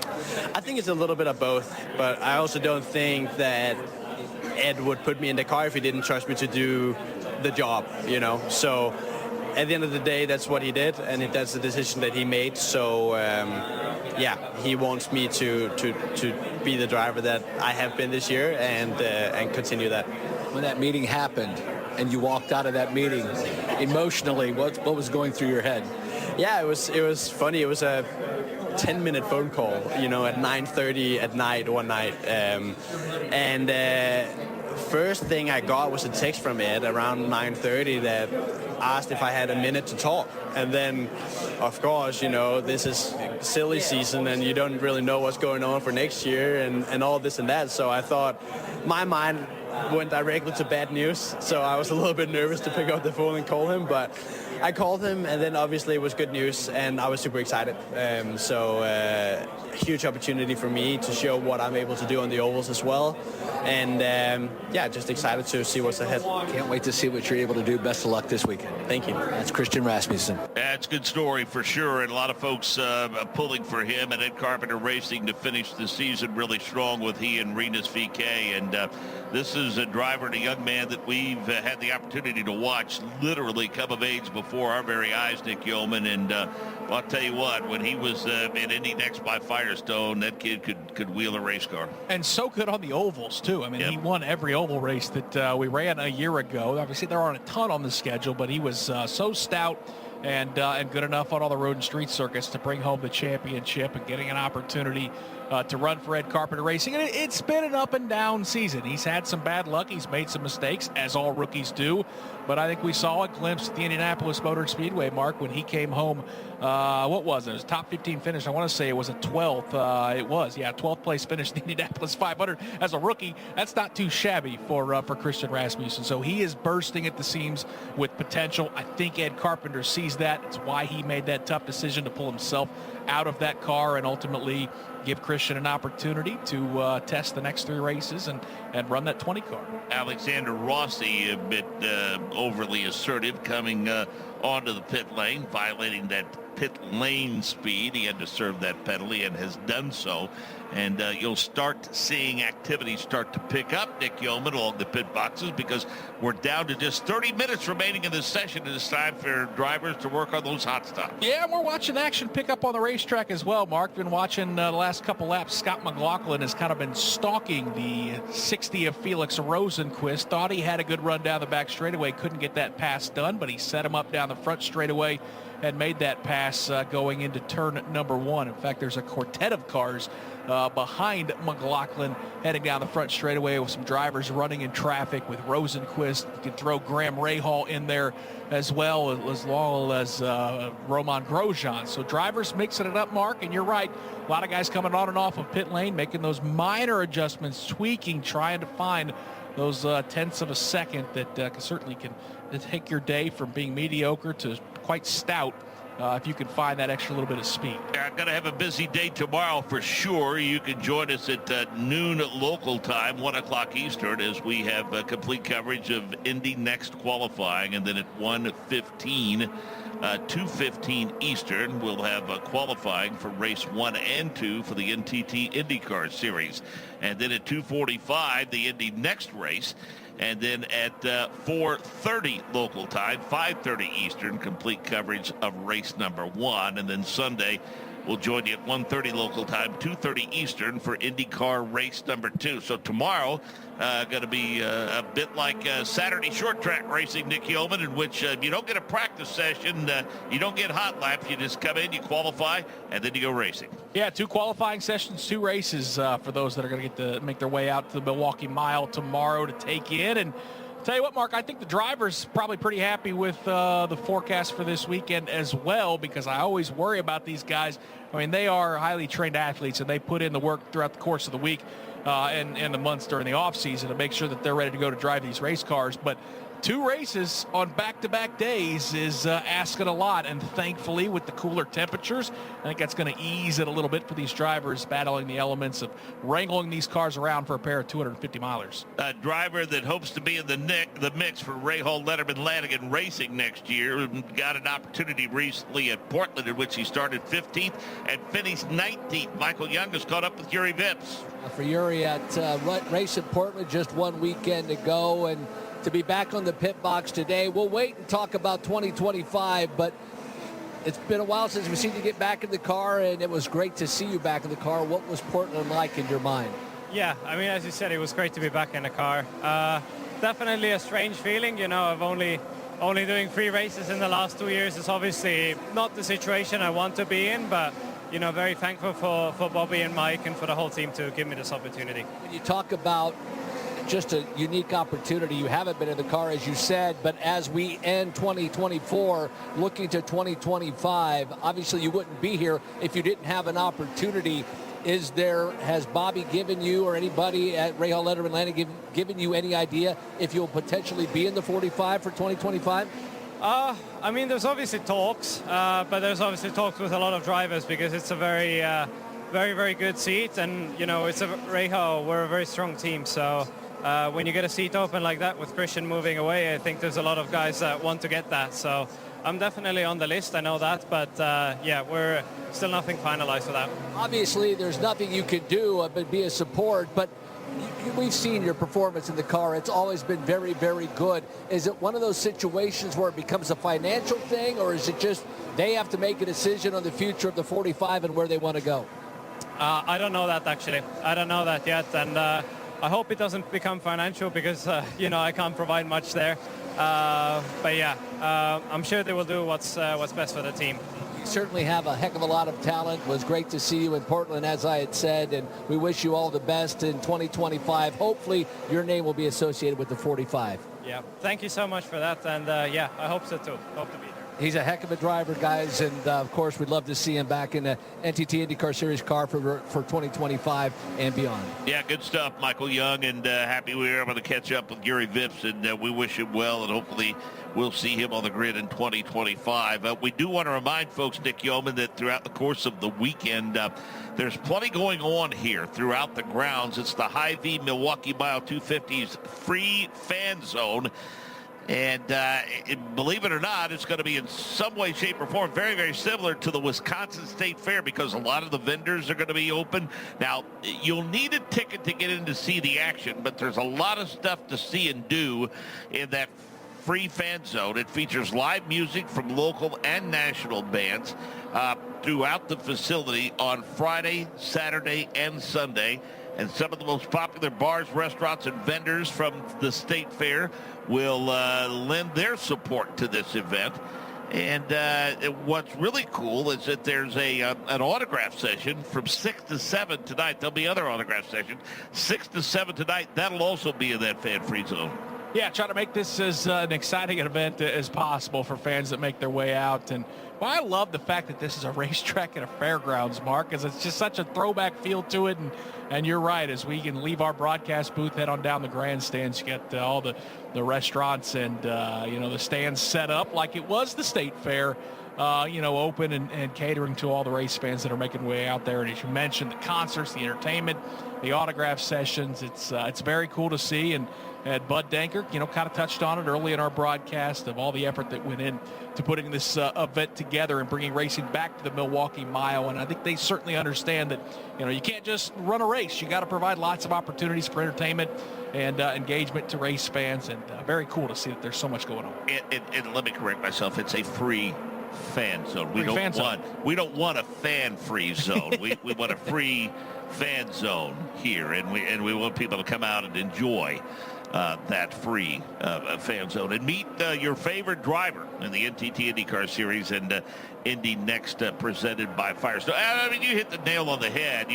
I think it's a little bit of both, but I also don't think that Ed would put me in the car if he didn't trust me to do the job, you know. So at the end of the day, that's what he did, and that's the decision that he made. So, yeah, he wants me to be the driver that I have been this year and continue that. When that meeting happened and you walked out of that meeting, emotionally, what was going through your head? Yeah, it was funny. It was a 10-minute phone call, at 9:30 at night one night. First thing I got was a text from Ed around 9:30 that asked if I had a minute to talk. And then, of course, this is silly season and you don't really know what's going on for next year and all this and that. So I thought my mind went directly to bad news. So I was a little bit nervous to pick up the phone and call him, but I called him, and then obviously it was good news, and I was super excited. Huge opportunity for me to show what I'm able to do on the ovals as well. And just excited to see what's ahead. Can't wait to see what you're able to do. Best of luck this weekend. Thank you. That's Christian Rasmussen. That's a good story for sure, and a lot of folks pulling for him and Ed Carpenter Racing to finish the season really strong with he and Renus VK. And this is a driver and a young man that we've had the opportunity to watch literally come of age before our very eyes, Nick Yeoman. And I'll tell you what, when he was in Indy Next by Firestone, that kid could wheel a race car. And so good on the ovals, too. I mean, he won every oval race that we ran a year ago. Obviously, there aren't a ton on the schedule, but he was so stout and good enough on all the road and street circuits to bring home the championship and getting an opportunity to run for Ed Carpenter Racing. And it's been an up and down season. He's had some bad luck. He's made some mistakes, as all rookies do. But I think we saw a glimpse at the Indianapolis Motor Speedway, Mark, when he came home. What was it? It was a top 15 finish. I want to say it was a 12th. 12th place finish in the Indianapolis 500 as a rookie. That's not too shabby for Christian Rasmussen. So he is bursting at the seams with potential. I think Ed Carpenter sees that. It's why he made that tough decision to pull himself out of that car and ultimately give Christian an opportunity to test the next 3 races and run that 20 car. Alexander Rossi, a bit overly assertive, coming onto the pit lane, violating that pit lane speed. He had to serve that penalty and has done so. And you'll start seeing activity start to pick up, Nick Yeoman, along the pit boxes, because we're down to just 30 minutes remaining in this session. It's time for drivers to work on those hot stops. Yeah, we're watching action pick up on the racetrack as well, Mark. Been watching the last couple laps. Scott McLaughlin has kind of been stalking the 60 of Felix Rosenquist. Thought he had a good run down the back straightaway. Couldn't get that pass done, but he set him up down the front straightaway and made that pass going into turn number 1. In fact, there's a quartet of cars behind McLaughlin heading down the front straightaway with some drivers running in traffic with Rosenquist. You can throw Graham Rahal in there as well as Roman Grosjean. So drivers mixing it up, Mark, and you're right. A lot of guys coming on and off of pit lane, making those minor adjustments, tweaking, trying to find those tenths of a second that certainly can take your day from being mediocre to quite stout if you can find that extra little bit of speed. I'm going to have a busy day tomorrow for sure. You can join us at noon local time, 1 o'clock Eastern, as we have complete coverage of Indy Next qualifying. And then at 1:15, 2:15 Eastern, we'll have qualifying for race 1 and 2 for the NTT INDYCAR series. And then at 2:45, the Indy Next race. And then at 4:30 local time, 5:30 Eastern, complete coverage of race number 1. And then Sunday, we'll join you at 1:30 local time, 2:30 Eastern for INDYCAR race number 2. So tomorrow, going to be a bit like Saturday short track racing, Nick Yeoman, in which you don't get a practice session, you don't get hot laps, you just come in, you qualify, and then you go racing. Yeah, 2 qualifying sessions, 2 races for those that are going to get to make their way out to the Milwaukee Mile tomorrow to take in. And tell you what, Mark, I think the driver's probably pretty happy with the forecast for this weekend as well, because I always worry about these guys. I mean, they are highly trained athletes, and they put in the work throughout the course of the week and the months during the off season to make sure that they're ready to go to drive these race cars. But 2 races on back-to-back days is asking a lot, and thankfully with the cooler temperatures, I think that's going to ease it a little bit for these drivers battling the elements of wrangling these cars around for a pair of 250 milers. A driver that hopes to be in the mix for Rahal Letterman Lanigan Racing next year got an opportunity recently at Portland, in which he started 15th and finished 19th. Michael Young has caught up with Yuri Vips. For Yuri at race at Portland, just 1 weekend to go, and to be back on the pit box today. We'll wait and talk about 2025, but it's been a while since we've seen you get back in the car, and it was great to see you back in the car. What was Portland like in your mind? Yeah, I mean, as you said, it was great to be back in the car. Definitely a strange feeling. You know, I've only only doing 3 races in the last 2 years is obviously not the situation I want to be in, but very thankful for Bobby and Mike and for the whole team to give me this opportunity. When you talk about just a unique opportunity, you haven't been in the car, as you said, but as we end 2024, looking to 2025, obviously you wouldn't be here if you didn't have an opportunity. Has Bobby given you or anybody at Rahal Letterman Landing given you any idea if you'll potentially be in the 45 for 2025? I mean, there's obviously talks, but there's obviously talks with a lot of drivers because it's a very, very good seat, and it's a Rahal. We're a very strong team, so when you get a seat open like that with Christian moving away, I think there's a lot of guys that want to get that. So I'm definitely on the list, I know that, but yeah, we're still nothing finalized for that. Obviously, there's nothing you can do but be a support, but we've seen your performance in the car. It's always been very, very good. Is it one of those situations where it becomes a financial thing, or is it just they have to make a decision on the future of the 45 and where they want to go? I don't know that, actually. I don't know that yet, and I hope it doesn't become financial because, I can't provide much there. But yeah, I'm sure they will do what's best for the team. You certainly have a heck of a lot of talent. It was great to see you in Portland, as I had said, and we wish you all the best in 2025. Hopefully your name will be associated with the 45. Yeah, thank you so much for that, and yeah, I hope so too. Hope to be there. He's a heck of a driver, guys, and of course we'd love to see him back in the NTT IndyCar Series car for 2025 and beyond. Yeah, good stuff, Michael Young, and happy we were able to catch up with Gary Vips, and we wish him well, and hopefully we'll see him on the grid in 2025. We do want to remind folks, Nick Yeoman, that throughout the course of the weekend, there's plenty going on here throughout the grounds. It's the Hy-Vee Milwaukee Mile 250's free fan zone. And believe it or not, it's going to be in some way, shape, or form very, very similar to the Wisconsin State Fair because a lot of the vendors are going to be open. Now, you'll need a ticket to get in to see the action, but there's a lot of stuff to see and do in that free fan zone. It features live music from local and national bands throughout the facility on Friday, Saturday, and Sunday. And some of the most popular bars, restaurants, and vendors from the State Fair will lend their support to this event. And what's really cool is that there's an autograph session from 6 to 7 tonight. There'll be other autograph sessions. 6 to 7 tonight. That'll also be in that fan-free zone. Yeah, try to make this as an exciting event as possible for fans that make their way out. And well, I love the fact that this is a racetrack and a fairgrounds, Mark, because it's just such a throwback feel to it. And you're right, as we can leave our broadcast booth, head on down the grandstands, you get all the restaurants and, the stands set up like it was the State Fair, open and catering to all the race fans that are making their way out there. And as you mentioned, the concerts, the entertainment, the autograph sessions, it's very cool to see. And Bud Denker, kind of touched on it early in our broadcast of all the effort that went in to putting this event together and bringing racing back to the Milwaukee Mile. And I think they certainly understand that, you can't just run a race. You got to provide lots of opportunities for entertainment and engagement to race fans. And very cool to see that there's so much going on. And let me correct myself. It's a free fan zone. We don't want a fan-free zone. we want a free fan zone here, and we want people to come out and enjoy that free fan zone and meet your favorite driver in the NTT IndyCar Series and Indy Next presented by Firestone. I mean, you hit the nail on the head.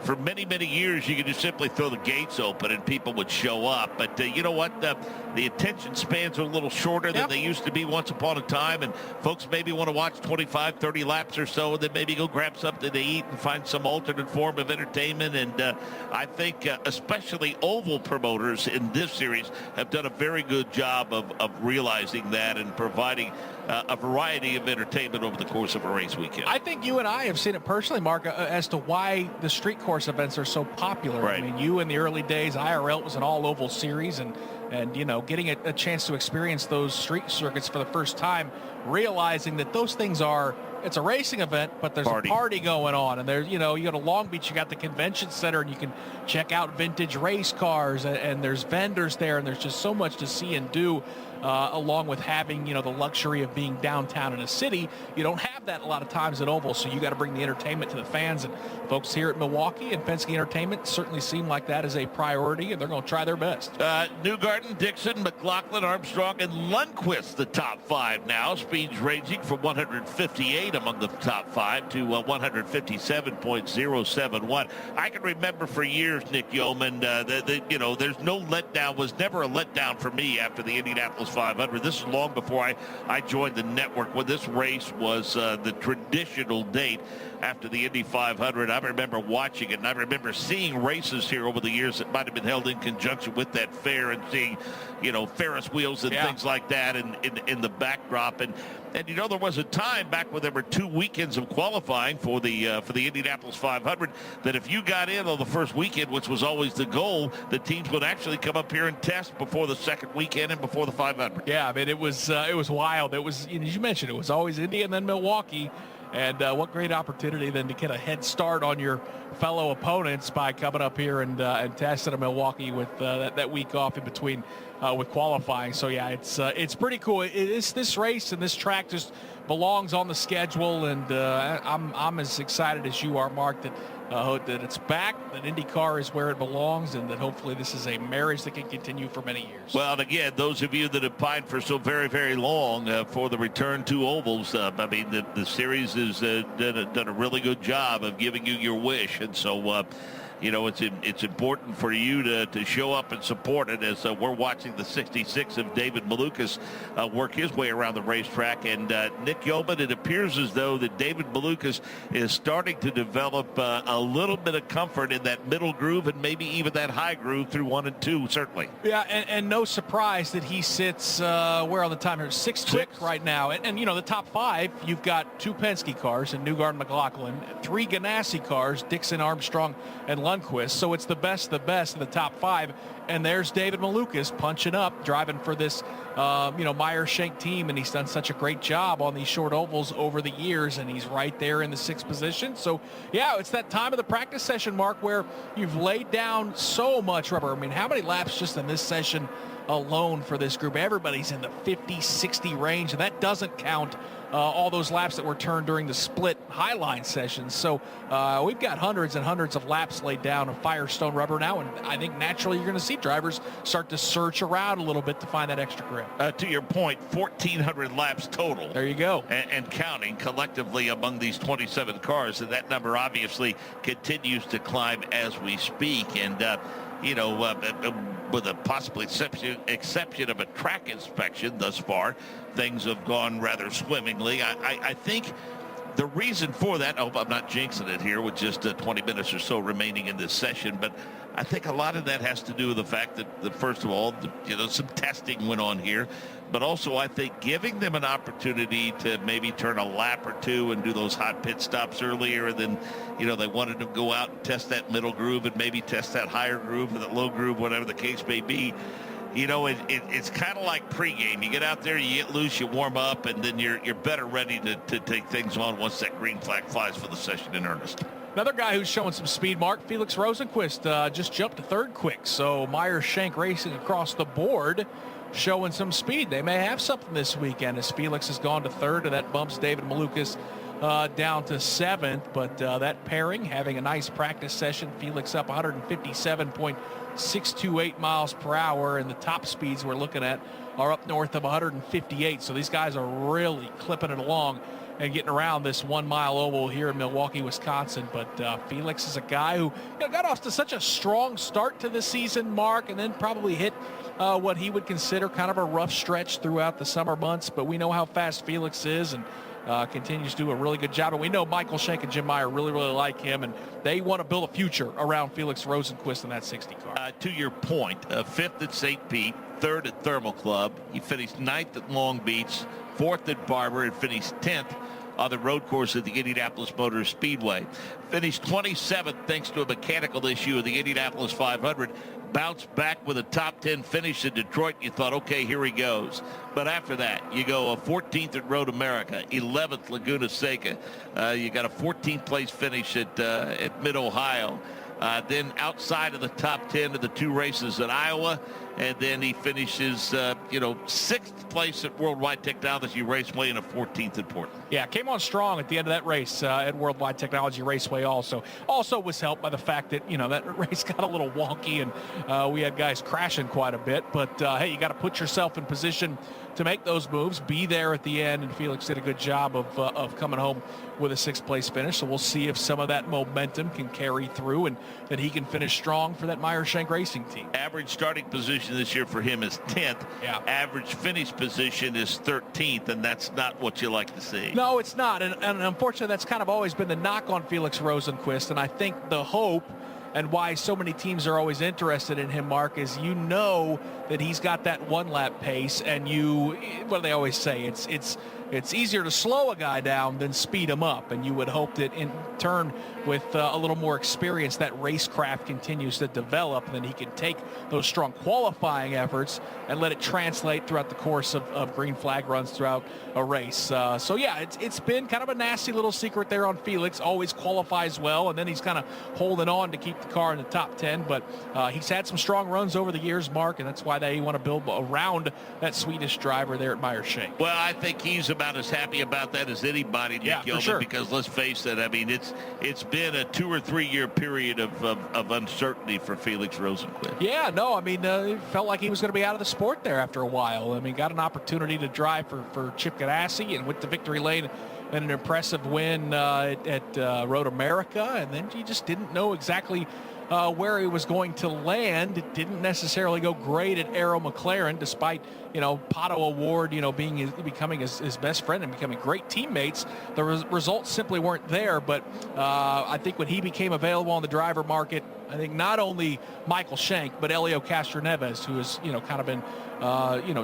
For many, many years, you could just simply throw the gates open and people would show up. But you know what? The attention spans are a little shorter than they used to be once upon a time. And folks maybe want to watch 25, 30 laps or so and then maybe go grab something to eat and find some alternate form of entertainment. And I think especially oval promoters in this series have done a very good job of realizing that and providing a variety of entertainment over the course of a race weekend. I think you and I have seen it personally, Mark, as to why the street course events are so popular. Right. I mean, you in the early days, IRL was an all-oval series, and getting a chance to experience those street circuits for the first time, realizing that those things it's a racing event, but there's a party going on. And there's, you go to Long Beach, you got the convention center, and you can check out vintage race cars, and there's vendors there, and there's just so much to see and do, along with having, the luxury of being downtown in a city. You don't have that a lot of times at Oval, so you got to bring the entertainment to the fans. And folks here at Milwaukee and Penske Entertainment certainly seem like that is a priority, and they're going to try their best. Newgarden, Dixon, McLaughlin, Armstrong, and Lundqvist, the top 5 now. Speeds ranging from 158 among the top 5 to 157.071. I can remember for years, Nick Yeoman, there's no letdown, was never a letdown for me after the Indianapolis 500. This is long before I joined the network, when this race was the traditional date after the Indy 500. I remember watching it, and I remember seeing races here over the years that might have been held in conjunction with that fair, and seeing, Ferris wheels and things like that in the backdrop. And there was a time back when there were 2 weekends of qualifying for the Indianapolis 500 that if you got in on the first weekend, which was always the goal, the teams would actually come up here and test before the second weekend and before the 500. Yeah, I mean, it was wild. It was, as you mentioned, it was always Indy and then Milwaukee. And what great opportunity then to get a head start on your fellow opponents by coming up here and testing in Milwaukee with that week off in between with qualifying. So yeah, it's pretty cool. This race and this track just belongs on the schedule, and I'm as excited as you are, Mark, that it's back, that INDYCAR is where it belongs, and that hopefully this is a marriage that can continue for many years. Well, and again, those of you that have pined for so very, very long for the return to ovals, the series has done a really good job of giving you your wish, and so it's important for you to show up and support it, as we're watching the 66 of David Malukas work his way around the racetrack. And Nick Yeoman, it appears as though that David Malukas is starting to develop a little bit of comfort in that middle groove, and maybe even that high groove through 1 and 2, certainly. Yeah, and no surprise that he sits where on the time here, 6th right now. And the top 5, you've got 2 Penske cars and Newgarden, McLaughlin, 3 Ganassi cars, Dixon, Armstrong, and Lundqvist. So it's the best in the top 5. And there's David Malukas punching up, driving for this, Meyer-Shank team, and he's done such a great job on these short ovals over the years, and he's right there in the 6th position. So, yeah, it's that time of the practice session, Mark, where you've laid down so much rubber. I mean, how many laps just in this session alone for this group? Everybody's in the 50, 60 range, and that doesn't count all those laps that were turned during the split Highline sessions. So we've got hundreds and hundreds of laps laid down of Firestone rubber now, and I think naturally you're going to see drivers start to search around a little bit to find that extra grip. To your point, 1,400 laps total. There you go. And counting collectively among these 27 cars, and that number obviously continues to climb as we speak. And with a possible exception of a track inspection thus far, things have gone rather swimmingly. I think the reason for that, I hope I'm not jinxing it here with just 20 minutes or so remaining in this session, but I think a lot of that has to do with the fact that first of all, some testing went on here, but also I think giving them an opportunity to maybe turn a lap or two and do those hot pit stops earlier, and then, they wanted to go out and test that middle groove and maybe test that higher groove or that low groove, whatever the case may be. It's kind of like pregame. You get out there, you get loose, you warm up, and then you're better ready to take things on once that green flag flies for the session in earnest. Another guy who's showing some speed, Mark, Felix Rosenqvist, just jumped to 3rd quick. So Meyer-Shank Racing across the board showing some speed. They may have something this weekend as Felix has gone to 3rd, and that bumps David Malukas down to 7th. But that pairing having a nice practice session. Felix up 157.628 miles per hour, and the top speeds we're looking at are up north of 158. So these guys are really clipping it along and getting around this 1 mile oval here in Milwaukee, Wisconsin. But Felix is a guy who got off to such a strong start to the season, Mark, and then probably hit what he would consider kind of a rough stretch throughout the summer months. But we know how fast Felix is, and continues to do a really good job. And we know Michael Shank and Jim Meyer really, really like him, and they want to build a future around Felix Rosenqvist in that 60 car. To your point, 5th at St. Pete, 3rd at Thermal Club. He finished 9th at Long Beach, 4th at Barber, and finished 10th on the road course at the Indianapolis Motor Speedway. Finished 27th thanks to a mechanical issue of the Indianapolis 500. Bounced back with a top 10 finish in Detroit. You thought, okay, here he goes. But after that, you go a 14th at Road America, 11th Laguna Seca. You got a 14th place finish at Mid-Ohio. Then outside of the top 10 of the 2 races at Iowa, and then he finishes, 6th place at Worldwide Technology Raceway and a 14th at Portland. Yeah, came on strong at the end of that race at Worldwide Technology Raceway also. Also was helped by the fact that, that race got a little wonky and we had guys crashing quite a bit. But, hey, you got to put yourself in position to make those moves, be there at the end, and Felix did a good job of coming home with a 6th place finish. So we'll see if some of that momentum can carry through and that he can finish strong for that Meyer-Shank Racing team. Average starting position this year for him is 10th. Yeah. Average finish position is 13th, and that's not what you like to see. No, it's not. And unfortunately, that's kind of always been the knock on Felix Rosenqvist. And I think the hope and why so many teams are always interested in him, Mark, is that he's got that one-lap pace, and what do they always say? It's easier to slow a guy down than speed him up, and you would hope that in turn with a little more experience that racecraft continues to develop, and then he can take those strong qualifying efforts and let it translate throughout the course of green flag runs throughout a race. So yeah, it's been kind of a nasty little secret there on Felix. Always qualifies well, and then he's kind of holding on to keep the car in the top 10, but he's had some strong runs over the years, Mark, and that's why they want to build around that Swedish driver there at Meyer-Shank. Well, I think he's about as happy about that as anybody, Nick Yeoman, sure. Because let's face it, I mean, it's been a 2 or 3 year period of uncertainty for Felix Rosenqvist. Yeah, no, I mean, it felt like he was going to be out of the sport there after a while. I mean, got an opportunity to drive for Chip Ganassi and went to victory lane and an impressive win at Road America, and then you just didn't know exactly where he was going to land. It didn't necessarily go great at Arrow McLaren, despite, Pato Award, becoming his best friend and becoming great teammates. The results simply weren't there, but I think when he became available on the driver market, I think not only Michael Shank, but Elio Castroneves, who has, kind of been,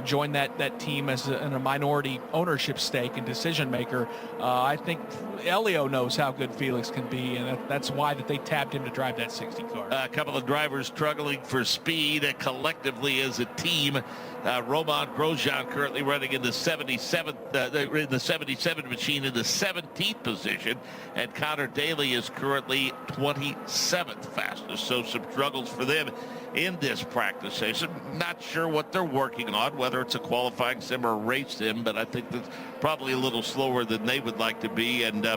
joined that team as in a minority ownership stake and decision maker. I think Elio knows how good Felix can be, and that's why that they tapped him to drive that 60 car. A couple of drivers struggling for speed collectively as a team. Roman Grosjean currently running in the 77th, in the 77 machine in the 17th position, and Connor Daly is currently 27th fastest. So some struggles for them in this practice session. Not sure what they're working on, whether it's a qualifying sim or a race sim, but I think that's probably a little slower than they would like to be. And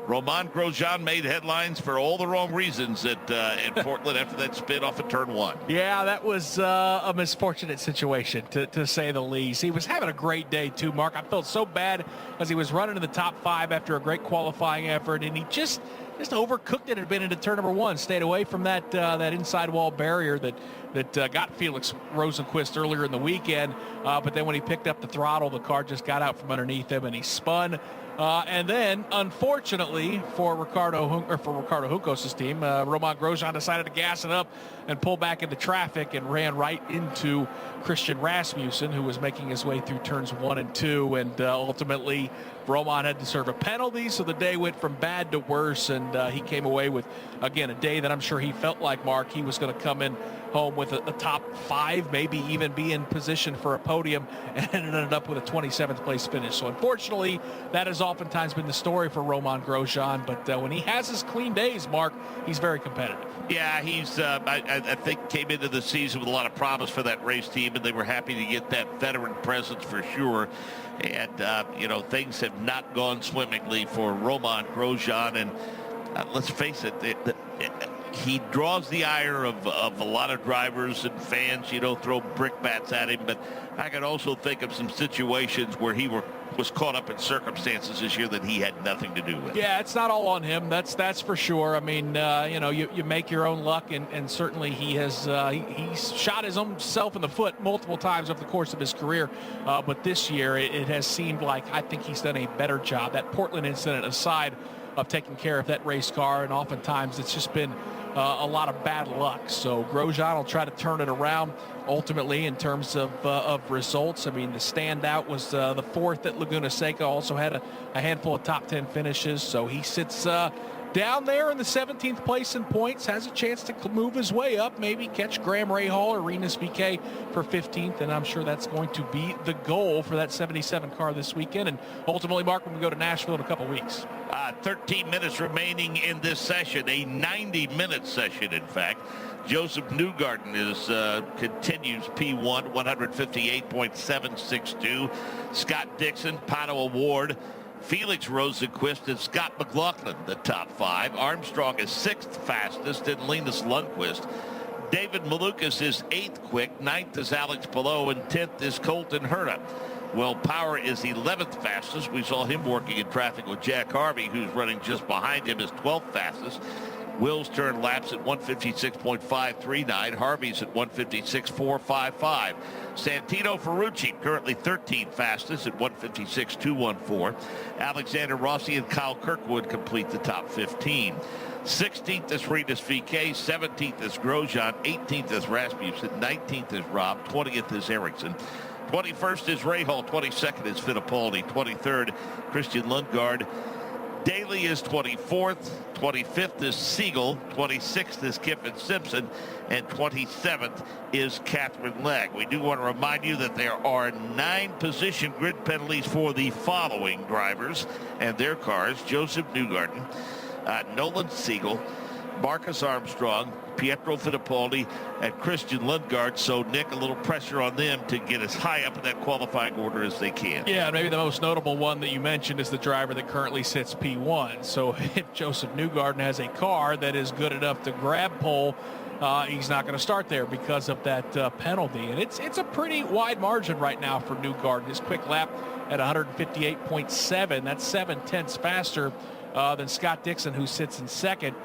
Roman Grosjean made headlines for all the wrong reasons in Portland after that spin off of turn 1. Yeah, that was a misfortunate situation, to say the least. He was having a great day, too, Mark. I felt so bad as he was running in the top 5 after a great qualifying effort, and he just overcooked it. Had been into turn number 1, stayed away from that inside wall barrier that got Felix Rosenqvist earlier in the weekend. But then when he picked up the throttle, the car just got out from underneath him, and he spun. And then, unfortunately, for Ricardo Juncos' team, Roman Grosjean decided to gas it up and pull back into traffic and ran right into Christian Rasmussen, who was making his way through turns 1 and 2. And ultimately, Roman had to serve a penalty, so the day went from bad to worse, and he came away with, again, a day that I'm sure he felt like, Mark, he was going to come in home with a top 5, maybe even be in position for a podium, and ended up with a 27th place finish. So unfortunately, that has oftentimes been the story for Roman Grosjean, but when he has his clean days, Mark, he's very competitive. Yeah, he's, I think, came into the season with a lot of promise for that race team, and they were happy to get that veteran presence for sure. And, things have not gone swimmingly for Roman Grosjean, and let's face it, he draws the ire of a lot of drivers and fans, throw brickbats at him. But I can also think of some situations where he was caught up in circumstances this year that he had nothing to do with. Yeah, it's not all on him. That's for sure. I mean, you make your own luck, and certainly he's shot his own self in the foot multiple times over the course of his career. But this year, it has seemed like I think he's done a better job. That Portland incident aside, of taking care of that race car, and oftentimes it's just been a lot of bad luck. So Grosjean will try to turn it around ultimately in terms of results. I mean, the standout was the 4th at Laguna Seca, also had a handful of top 10 finishes. So he sits down there in the 17th place in points, has a chance to move his way up, maybe catch Graham Rahal or Rinus VeeKay for 15th, and I'm sure that's going to be the goal for that 77 car this weekend. And ultimately, Mark, when we go to Nashville in a couple weeks. 13 minutes remaining in this session, a 90-minute session, in fact. Joseph Newgarden continues P1, 158.762. Scott Dixon, Pato Award, Felix Rosenqvist, and Scott McLaughlin, the top 5. Armstrong is 6th fastest, and Linus Lundqvist. David Malukas is 8th quick, 9th is Alex Palou, and 10th is Colton Herta. Will Power is 11th fastest. We saw him working in traffic with Jack Harvey, who's running just behind him, is 12th fastest. Will's turn laps at 156.539. Harvey's at 156.455. Santino Ferrucci, currently 13th fastest at 156.214. Alexander Rossi and Kyle Kirkwood complete the top 15. 16th is Rinus VeeKay, 17th is Grosjean, 18th is Rasmussen, 19th is Robb, 20th is Ericsson. 21st is Rahal, 22nd is Fittipaldi, 23rd Christian Lundgaard. Daly is 24th, 25th is Siegel, 26th is Kiffin Simpson, and 27th is Catherine Legg. We do want to remind you that there are 9 position grid penalties for the following drivers and their cars: Joseph Newgarden, Nolan Siegel, Marcus Armstrong, Pietro Fittipaldi, and Christian Lundgaard. So, Nick, a little pressure on them to get as high up in that qualifying order as they can. Yeah, maybe the most notable one that you mentioned is the driver that currently sits P1. So if Joseph Newgarden has a car that is good enough to grab pole, he's not going to start there because of that penalty. And it's a pretty wide margin right now for Newgarden. His quick lap at 158.7. That's 7/10 faster than Scott Dixon, who sits in second.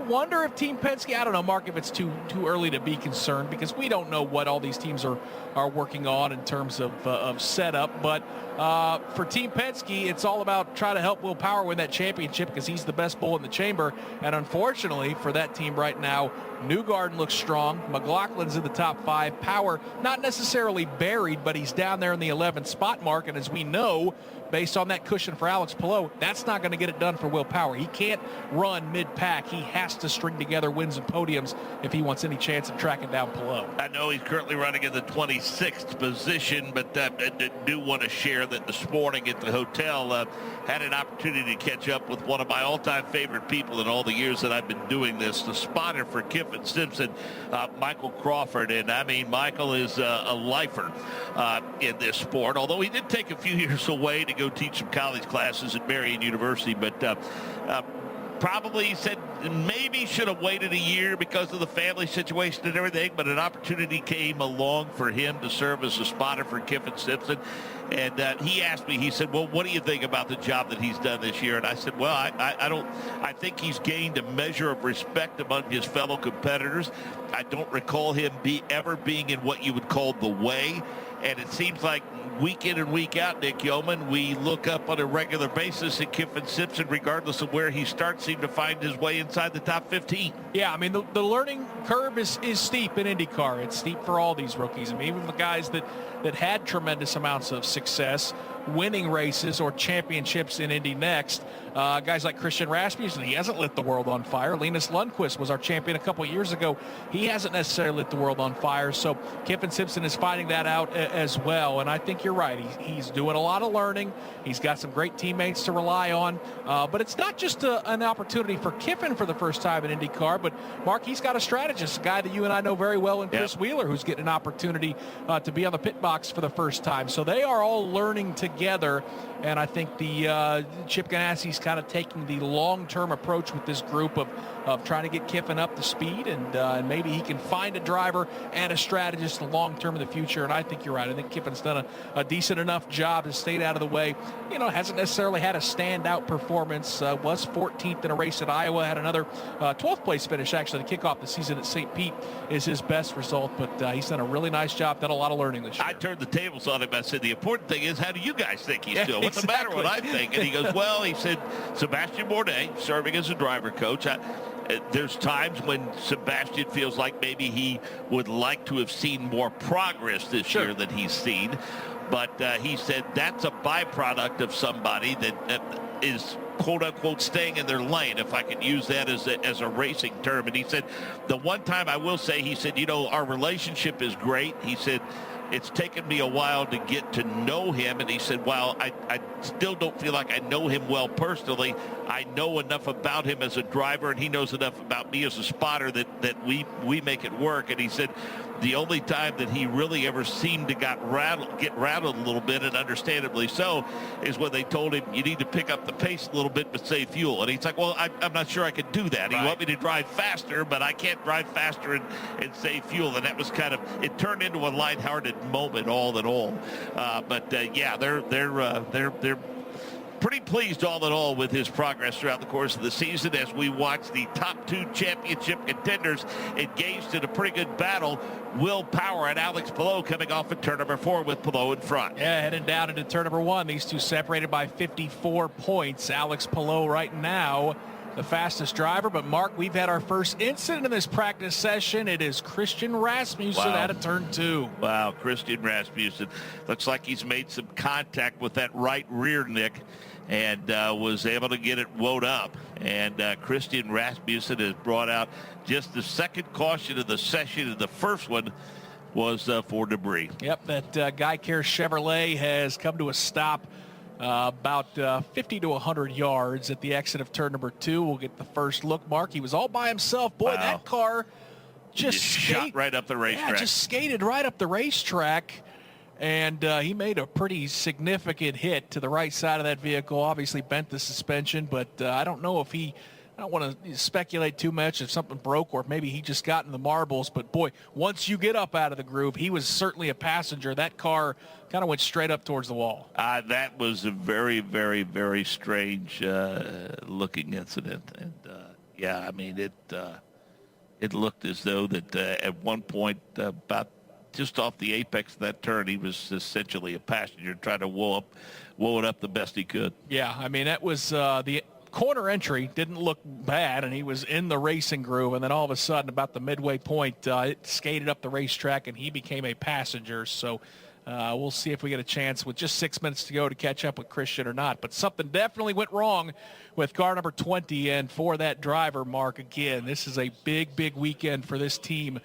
Wonder if Team Penske, I don't know, Mark, if it's too early to be concerned, because we don't know what all these teams are working on in terms of setup. But for Team Penske, it's all about trying to help Will Power win that championship, because he's the best bull in the chamber. And unfortunately for that team right now, Newgarden looks strong. McLaughlin's in the top 5. Power, not necessarily buried, but he's down there in the 11th spot, Mark. And as we know, based on that cushion for Alex Palou, that's not going to get it done for Will Power. He can't run mid-pack. He has to string together wins and podiums if he wants any chance of tracking down Palou. I know he's currently running in the 26th position, but I do want to share that this morning at the hotel, had an opportunity to catch up with one of my all-time favorite people in all the years that I've been doing this, the spotter for Kiffin Simpson, Michael Crawford. And I mean, Michael is a lifer in this sport, although he did take a few years away to go teach some college classes at Marian University, but probably said maybe should have waited a year because of the family situation and everything, but an opportunity came along for him to serve as a spotter for Kiffin Simpson. And he asked me, he said, well, what do you think about the job that he's done this year? And I said, well, I think he's gained a measure of respect among his fellow competitors. I don't recall him ever being in what you would call the way. And it seems like week in and week out, Nick Yeoman, we look up on a regular basis at Kiffin Simpson, regardless of where he starts, seem to find his way inside the top 15. Yeah, I mean, the learning curve is steep in IndyCar. It's steep for all these rookies. I mean, even the guys that had tremendous amounts of success winning races or championships in Indy Next. Guys like Christian Rasmussen, he hasn't lit the world on fire. Linus Lundqvist was our champion a couple of years ago. He hasn't necessarily lit the world on fire. So Kiffin Simpson is finding that out as well. And I think you're right. He's doing a lot of learning. He's got some great teammates to rely on. But it's not just an opportunity for Kiffin for the first time in IndyCar, but Mark, he's got a strategist, a guy that you and I know very well in Chris Wheeler, who's getting an opportunity to be on the pit box for the first time. So they are all learning together. And I think the Chip Ganassi's kind of taking the long-term approach with this group of trying to get Kiffin up to speed, and maybe he can find a driver and a strategist in the long-term in the future. And I think you're right. I think Kiffin's done a decent enough job to stay out of the way. You know, hasn't necessarily had a standout performance. Was 14th in a race at Iowa, had another 12th place finish actually to kick off the season at St. Pete is his best result. But he's done a really nice job, done a lot of learning this year. I turned the tables on him. I said, the important thing is, how do you guys think he's doing? What's the matter what I think? And he goes, well, he said, Sebastian Bourdais, serving as a driver coach, there's times when Sebastian feels like maybe he would like to have seen more progress this year than he's seen. But he said that's a byproduct of somebody that is quote-unquote staying in their lane, if I could use that as a racing term. And he said, the one time I will say, he said, our relationship is great. He said, it's taken me a while to get to know him. And he said, while I still don't feel like I know him well personally, I know enough about him as a driver, and he knows enough about me as a spotter that we make it work. And he said the only time that he really ever seemed to get rattled a little bit, and understandably so, is when they told him, you need to pick up the pace a little bit but save fuel. And he's like, well, I'm not sure I could do that. Right. You want me to drive faster, but I can't drive faster and save fuel. And that was kind of, it turned into a lighthearted moment all in all. Yeah, they're pretty pleased all in all with his progress throughout the course of the season as we watch the top two championship contenders engaged in a pretty good battle. Will Power and Alex Palou coming off at turn number 4 with Palou in front. Yeah, heading down into turn number 1. These two separated by 54 points. Alex Palou right now the fastest driver. But, Mark, we've had our first incident in this practice session. It is Christian Rasmussen out of turn 2. Wow, Christian Rasmussen. Looks like he's made some contact with that right rear, Nick, and was able to get it wound up. And Christian Rasmussen has brought out just the second caution of the session, and the first one was for debris. Yep, that GuyCare Chevrolet has come to a stop about 50 to 100 yards at the exit of turn number 2. We'll get the first look, Mark. He was all by himself. Boy, that car just shot right up the racetrack. Yeah, just skated right up the racetrack. And he made a pretty significant hit to the right side of that vehicle. Obviously bent the suspension, but I don't know if I don't want to speculate too much if something broke or if maybe he just got in the marbles. But, boy, once you get up out of the groove, he was certainly a passenger. That car kind of went straight up towards the wall. That was a very, very, very strange looking incident. And, yeah, I mean, it looked as though that at one point about just off the apex of that turn, he was essentially a passenger trying to woe it up the best he could. Yeah, I mean, that was the corner entry didn't look bad, and he was in the racing groove, and then all of a sudden, about the midway point, it skated up the racetrack, and he became a passenger. So we'll see if we get a chance with just 6 minutes to go to catch up with Christian or not. But something definitely went wrong with car number 20, and for that driver, Mark, again, this is a big, big weekend for this team.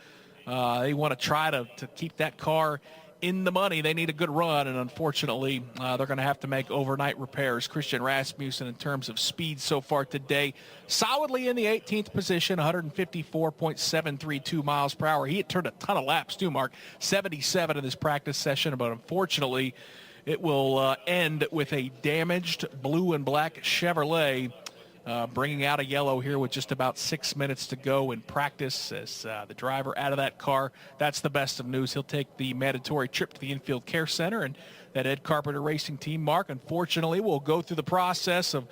They want to try to keep that car in the money. They need a good run, and unfortunately, they're going to have to make overnight repairs. Christian Rasmussen, in terms of speed so far today, solidly in the 18th position, 154.732 miles per hour. He had turned a ton of laps too, Mark, 77 in this practice session, but unfortunately, it will end with a damaged blue and black Chevrolet bringing out a yellow here with just about 6 minutes to go in practice as the driver out of that car. That's the best of news. He'll take the mandatory trip to the Infield Care Center, and that Ed Carpenter Racing team, Mark, unfortunately, will go through the process of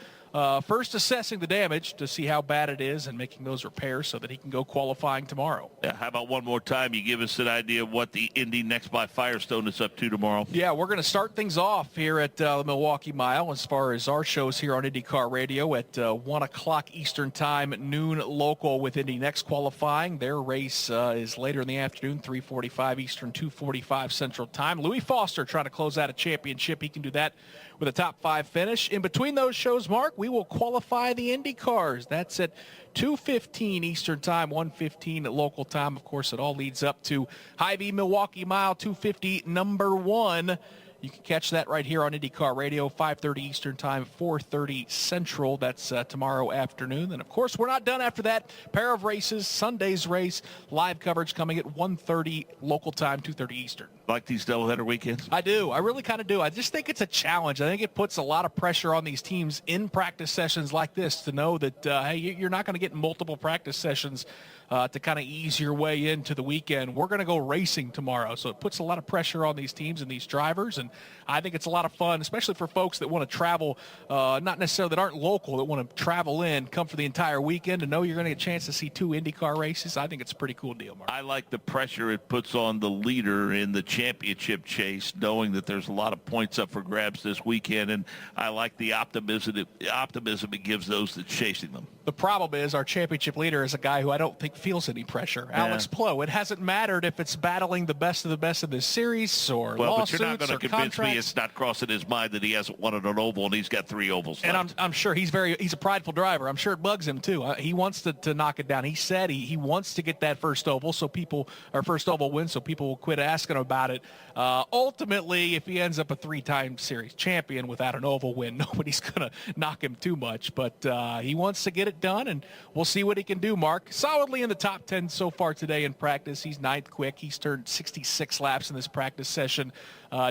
first assessing the damage to see how bad it is and making those repairs so that he can go qualifying tomorrow. Yeah, how about one more time? You give us an idea of what the Indy Next by Firestone is up to tomorrow. Yeah, we're going to start things off here at the Milwaukee Mile as far as our shows here on IndyCar Radio at 1 o'clock Eastern Time, noon local, with Indy Next qualifying. Their race is later in the afternoon, 3:45 Eastern, 2:45 Central Time. Louis Foster trying to close out a championship. He can do that with a top 5 finish. In between those shows, Mark, we will qualify the Indy cars. That's at 2:15 Eastern Time, 1:15 at local time. Of course, it all leads up to Hy-Vee Milwaukee Mile 250 number 1. You can catch that right here on IndyCar Radio, 5:30 Eastern Time, 4:30 Central. That's tomorrow afternoon. And, of course, we're not done after that. Pair of races, Sunday's race, live coverage coming at 1:30 local time, 2:30 Eastern. Like these doubleheader weekends? I do. I really kind of do. I just think it's a challenge. I think it puts a lot of pressure on these teams in practice sessions like this to know that, hey, you're not going to get multiple practice sessions to kind of ease your way into the weekend. We're going to go racing tomorrow. So it puts a lot of pressure on these teams and these drivers. And I think it's a lot of fun, especially for folks that want to travel, not necessarily that aren't local, that want to travel in, come for the entire weekend, and know you're going to get a chance to see 2 IndyCar races. I think it's a pretty cool deal, Mark. I like the pressure it puts on the leader in the championship chase, knowing that there's a lot of points up for grabs this weekend, and I like the optimism it gives those that's chasing them. The problem is our championship leader is a guy who I don't think feels any pressure. Yeah. Alex Plow. It hasn't mattered if it's battling the best of this series or lawsuits but you're not going to convince contracts. me it's not crossing his mind that he hasn't won an oval and he's got 3 ovals left. And I'm sure he's a prideful driver. I'm sure it bugs him too. He wants to knock it down. He said he wants to get that first oval first oval win so people will quit asking about it. Ultimately, if he ends up a 3-time series champion without an oval win, nobody's going to knock him too much. But he wants to get it done, and we'll see what he can do, Mark. Solidly in the top 10 so far today in practice. He's 9th quick. He's turned 66 laps in this practice session.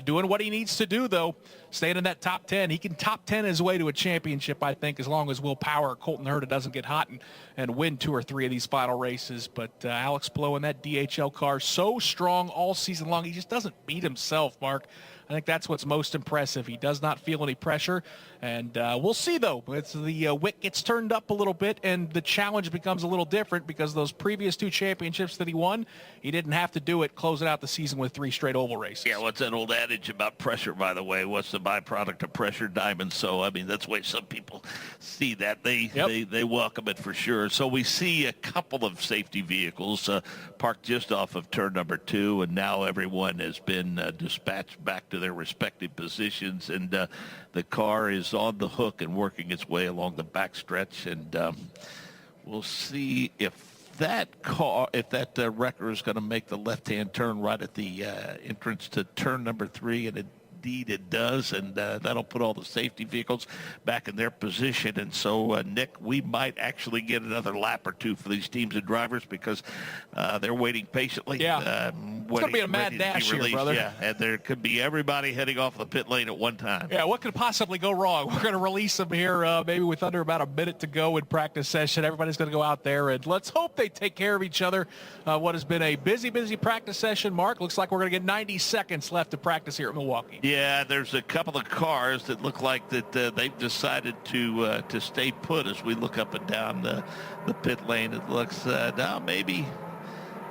Doing what he needs to do, though, staying in that top 10. He can top 10 his way to a championship, I think, as long as Will Power, Colton Herta doesn't get hot and win 2 or 3 of these final races. But Alex Plow in that DHL car, so strong all season long. He just doesn't beat himself, Mark. I think that's what's most impressive. He does not feel any pressure. And we'll see, though. It's the wick gets turned up a little bit, and the challenge becomes a little different because those previous 2 championships that he won, he didn't have to do it, closing out the season with 3 straight oval races. Yeah, what's that old adage about pressure, by the way? What's the byproduct of pressure? Diamonds. So, I mean, that's the way some people see that. They welcome it for sure. So we see a couple of safety vehicles parked just off of turn number 2, and now everyone has been dispatched back to their respective positions, and the car is on the hook and working its way along the backstretch, and we'll see if that wrecker is going to make the left-hand turn right at the entrance to turn number 3, and indeed it does, and that'll put all the safety vehicles back in their position. And so, Nick, we might actually get another lap or 2 for these teams and drivers because they're waiting patiently. Yeah, it's going to be a mad dash here, brother. Yeah, and there could be everybody heading off the pit lane at one time. Yeah, what could possibly go wrong? We're going to release them here maybe with under about a minute to go in practice session. Everybody's going to go out there, and let's hope they take care of each other. What has been a busy practice session, Mark. Looks like we're going to get 90 seconds left to practice here at Milwaukee. Yeah, there's a couple of cars that look like that they've decided to stay put as we look up and down the pit lane. It looks now maybe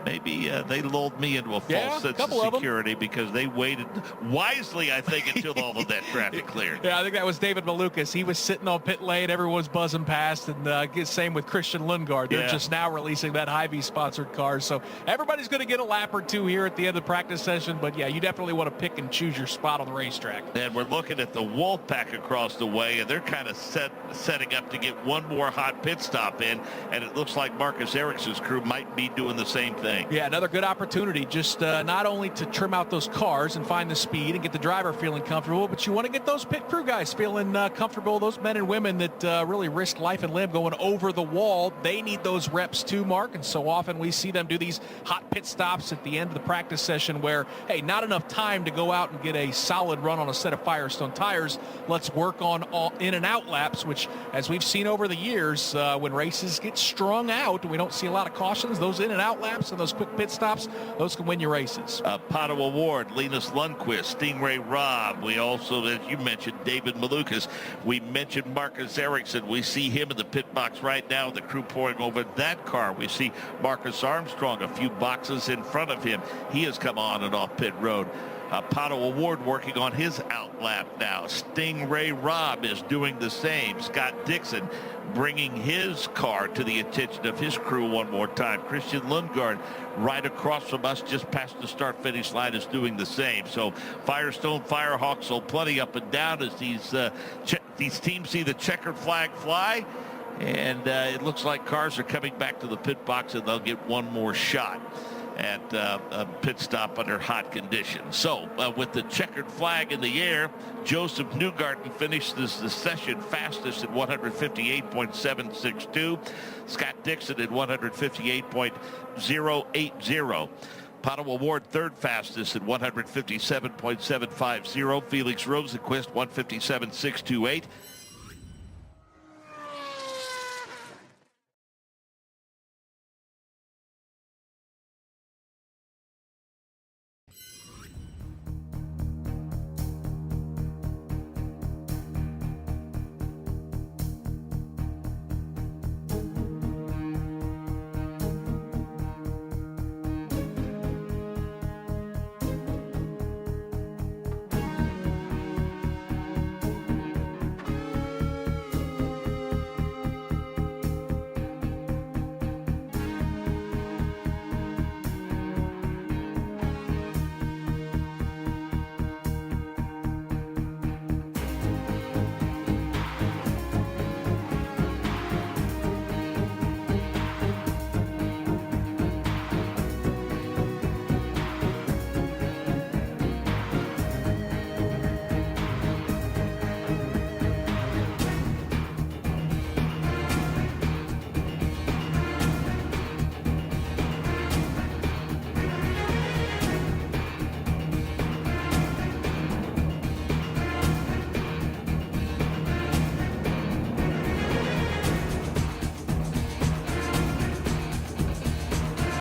they lulled me into a false sense of security because they waited wisely, I think, until all of that traffic cleared. Yeah, I think that was David Malukas. He was sitting on pit lane. Everyone's buzzing past, and same with Christian Lundgaard. They're just now releasing that Hy-Vee-sponsored car. So everybody's going to get a lap or 2 here at the end of the practice session. But, yeah, you definitely want to pick and choose your spot on the racetrack. And we're looking at the Wolfpack across the way, and they're kind of setting up to get one more hot pit stop in. And it looks like Marcus Ericsson's crew might be doing the same thing. Yeah, another good opportunity just not only to trim out those cars and find the speed and get the driver feeling comfortable, but you want to get those pit crew guys feeling comfortable, those men and women that really risk life and limb going over the wall. They need those reps too, Mark, and so often we see them do these hot pit stops at the end of the practice session where, hey, not enough time to go out and get a solid run on a set of Firestone tires. Let's work on all in and out laps, which, as we've seen over the years, when races get strung out, we don't see a lot of cautions. Those in and out laps and those quick pit stops, those can win you races. Pato Award, Linus Lundqvist, Stingray Robb. We also, as you mentioned, David Malukas. We mentioned Marcus Ericsson. We see him in the pit box right now, the crew pouring over that car. We see Marcus Armstrong a few boxes in front of him. He has come on and off pit road. Pato Award working on his out lap now. Stingray Robb is doing the same. Scott Dixon bringing his car to the attention of his crew one more time. Christian Lundgaard right across from us just past the start-finish line is doing the same. So Firestone Firehawks will plenty up and down as these teams see the checkered flag fly. And it looks like cars are coming back to the pit box and they'll get one more shot at a pit stop under hot conditions. So with the checkered flag in the air, Joseph Newgarden finished the session fastest at 158.762. Scott Dixon at 158.080. Pato Award third fastest at 157.750. Felix Rosenqvist 157.628.